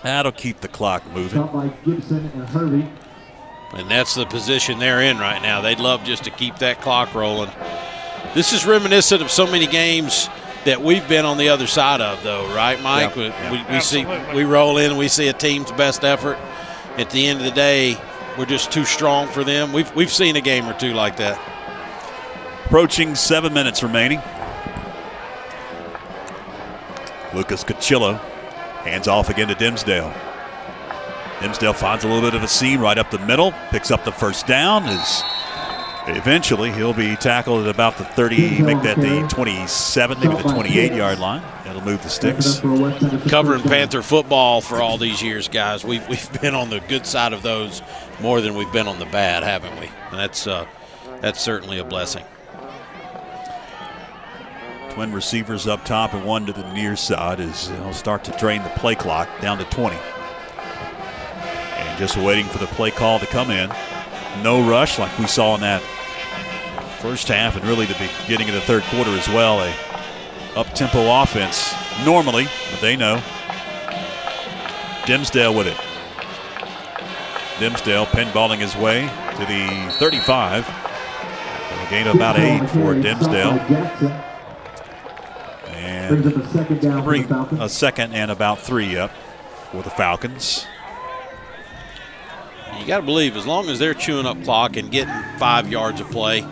That'll keep the clock moving. And that's the position they're in right now. They'd love just to keep that clock rolling. This is reminiscent of so many games that we've been on the other side of, though, right, Mike? Yep. We roll in, we see a team's best effort. At the end of the day, we're just too strong for them. We've seen a game or two like that. Approaching 7 minutes remaining. Lucas Cachillo hands off again to Dimsdale. Dimsdale finds a little bit of a seam right up the middle, picks up the 1st down. Eventually he'll be tackled at about the 30, make that the 27, maybe the 28-yard line. That'll move the sticks. Covering Panther football for all these years, guys. We've been on the good side of those more than we've been on the bad, haven't we? And that's certainly a blessing. Twin receivers up top and one to the near side as they'll start to drain the play clock down to 20. And just waiting for the play call to come in. No rush like we saw in that first half and really the beginning of the 3rd quarter as well. A up-tempo offense normally, but they know. Dimsdale with it. Dimsdale pinballing his way to the 35. A gain of about 8 for Dimsdale. And bring a 2nd and about 3 up for the Falcons. You got to believe as long as they're chewing up clock and getting 5 yards of play,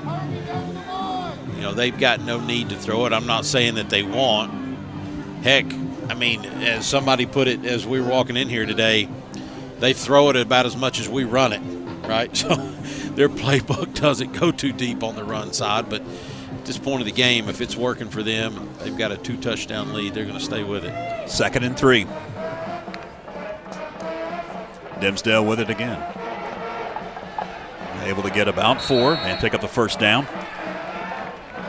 they've got no need to throw it. I'm not saying that they won't. Heck, I mean, as somebody put it as we were walking in here today, they throw it about as much as we run it, right? So their playbook doesn't go too deep on the run side, but at this point of the game, if it's working for them, they've got a 2-touchdown lead, they're going to stay with it. 2nd and 3. Dimsdale with it again. Able to get about 4 and pick up the 1st down.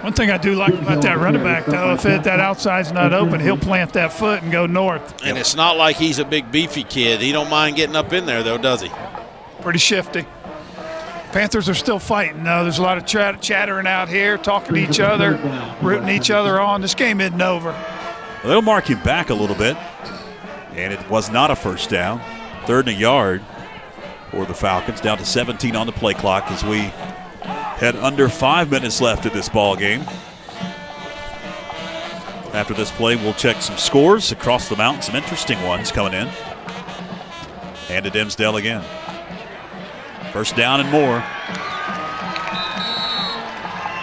One thing I do like about that running back, though, if that outside's not open, he'll plant that foot and go north. And it's not like he's a big, beefy kid. He don't mind getting up in there, though, does he? Pretty shifty. Panthers are still fighting, though. There's a lot of chattering out here, talking to each other, rooting each other on. This game isn't over. Well, they'll mark him back a little bit, and it was not a first down. 3rd and a yard for the Falcons, down to 17 on the play clock as we had under 5 minutes left in this ball game. After this play, we'll check some scores across the mountain, some interesting ones coming in. And to Dimsdale again. First down and more.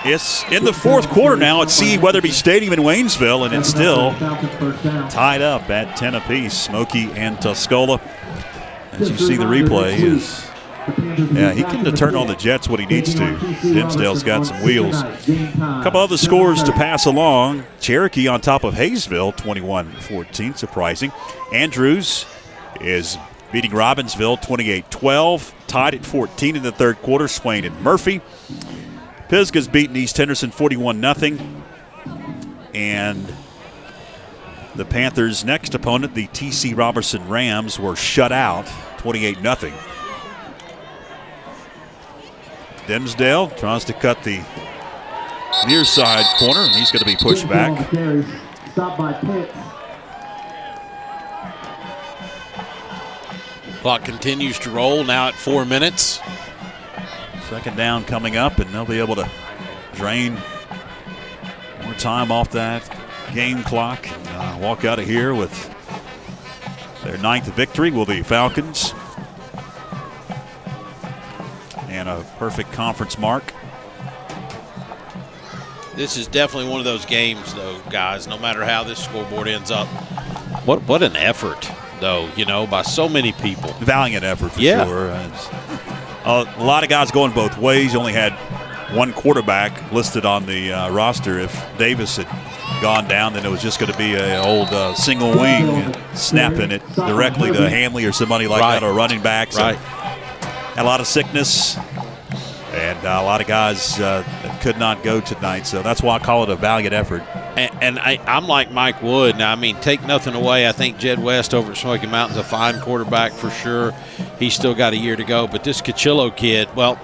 It's in the 4th quarter now at C. Weatherby Stadium in Waynesville, and it's still tied up at 10 apiece. Smoky and Tuscola, as you see the replay, he can turn on the Jets when he needs to. Dimsdale's got some wheels. A couple other scores to pass along. Cherokee on top of Hayesville, 21-14, surprising. Andrews is beating Robbinsville 28-12, tied at 14 in the 3rd quarter, Swain and Murphy. Pisgah's beaten East Henderson 41-0. And the Panthers' next opponent, the T.C. Robertson Rams, were shut out 28-0. Dimsdale tries to cut the near side corner, and he's going to be pushed back. Stop by Pitts. Clock continues to roll now at 4 minutes. 2nd down coming up, and they'll be able to drain more time off that game clock. Walk out of here with their 9th victory will be Falcons. And a perfect conference mark. This is definitely one of those games, though, guys, no matter how this scoreboard ends up. What an effort, though, by so many people. Valiant effort for sure. A lot of guys going both ways. You only had one quarterback listed on the roster. If Davis had gone down, then it was just going to be an old single wing snapping it directly to Hanley or somebody like that, or running back. So had a lot of sickness, and a lot of guys that could not go tonight. So that's why I call it a valiant effort. And I'm like Mike Wood. Now, take nothing away. I think Jed West over at Smoky Mountain's a fine quarterback for sure. He's still got a year to go. But this Cachillo kid, well,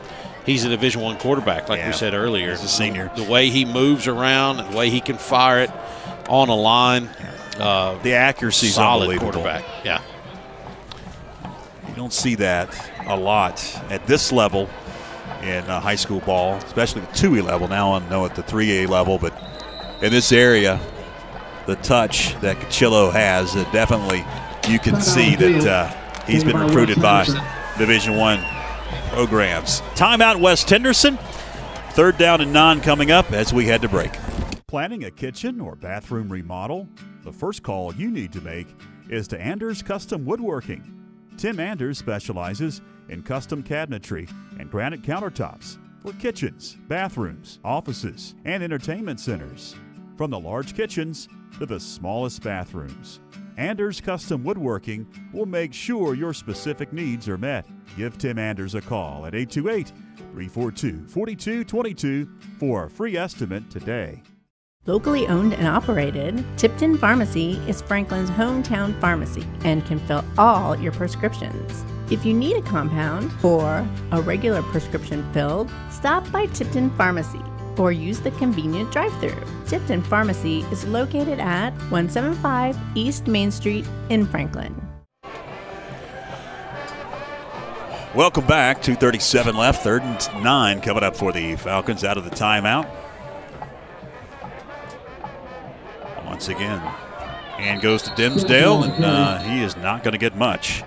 he's a Division I quarterback, like we said earlier. He's a senior. The way he moves around and the way he can fire it on a line. The accuracy's solid unbelievable. Quarterback, yeah. You don't see that a lot at this level in high school ball, especially the 2A level. Now I know at the 3A level, but in this area, the touch that Cachillo has, definitely you can see that he's been recruited by Division I programs. Timeout West Henderson. 3rd down and 9 coming up as we head to break. Planning a kitchen or bathroom remodel? The first call you need to make is to Anders Custom Woodworking. Tim Anders specializes in custom cabinetry and granite countertops for kitchens, bathrooms, offices, and entertainment centers. From the large kitchens to the smallest bathrooms, Anders Custom Woodworking will make sure your specific needs are met. Give Tim Anders a call at 828-342-4222 for a free estimate today. Locally owned and operated, Tipton Pharmacy is Franklin's hometown pharmacy and can fill all your prescriptions. If you need a compound or a regular prescription filled, stop by Tipton Pharmacy or use the convenient drive-thru. Tipton Pharmacy is located at 175 East Main Street in Franklin. Welcome back. 2:37 left. 3rd and 9 coming up for the Falcons out of the timeout. Once again, and goes to Dimsdale, and he is not going to get much.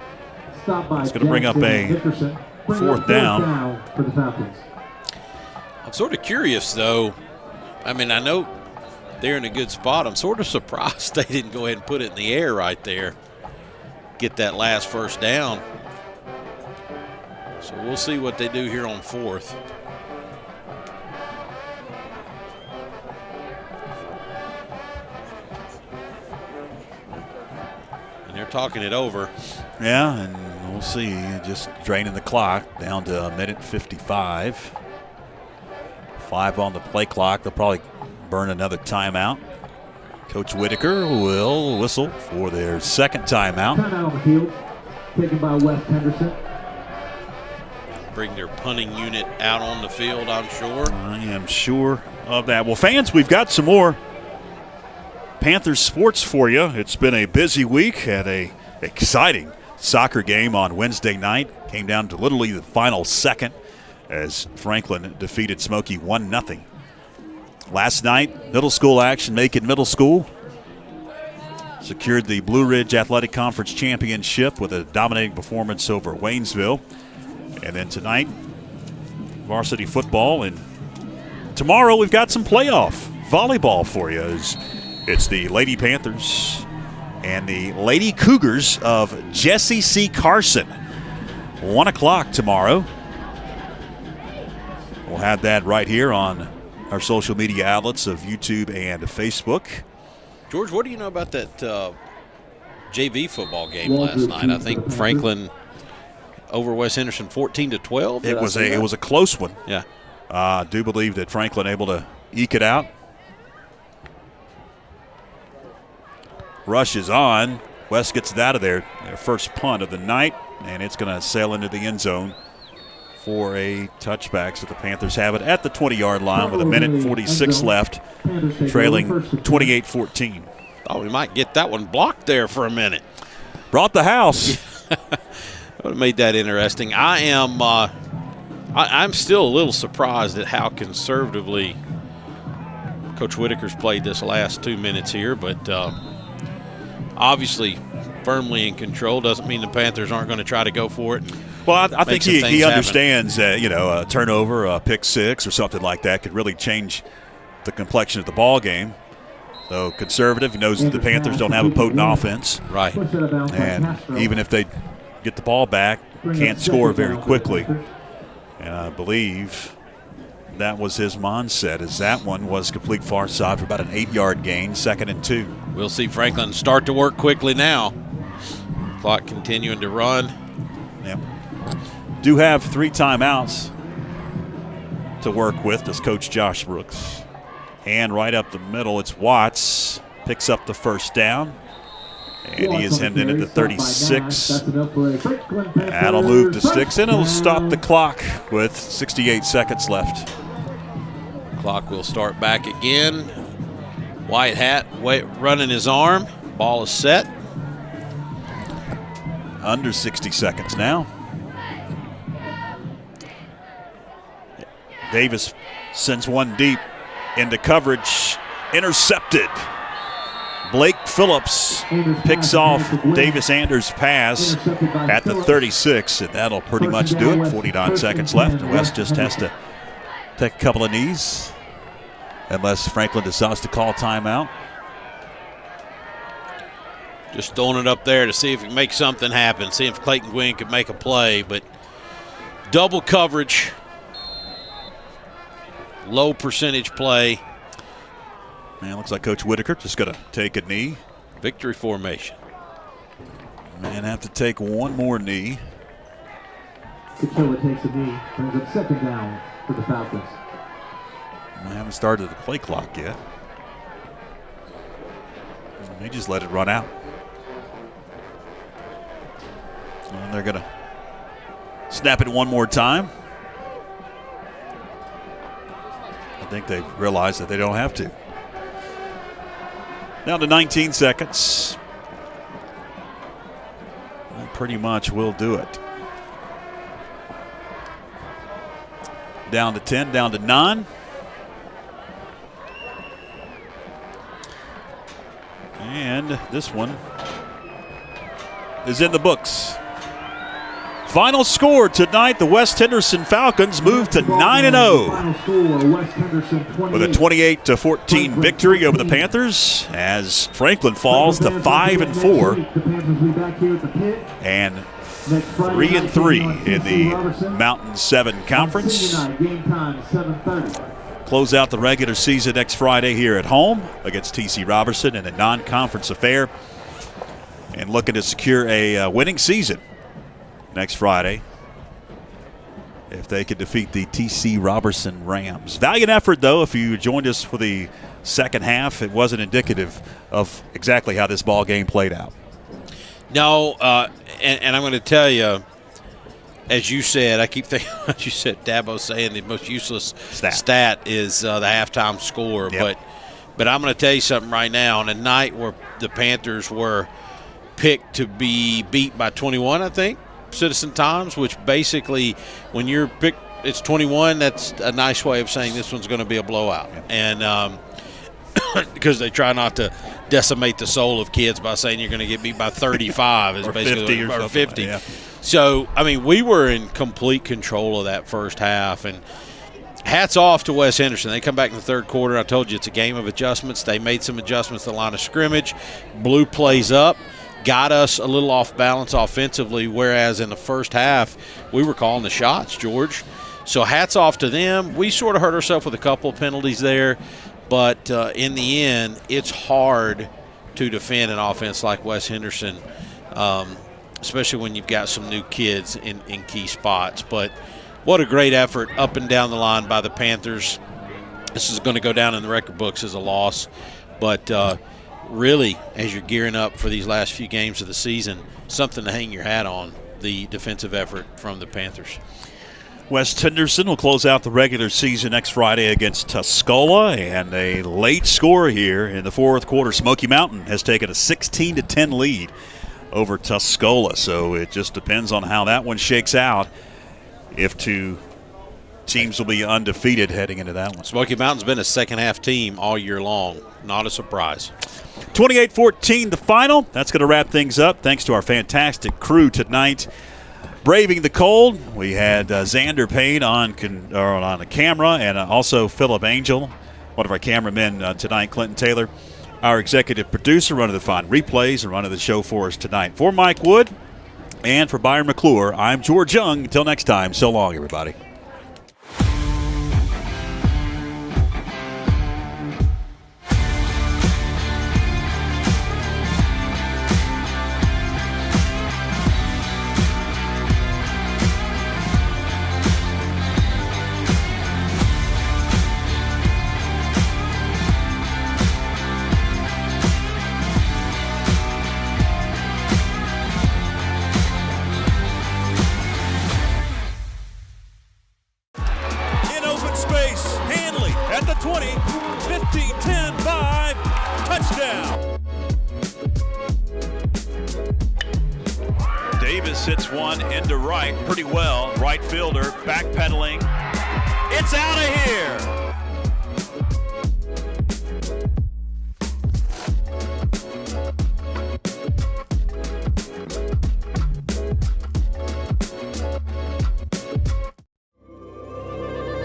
It's going to bring up a 4th down for the Falcons. I'm sort of curious, though. I know they're in a good spot. I'm sort of surprised they didn't go ahead and put it in the air right there. Get that last first down. So we'll see what they do here on 4th. And they're talking it over. Yeah, and we'll see. Just draining the clock down to 1:55. 5 on the play clock. They'll probably burn another timeout. Coach Whitaker will whistle for their second timeout. Timeout on the field, taken by West Henderson. Bring their punting unit out on the field, I'm sure. I am sure of that. Well, fans, we've got some more Panthers sports for you. It's been a busy week. Had a exciting soccer game on Wednesday night. Came down to literally the final second as Franklin defeated Smoky 1-0. Last night, middle school action. Macon Middle School secured the Blue Ridge Athletic Conference Championship with a dominating performance over Waynesville. And then tonight, varsity football. And tomorrow we've got some playoff volleyball for you. It's the Lady Panthers and the Lady Cougars of Jesse C. Carson. 1 o'clock tomorrow. We'll have that right here on our social media outlets of YouTube and Facebook. George, what do you know about that JV football game last night? I think Franklin over West Henderson 14-12. It was a close one. Yeah. I do believe that Franklin able to eke it out. Rush is on. West gets it out of there. Their first punt of the night, and it's going to sail into the end zone for a touchback. So the Panthers have it at the 20-yard line with 1:46 left, trailing 28-14. Thought we might get that one blocked there for a minute. Brought the house. Would have made that interesting. I'm still a little surprised at how conservatively Coach Whitaker's played this last 2 minutes here, but obviously firmly in control. Doesn't mean the Panthers aren't going to try to go for it. Well, I think he understands that, a turnover, a pick six or something like that could really change the complexion of the ball game. So conservative, he knows that the Panthers don't have a potent offense. Right. And even if they get the ball back, can't score very quickly. And I believe that was his mindset, as that one was complete far side for about an 8-yard gain, 2nd and 2. We'll see Franklin start to work quickly now. Clock continuing to run. Yep. Do have 3 timeouts to work with, does Coach Josh Brooks. And right up the middle, it's Watts. Picks up the first down. And he is hemmed in at the 36. That'll move the sticks, and it'll stop the clock with 68 seconds left. Clock will start back again. White hat running his arm. Ball is set. Under 60 seconds now. Davis sends one deep into coverage. Intercepted. Blake Phillips picks off Davis Anders' pass at the 36, and that'll pretty much do it. 49 seconds left. West just has to take a couple of knees unless Franklin decides to call timeout. Just throwing it up there to see if it can make something happen, see if Clayton Gwynn could make a play, but double coverage, low percentage play. Man, looks like Coach Whitaker just going to take a knee. Victory formation. Man, have to take one more knee. Kachilla takes a knee, brings up 2nd down for the Falcons. We haven't started the play clock yet. They just let it run out. And they're going to snap it one more time. I think they've realized that they don't have to. Down to 19 seconds. That pretty much will do it. Down to 10, down to 9. And this one is in the books. Final score tonight, the West Henderson Falcons move to 9-0 with a 28-14 victory over the Panthers, as Franklin falls to 5-4 and 3-3 in the Mountain 7 Conference. Close out the regular season next Friday here at home against TC Robertson in a non-conference affair, and looking to secure a winning season next Friday if they could defeat the T.C. Robertson Rams. Valiant effort, though. If you joined us for the second half, it wasn't indicative of exactly how this ball game played out. No, and I'm going to tell you, as you said, I keep thinking what you said, Dabo saying the most useless stat is the halftime score. Yep. But I'm going to tell you something right now. On a night where the Panthers were picked to be beat by 21, I think, Citizen Times, which basically when you're picked, it's 21, that's a nice way of saying this one's going to be a blowout. Yep. And because they try not to decimate the soul of kids by saying you're going to get beat by 35 is or basically 50 or 50. Yeah. So, I mean, we were in complete control of that first half, and hats off to Wes Henderson. They come back in the third quarter. I told you it's a game of adjustments. They made some adjustments to the line of scrimmage, blew plays up, got us a little off balance offensively, whereas in the first half we were calling the shots, George. So hats off to them. We sort of hurt ourselves with a couple of penalties there, but in the end, it's hard to defend an offense like Wes Henderson, especially when you've got some new kids in key spots. But what a great effort up and down the line by the Panthers. This is going to go down in the record books as a loss. But really, as you're gearing up for these last few games of the season, something to hang your hat on, the defensive effort from the Panthers. West Henderson will close out the regular season next Friday against Tuscola, and a late score here in the fourth quarter. Smoky Mountain has taken a 16-10 lead over Tuscola, so it just depends on how that one shakes out. If two teams will be undefeated heading into that one. Smoky Mountain's been a second-half team all year long. Not a surprise. 28-14 the final. That's going to wrap things up. Thanks to our fantastic crew tonight. Braving the cold, we had Xander Payne on the camera, and also Philip Angel, one of our cameramen tonight, Clinton Taylor, our executive producer, running the fine replays and running the show for us tonight. For Mike Wood and for Byron McClure, I'm George Young. Until next time, so long, everybody. Hits one into right pretty well. Right fielder backpedaling. It's out of here.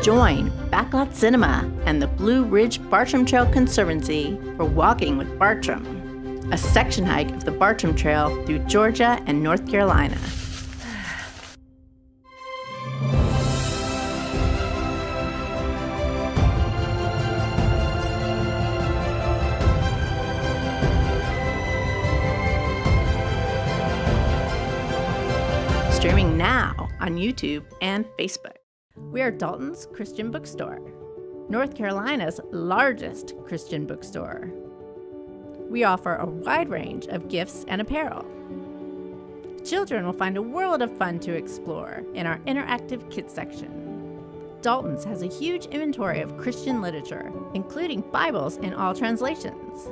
Join Backlot Cinema and the Blue Ridge Bartram Trail Conservancy for Walking with Bartram, a section hike of the Bartram Trail through Georgia and North Carolina. Streaming now on YouTube and Facebook. We are Dalton's Christian Bookstore, North Carolina's largest Christian bookstore. We offer a wide range of gifts and apparel. Children will find a world of fun to explore in our interactive kids section. Dalton's has a huge inventory of Christian literature, including Bibles in all translations.